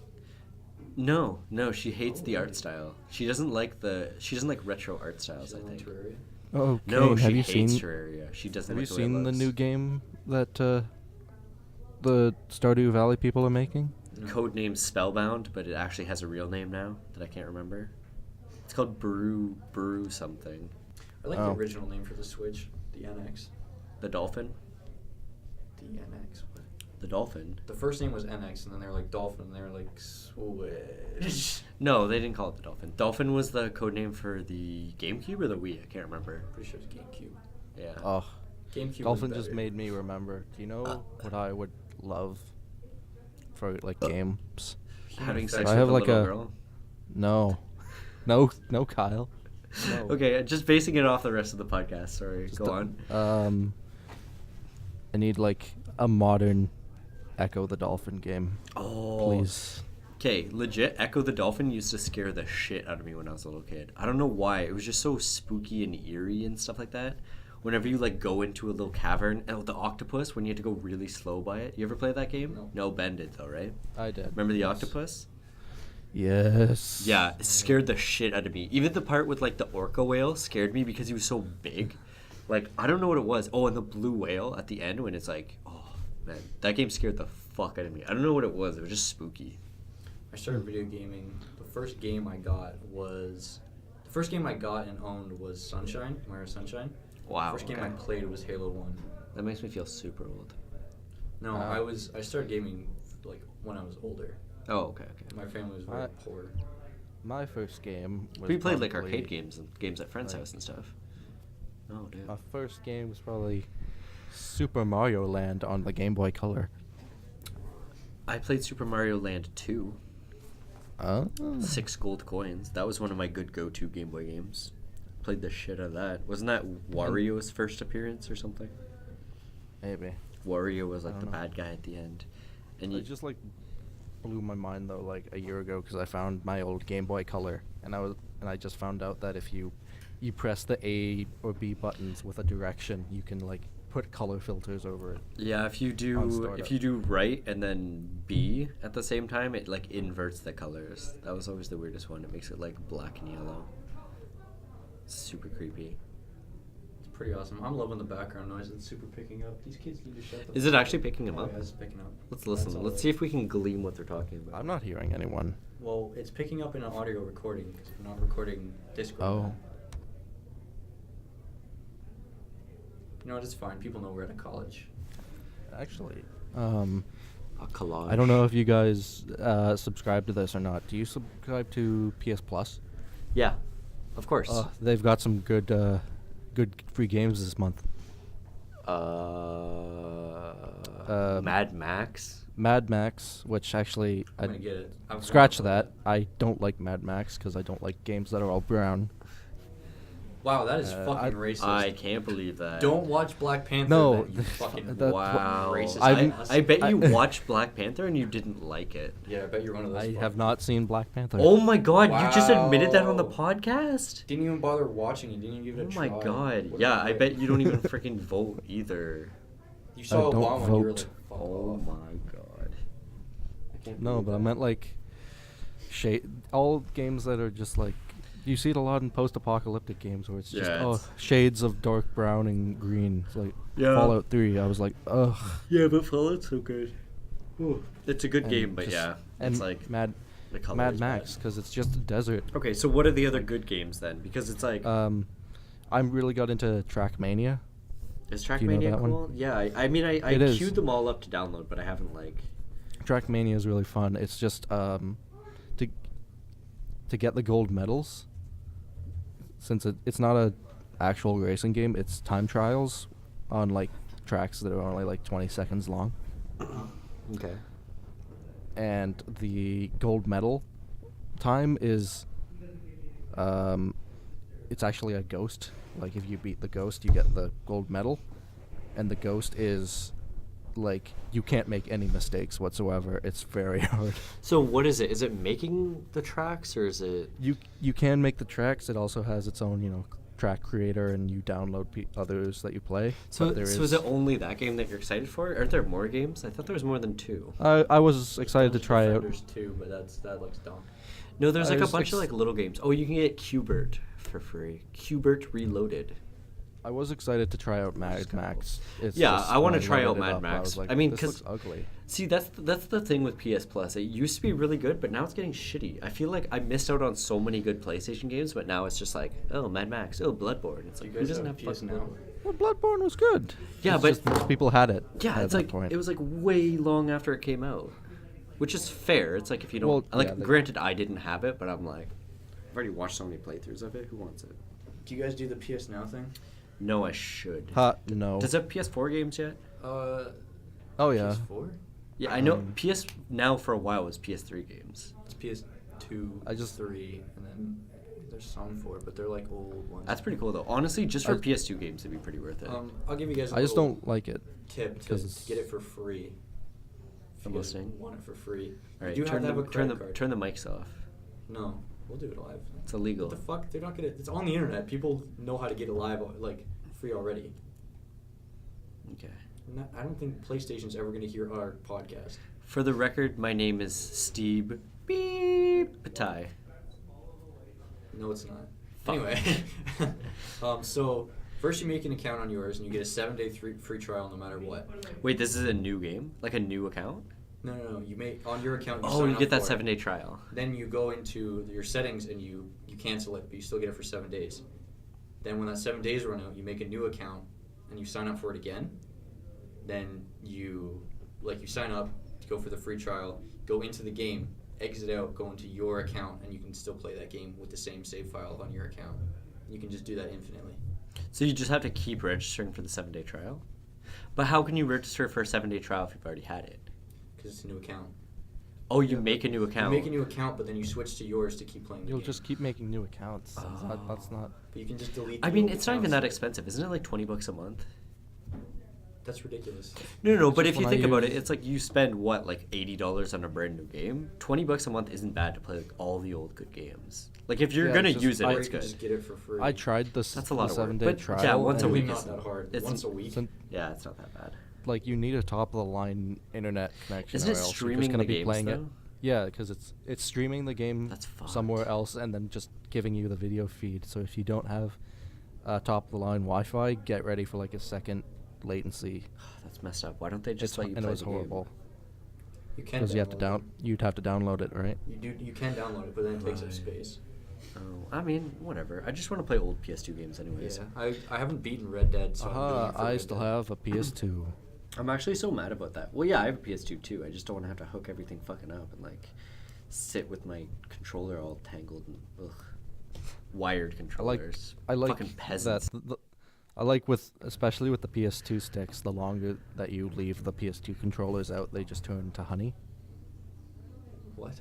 No, she hates Oh, the art really? style. She doesn't like retro art styles, She I doesn't like think. Terraria? Oh, No, Kane, she have you hates seen? Terraria. She doesn't Have you like the way it seen the looks. new game that the Stardew Valley people are making? No. Codename Spellbound, but it actually has a real name now that I can't remember. It's called Brew something. I like Oh. the original name for the Switch, the NX. The Dolphin? The NX, what? The Dolphin. The first name was NX, and then they were like Dolphin, and they were like Switch. No, they didn't call it the Dolphin. Dolphin was the code name for the GameCube or the Wii. I can't remember. Pretty sure it's GameCube. Yeah. Oh, GameCube. Dolphin was just better. made me remember. Do you know what I would love for like games? Having Effects. sex I with have a like little a- girl. No, Kyle. No. Okay, just basing it off the rest of the podcast. Sorry, Just go on. I need like a modern Echo the Dolphin game, Oh, please. Okay, legit, Echo the Dolphin used to scare the shit out of me when I was a little kid. I don't know why. It was just so spooky and eerie and stuff like that. Whenever you like go into a little cavern, and the octopus, when you had to go really slow by it. You ever play that game? No. Ben did though, right? I did. Remember the yes. octopus? Yes. Yeah, it scared the shit out of me. Even the part with like the orca whale scared me because he was so big. Like, I don't know what it was. Oh, and the blue whale at the end when it's like, oh man, that game scared the fuck out of me. I don't know what it was. It was just spooky. I started video gaming. The first game I got and owned was Sunshine, Mario Sunshine. Wow. First game okay. I played was Halo 1. That makes me feel super old. No, I started gaming like when I was older. Oh, okay. My family was very poor. My first game was We played like probably- arcade games and games at friends' like- house and stuff. Oh, damn. My first game was probably Super Mario Land on the Game Boy Color. I played Super Mario Land 2. 6 gold coins. That was one of my good go-to Game Boy games. Played the shit out of that. Wasn't that Wario's first appearance or something? Maybe. Wario was I like the don't know. bad guy at the end. And It just like blew my mind though, like a year ago, because I found my old Game Boy Color, and I just found out that if you press the A or B buttons with a direction, you can like put color filters over it. yeah, if you on do startup. right and then B at the same time, it like inverts the colors. That was always the weirdest one. It makes it like black and yellow. Super creepy. It's pretty awesome. I'm loving the background noise. It's super picking up. These kids need to shut the Is it fuck actually up. picking them Oh, up? yeah, it's picking up. Let's That's listen. all Let's right. see if we can glean what they're talking about. I'm not hearing anyone. Well, it's picking up in an audio recording because we're not recording Discord. Oh. You know what? It's fine. People know we're at a college. Actually, A collage. I don't know if you guys subscribe to this or not. Do you subscribe to PS Plus? Yeah, of course. They've got some good free games this month. Mad Max. Mad Max, which actually I'm gonna get it. I was scratch gonna that. play I don't like Mad Max because I don't like games that are all brown. Wow, that is I- fucking racist. I can't believe that. Don't watch Black Panther. No, then, you fucking that- Wow. racist. I bet you watched Black Panther and you didn't like it. Yeah, I bet you're one of those. I fuck- have not seen Black Panther. Oh my god, you just admitted that on the Wow. podcast? Didn't even bother watching it. Didn't even give it Oh a my try. god. What Yeah, a I prick. bet you don't even freaking vote either. You saw don't Obama and you were like, vote. fuck Oh off. my god. I can't No, believe but I that. meant like all games that are just like you see it a lot in post-apocalyptic games where it's just Yeah, it's- shades of dark brown and green. It's like Yeah. Fallout 3. I was like, ugh. Yeah, but Fallout's so good. It's a good And game, but just- yeah. And It's like Mad the color Mad is Max bad. because it's just a desert. Okay, so what are the other good games then? Because it's like I'm really got into Trackmania. is do you know Trackmania that one? cool? Yeah, I mean I It is. queued them all up to download, but I haven't like Trackmania is really fun. It's just to get the gold medals. Since it's not a actual racing game, it's time trials on like tracks that are only like 20 seconds long. Okay. And the gold medal time is it's actually a ghost. Like if you beat the ghost, you get the gold medal, and the ghost is like you can't make any mistakes whatsoever. It's very hard. So what is it? Is it making the tracks or is it You can make the tracks. It also has its own track creator, and you download others that you play. So But there is it only that game that you're excited for? Aren't there more games? I thought there was more than 2. I was excited to Dungeon try out. Defenders 2, but that looks dumb. No, there's I like a was bunch of ex- like little games. Oh, you can get Qbert for free. Qbert Reloaded. I was excited to try out Mad Max. It's Yeah, just I wanna when try out loaded it Mad up, Max. was like, I mean, this 'cause- looks ugly. See, that's the thing with PS Plus. It used to be really good, but now it's getting shitty. I feel like I missed out on so many good PlayStation games, but now it's just like, oh, Mad Max, oh, Bloodborne. It's Do like, you who guys doesn't have have PS fucking Now? Bloodborne? Well, Bloodborne was good. Yeah, It's but just most people had it. yeah, at it's that like point. it was like way long after it came out, which is fair. It's like if you don't Well, like. yeah, Granted, I didn't have it, but I'm like, I've already watched so many playthroughs of it. Who wants it? Do you guys do the PS Now thing? No, I should. No. Does it have PS4 games yet? Oh yeah. PS4? Yeah, I know. PS Now for a while was PS3 games. It's PS2, I just- 3, and then there's some for it, but they're like old ones. That's pretty cool though. Honestly, just for I- PS2 games, it'd be pretty worth it. I'll give you guys a I just little don't like it. tip to 'cause get it for free. If I'm you guys listening. want it for free. All right, you do have to have a credit card. turn the mics off. No, we'll do it live. It's illegal. What the fuck? They're not gonna. It's on the internet. People know how to get it live, like free already. Okay. I don't think PlayStation's ever gonna hear our podcast. For the record, my name is Steve Beep Patai. No, it's not. Fuck. Anyway, so first you make an account on yours and you get a 7-day free trial no matter what. Wait, this is a new game? Like a new account? No. You make on your account. You Oh, sign you up get that for it. 7-day trial. Then you go into your settings and you cancel it, but you still get it for 7 days. Then when that 7 days run out, you make a new account and you sign up for it again. Then you sign up to go for the free trial, go into the game, exit out, go into your account, and you can still play that game with the same save file on your account. You can just do that infinitely. So you just have to keep registering for the 7-day trial? But how can you register for a 7-day trial if you've already had it? Because it's a new account. Oh, you make a new account. You make a new account, but then you switch to yours to keep playing the You'll game. just keep making new accounts. That's not. But you can just delete. I the mean, old it's not even that accounts. expensive. Isn't it like $20 a month? That's ridiculous. No. But just if you when I think about it, use- it's like you spend what, like $80 on a brand new game. $20 a month isn't bad to play like all the old good games. Like if you're Yeah, gonna it's just- use it, Or it's you can good. just get it for free. I tried this. That's a lot the of work, 7-day but trial. yeah, once a and week not is that hard. it's- Once a week. it's- Yeah, it's not that bad. Like you need a top of the line internet connection. Isn't or it else you're streaming just gonna the be games, playing though? it. Yeah, because it's streaming the game That's fucked. somewhere else and then just giving you the video feed. So if you don't have top of the line Wi-Fi, get ready for like a second latency. That's messed up. Why don't they just It's let you and play it was the horrible You can because you have to download you'd have to download it, right? it. You can download it, but then it takes up Right. space. game? Oh, I mean, whatever. I just want to play old PS2 games anyways. Yeah, I haven't beaten Red Dead, so I'm doing it for I Red still Dead. have a PS2. I'm actually so mad about that. Well, yeah, I have a PS2 too. I just don't want to have to hook everything fucking up and like sit with my controller all tangled and wired controllers. I like fucking peasants. I like especially with the PS2 sticks. The longer that you leave the PS2 controllers out, they just turn to honey. What?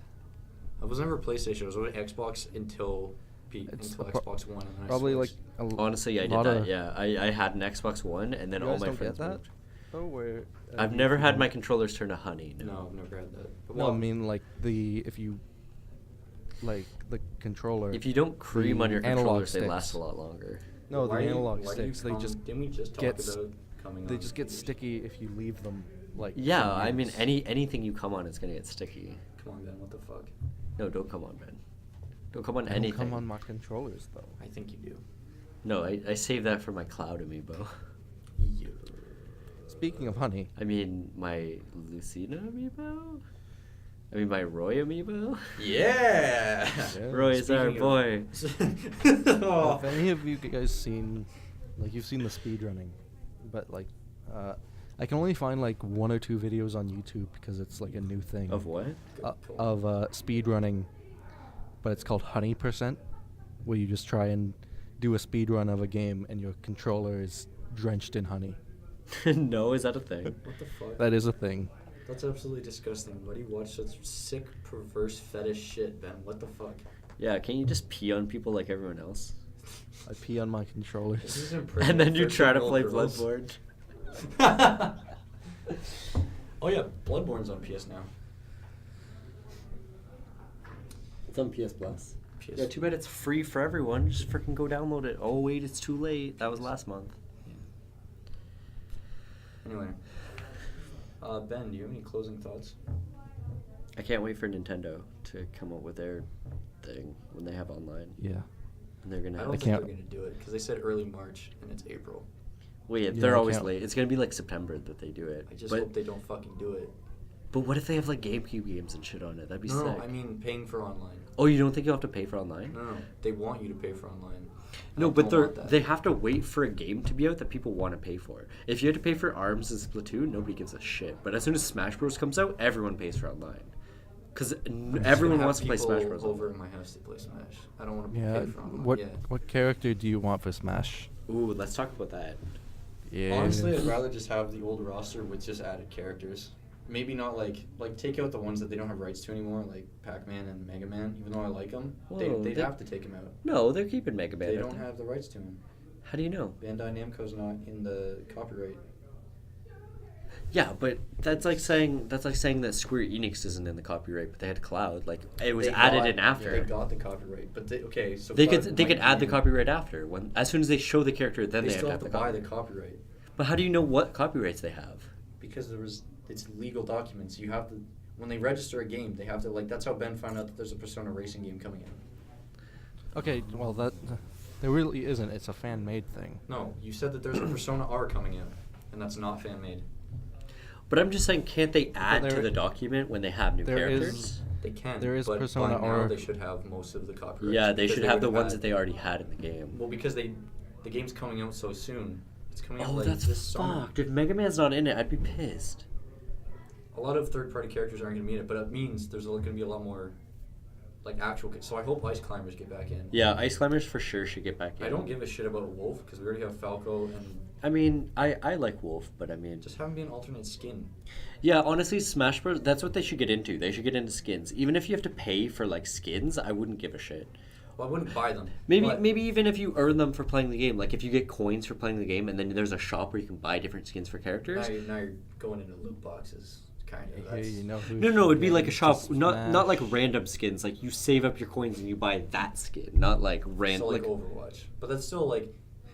I was never a PlayStation. I was on Xbox until It's until a pro- Xbox One, and then Probably I like switched. Honestly, I did lot that. of- Yeah, I had an Xbox One, and then You all guys my don't get friends that? moved. Oh, where I've never had my controllers turn to honey. No. No, I've never had that. But No, well, I mean like if you like the controller. If you don't cream the on your analog controllers, they last sticks. a lot longer. No, the why do you- analog why do you sticks. They come- just didn't we just talk get about coming they on just get fingers? sticky if you leave them like. Yeah, for I mean, years. anything you come on is gonna get sticky. Come on, Ben. What the fuck? No, don't come on, Ben. Don't come on They don't anything. come on my controllers though. I think you do. No, I save that for my cloud amiibo. You. Speaking of honey, I mean, my Lucina amiibo? I mean, my Roy amiibo? Yeah. Yeah. Roy's our Speaking boy. Oh. have any of you guys seen, like you've seen the speed running, but like, I can only find like 1 or 2 videos on YouTube because it's like a new thing. Of what? Of speed running, but it's called Honey Percent, where you just try and do a speed run of a game and your controller is drenched in honey. No, is that a thing? What the fuck? That is a thing. That's absolutely disgusting. Why do you watch such sick, perverse fetish shit, Ben? What the fuck? Yeah, can't you just pee on people like everyone else? I pee on my This controllers. isn't And then you try to 13-year-old play girls. Bloodborne. Oh yeah, Bloodborne's on PS Now. It's on PS Plus. PS. Yeah, too bad it's free for everyone. Just freaking go download it. Oh wait, it's too late. That was last month. Anyway, Ben, do you have any closing thoughts? I can't wait for Nintendo to come up with their thing when they have online. Yeah. And they're gonna I have. don't think can't- they're gonna do it because they said early March and it's April. Wait, Yeah, they're I always can't- late. It's gonna be like September that they do it. I just but hope they don't fucking do it. But what if they have like GameCube games and shit on it? That'd be No, sick. I mean paying for online. Oh, you don't think you'll have to pay for online? No, they want you to pay for online. No, I but don't want that. they have to wait for a game to be out that people want to pay for. If you had to pay for ARMS and Splatoon, nobody gives a shit. But as soon as Smash Bros comes out, everyone pays for online. Because everyone wants to play Smash Bros. Over at my house to play Smash. I don't want to Yeah. pay for online. What Yeah. what character do you want for Smash? Ooh, let's talk about that. Yeah. Honestly, I'd rather just have the old roster with just added characters. Maybe not like take out the ones that they don't have rights to anymore, like Pac-Man and Mega Man. Even though I like them, Whoa, they'd they- have to take them out. No, they're keeping Mega Man. They aren't don't have the rights to them. How do you know? Bandai Namco's not in the copyright. Yeah, but that's like saying that Square Enix isn't in the copyright, but they had Cloud. Like it was They added got- in after. Yeah, they got the copyright, but so They Cloud could they could might add be the in- copyright after when as soon as they show the character, then They they, still have have to to have buy the the copyright. copyright But how do you know what copyrights they have? because it's legal documents. You have to when they register a game, they have to that's how Ben found out that there's a Persona racing game coming out. Okay, well that there really isn't. It's a fan made thing. No, you said that there's a Persona R coming out, and that's not fan made. But I'm just saying, can't they add to there- the document when they have new there characters? is- They can. There is but Persona by now R. they should have most of the copyrights. Yeah, they because should have the would ones had- that they already had in the game. Well, because the game's coming out so soon. It's coming out Oh, like that's this summer. fucked. If Mega Man's not in it, I'd be pissed. A lot of third-party characters aren't going to meet it, but it means there's going to be a lot more actual. So I hope Ice Climbers get back in. Yeah, Ice Climbers for sure should get back in. I don't give a shit about Wolf because we already have Falco and I mean, I like Wolf, but I mean, just have him be an alternate skin. yeah, honestly, Smash Bros. That's what they should get into. They should get into skins. Even if you have to pay for like skins, I wouldn't give a shit. Well, I wouldn't buy them. Maybe but even if you earn them for playing the game, like if you get coins for playing the game, and then there's a shop where you can buy different skins for characters. now you're going into loot boxes, kind of. Hey, you know who No, it'd be should like a get shop, into not Smash? like random skins. Like you save up your coins and you buy that skin, not like random. So like Overwatch, but that's still like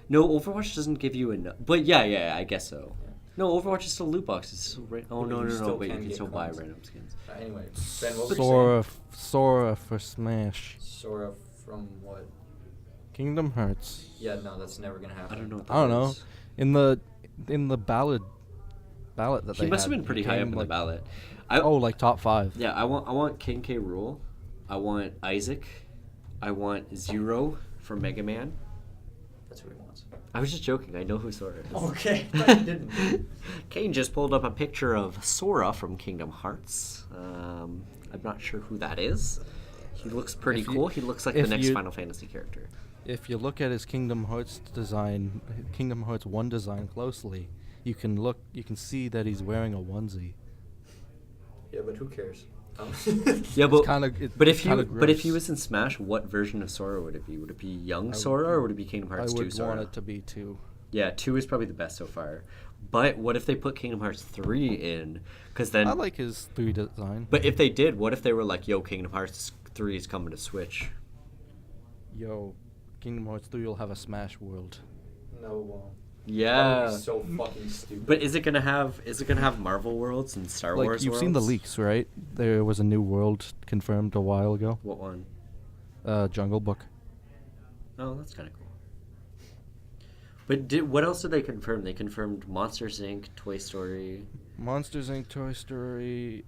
No, Overwatch doesn't give you enough. But yeah, I guess so. Yeah. No, Overwatch is still loot boxes. It's still Yeah, oh but no, you no, still no! But you can can get still buy coins. random skins. anyway. Ben, what were you saying? Sora for Smash. Sora from what? Kingdom Hearts. Yeah, no, that's never gonna happen. I don't know. What I don't that know. is. In the ballot that He they must have had, been pretty he high up came, in the like, ballot. like top 5. Yeah, I want King K. Rool. I want Isaac. I want Zero from Mega Man. That's what he wants. I was just joking. I know who Sora is. Okay, I thought you didn't. Kane just pulled up a picture of Sora from Kingdom Hearts. I'm not sure who that is. He looks pretty If you- cool. He looks like the if next you- Final Fantasy character. If you look at his Kingdom Hearts design, Kingdom Hearts 1 design closely, you can see that he's wearing a onesie. Yeah, but who cares? Yeah, but if he gross. was in Smash, what version of Sora would it be? Would it be young I Sora would- or would it be Kingdom I Hearts 2 would Sora? want it to be 2. Yeah, 2 is probably the best so far. But what if they put Kingdom Hearts 3 in? Because then. I like his 3 design. But if they did, what if they were like, "Yo, Kingdom Hearts 3 is coming to Switch"? Yo, Kingdom Hearts 3 will have a Smash World. No, won't. Yeah. So fucking stupid. But is it gonna have Marvel worlds and Star Like Wars? you've seen the worlds? leaks, right? There was a new world confirmed a while ago. What one? Jungle Book. Oh, that's kind of cool. But what else did they confirm? They confirmed Monsters Inc., Toy Story. Monsters Inc., Toy Story,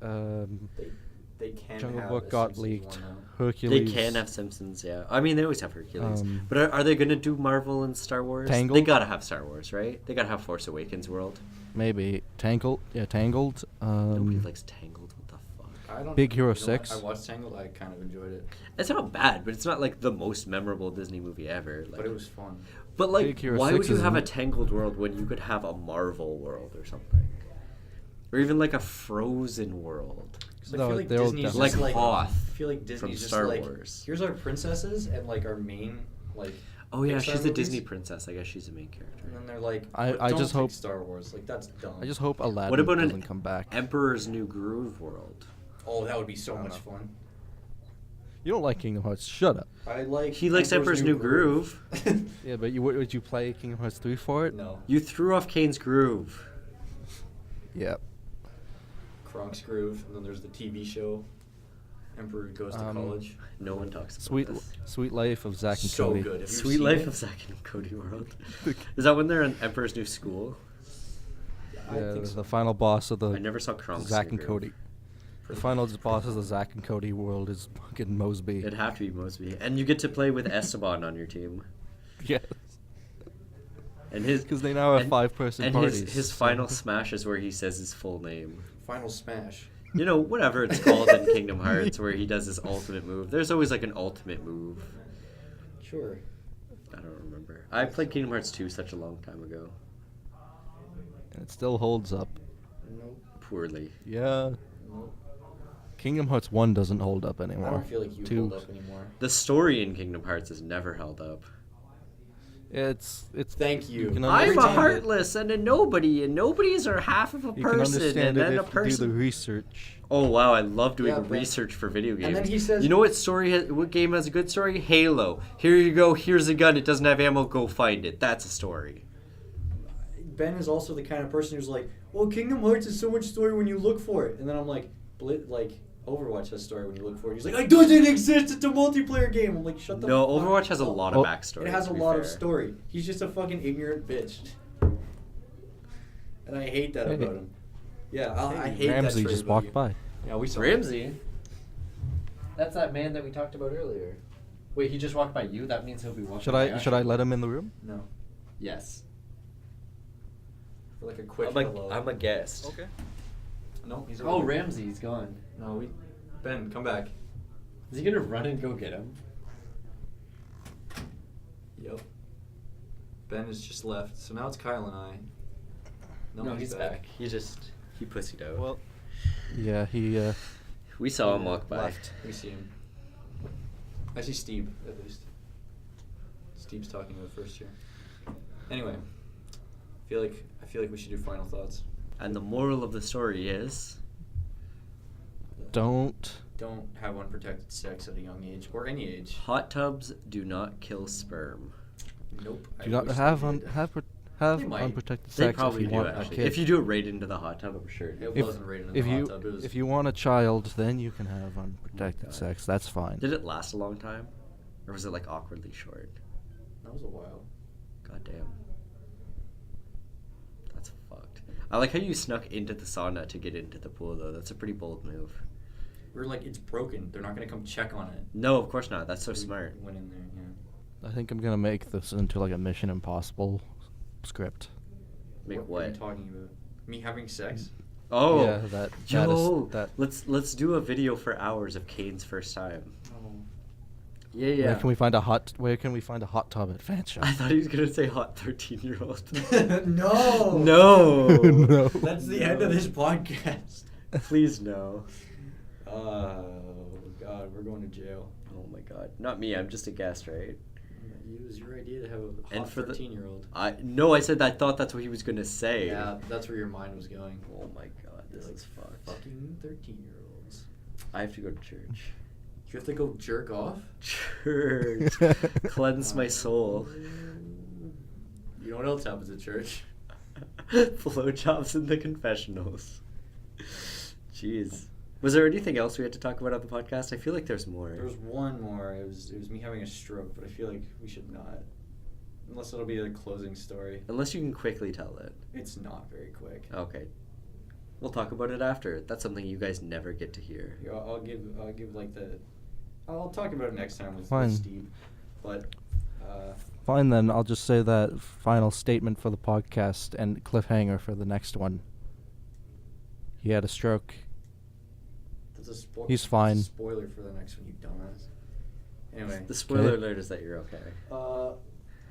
they can Jungle have Book a got Simpsons leaked. one now. Hercules. They can have Simpsons, yeah. I mean, they always have Hercules. Um, But are they going to do Marvel and Star Wars? They Tangled? got to have Star Wars, right? They got to have Force Awakens world. Maybe Tangled. Yeah, Tangled. Nobody likes Tangled. What the fuck? I don't, Big Hero you know what? 6. I watched Tangled. I kind of enjoyed it, It's not bad, but it's not like the most memorable Disney movie ever. Like, but it was fun. But like, Big Hero why 6 would you is have a n- Tangled world when you could have a Marvel world or something? Or even like a Frozen world. 'Cause I No, feel like they'll Disney's definitely- just Like like Hoth I feel like from Disney's just Star like, Wars. here's our princesses and like our main like. Oh yeah, Pixar she's a movies. Disney princess. I guess she's the main character. And then they're like, I "But don't just take hope- Star Wars. Like that's dumb. I just hope Aladdin What about doesn't an come back. Emperor's New Groove world? Oh, that would be so I don't much know. fun. You don't like Kingdom Hearts? Shut up. I like. He likes Emperor's New Groove. Yeah, but would you play Kingdom Hearts 3 for it? No. You threw off Kane's Groove. Yeah. Kronk's Groove, and then there's the TV show. Emperor Goes to College. No one talks about Sweet this. Sweet Life of Zack and So Cody. good. Have you Sweet seen Life it? of Zack and Cody World. Is that when they're in Emperor's New School? I Yeah, think so. the final boss of I the never saw Kronk's Zack New and Groove. Cody. The final boss of the Zack and Cody world is fucking Mosby. It'd have to be Mosby. And you get to play with Esteban on your team. Yes. And his Because they now have and- 5-person and parties. his final smash is where he says his full name. Final smash. You know, whatever it's called in Kingdom Hearts, where he does his ultimate move. There's always like an ultimate move. Sure. I don't remember. I played Kingdom Hearts 2 such a long time ago. And it still holds up. Nope. Poorly. Yeah. Nope. Kingdom Hearts 1 doesn't hold up anymore. I don't feel like you 2. hold up anymore. The story in Kingdom Hearts has never held up. It's Thank you. can I'm a understand it. heartless and a nobody, and nobodies are half of a You can person, understand and it then a if you do the person. research. Oh wow, I love doing Yeah, but- research for video games. And then he says- "You know what game has a good story? Halo. Here you go. Here's a gun. It doesn't have ammo. Go find it. That's a story." Ben is also the kind of person who's like, well, Kingdom Hearts is so much story when you look for it. And then I'm like, Overwatch has story when you look for it. He's like, it doesn't exist. It's a multiplayer game. I'm like, shut the No, fuck Overwatch has a up. lot of Oh, backstory. It has to a be lot fair. of story. He's just a fucking ignorant bitch. And I hate that Hey. about him. Yeah, I hate Ramsey that trait just about walked you. by. Yeah, we saw Ramsey. That's that man that we talked about earlier. Wait, he just walked by you. That means he'll be walking. Should I let him in the room? No. Yes. For like a quick I'm hello. a guest. Okay. No, he's Oh, over here. Ramsey's gone. No, Ben, come back. Is he gonna run and go get him? Yep. Ben has just left, so now it's Kyle and I. No, he's back. He pussied out. Well, yeah, he. We saw him walk by. Left. We see him. I see Steve, at least. Steve's talking about first year. Anyway, I feel like we should do final thoughts. And the moral of the story is, Don't. Don't have unprotected sex at a young age or any age. hot tubs do not kill sperm. Nope. Do not have They might. unprotected They sex if probably you do want a actually. kid. If you do it right into the hot tub, I'm sure. It If- wasn't rated in if the you hot tub. It was, if you want a child, then you can have unprotected God. sex. That's fine. Did it last a long time, or was it like awkwardly short? that was a while. God damn. That's fucked. I like how you snuck into the sauna to get into the pool, though. That's a pretty bold move. We were like, it's broken. They're not gonna come check on it. No, of course not. That's so We smart. Went in there, yeah. I think I'm gonna make this into like a Mission Impossible script. Make What are what? you talking about? Me having sex? Oh, yeah, that yo, that. let's do a video for hours of Kane's first time. Oh. Yeah, yeah. Where can we find a hot tub at Fan Shop? I thought he was gonna say hot 13-year-old. No. No. No. That's the end of this podcast. Please no. Oh God, we're going to jail. Oh my god. Not me. I'm just a guest, right? It was your idea to have a And hot for the- 13-year-old. I said I thought that's what he was gonna say. Yeah, that's where your mind was going. Oh my god, this Like, is fucked. Fucking 13-year-olds. I have to go to church. You have to go jerk off? Church. Cleanse my soul. You know what else happens at church? Blowjobs in the confessionals. Jeez. Was there anything else we had to talk about on the podcast? I feel like there's more. There was one more. It was me having a stroke, but I feel like we should not. Unless it'll be a closing story. Unless you can quickly tell it. It's not very quick. Okay. We'll talk about it after. That's something you guys never get to hear. Yeah, I'll give like the. I'll talk about it next time with Fine. Steve. But Fine then, I'll just say that final statement for the podcast and cliffhanger for the next one. He had a stroke. that's a spoiler. He's fine. Spoiler for the next one, you dumbass. Anyway, The spoiler Okay. alert is that you're okay.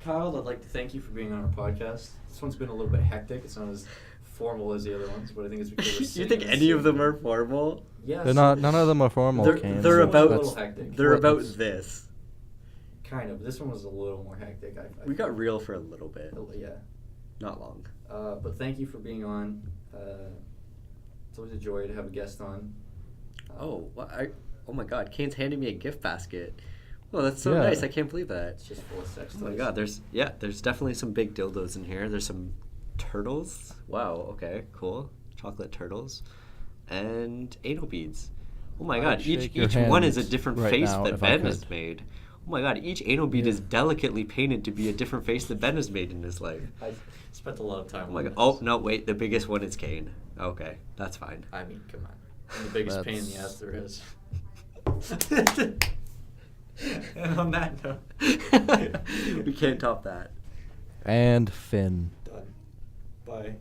Kyle, I'd like to thank you for being on our podcast. This one's been a little bit hectic. It's not as formal as the other ones, but I think it's because we're You sitting think in the any of same them are room. formal? Yes. They're not. None of them are formal. They're- Kane. they're This one was about- a little hectic. They're Well, about it's- this. Kind of. This one was a little more hectic. I We got real for a little bit. yeah. Not long. But thank you for being on. It's always a joy to have a guest on. Oh my god, Kane's handing me a gift basket. Oh, that's so Yeah. nice. I can't believe that. It's just full of sex Oh my toys. god, there's definitely some big dildos in here. There's some turtles. Wow, okay, cool. Chocolate turtles. And anal beads. Oh my I'd god, shake your each one is a hand different right face now that if I Ben has could. made. Oh my god, each anal bead Yeah. is delicately painted to be a different face that Ben has made in his life. I spent a lot of time Oh my on god. this. Oh, no, wait, the biggest one is Kane. Okay, that's fine. I mean, come on. And the biggest pain in the ass there is. And on that note, we can't top that. And Finn. done. Bye.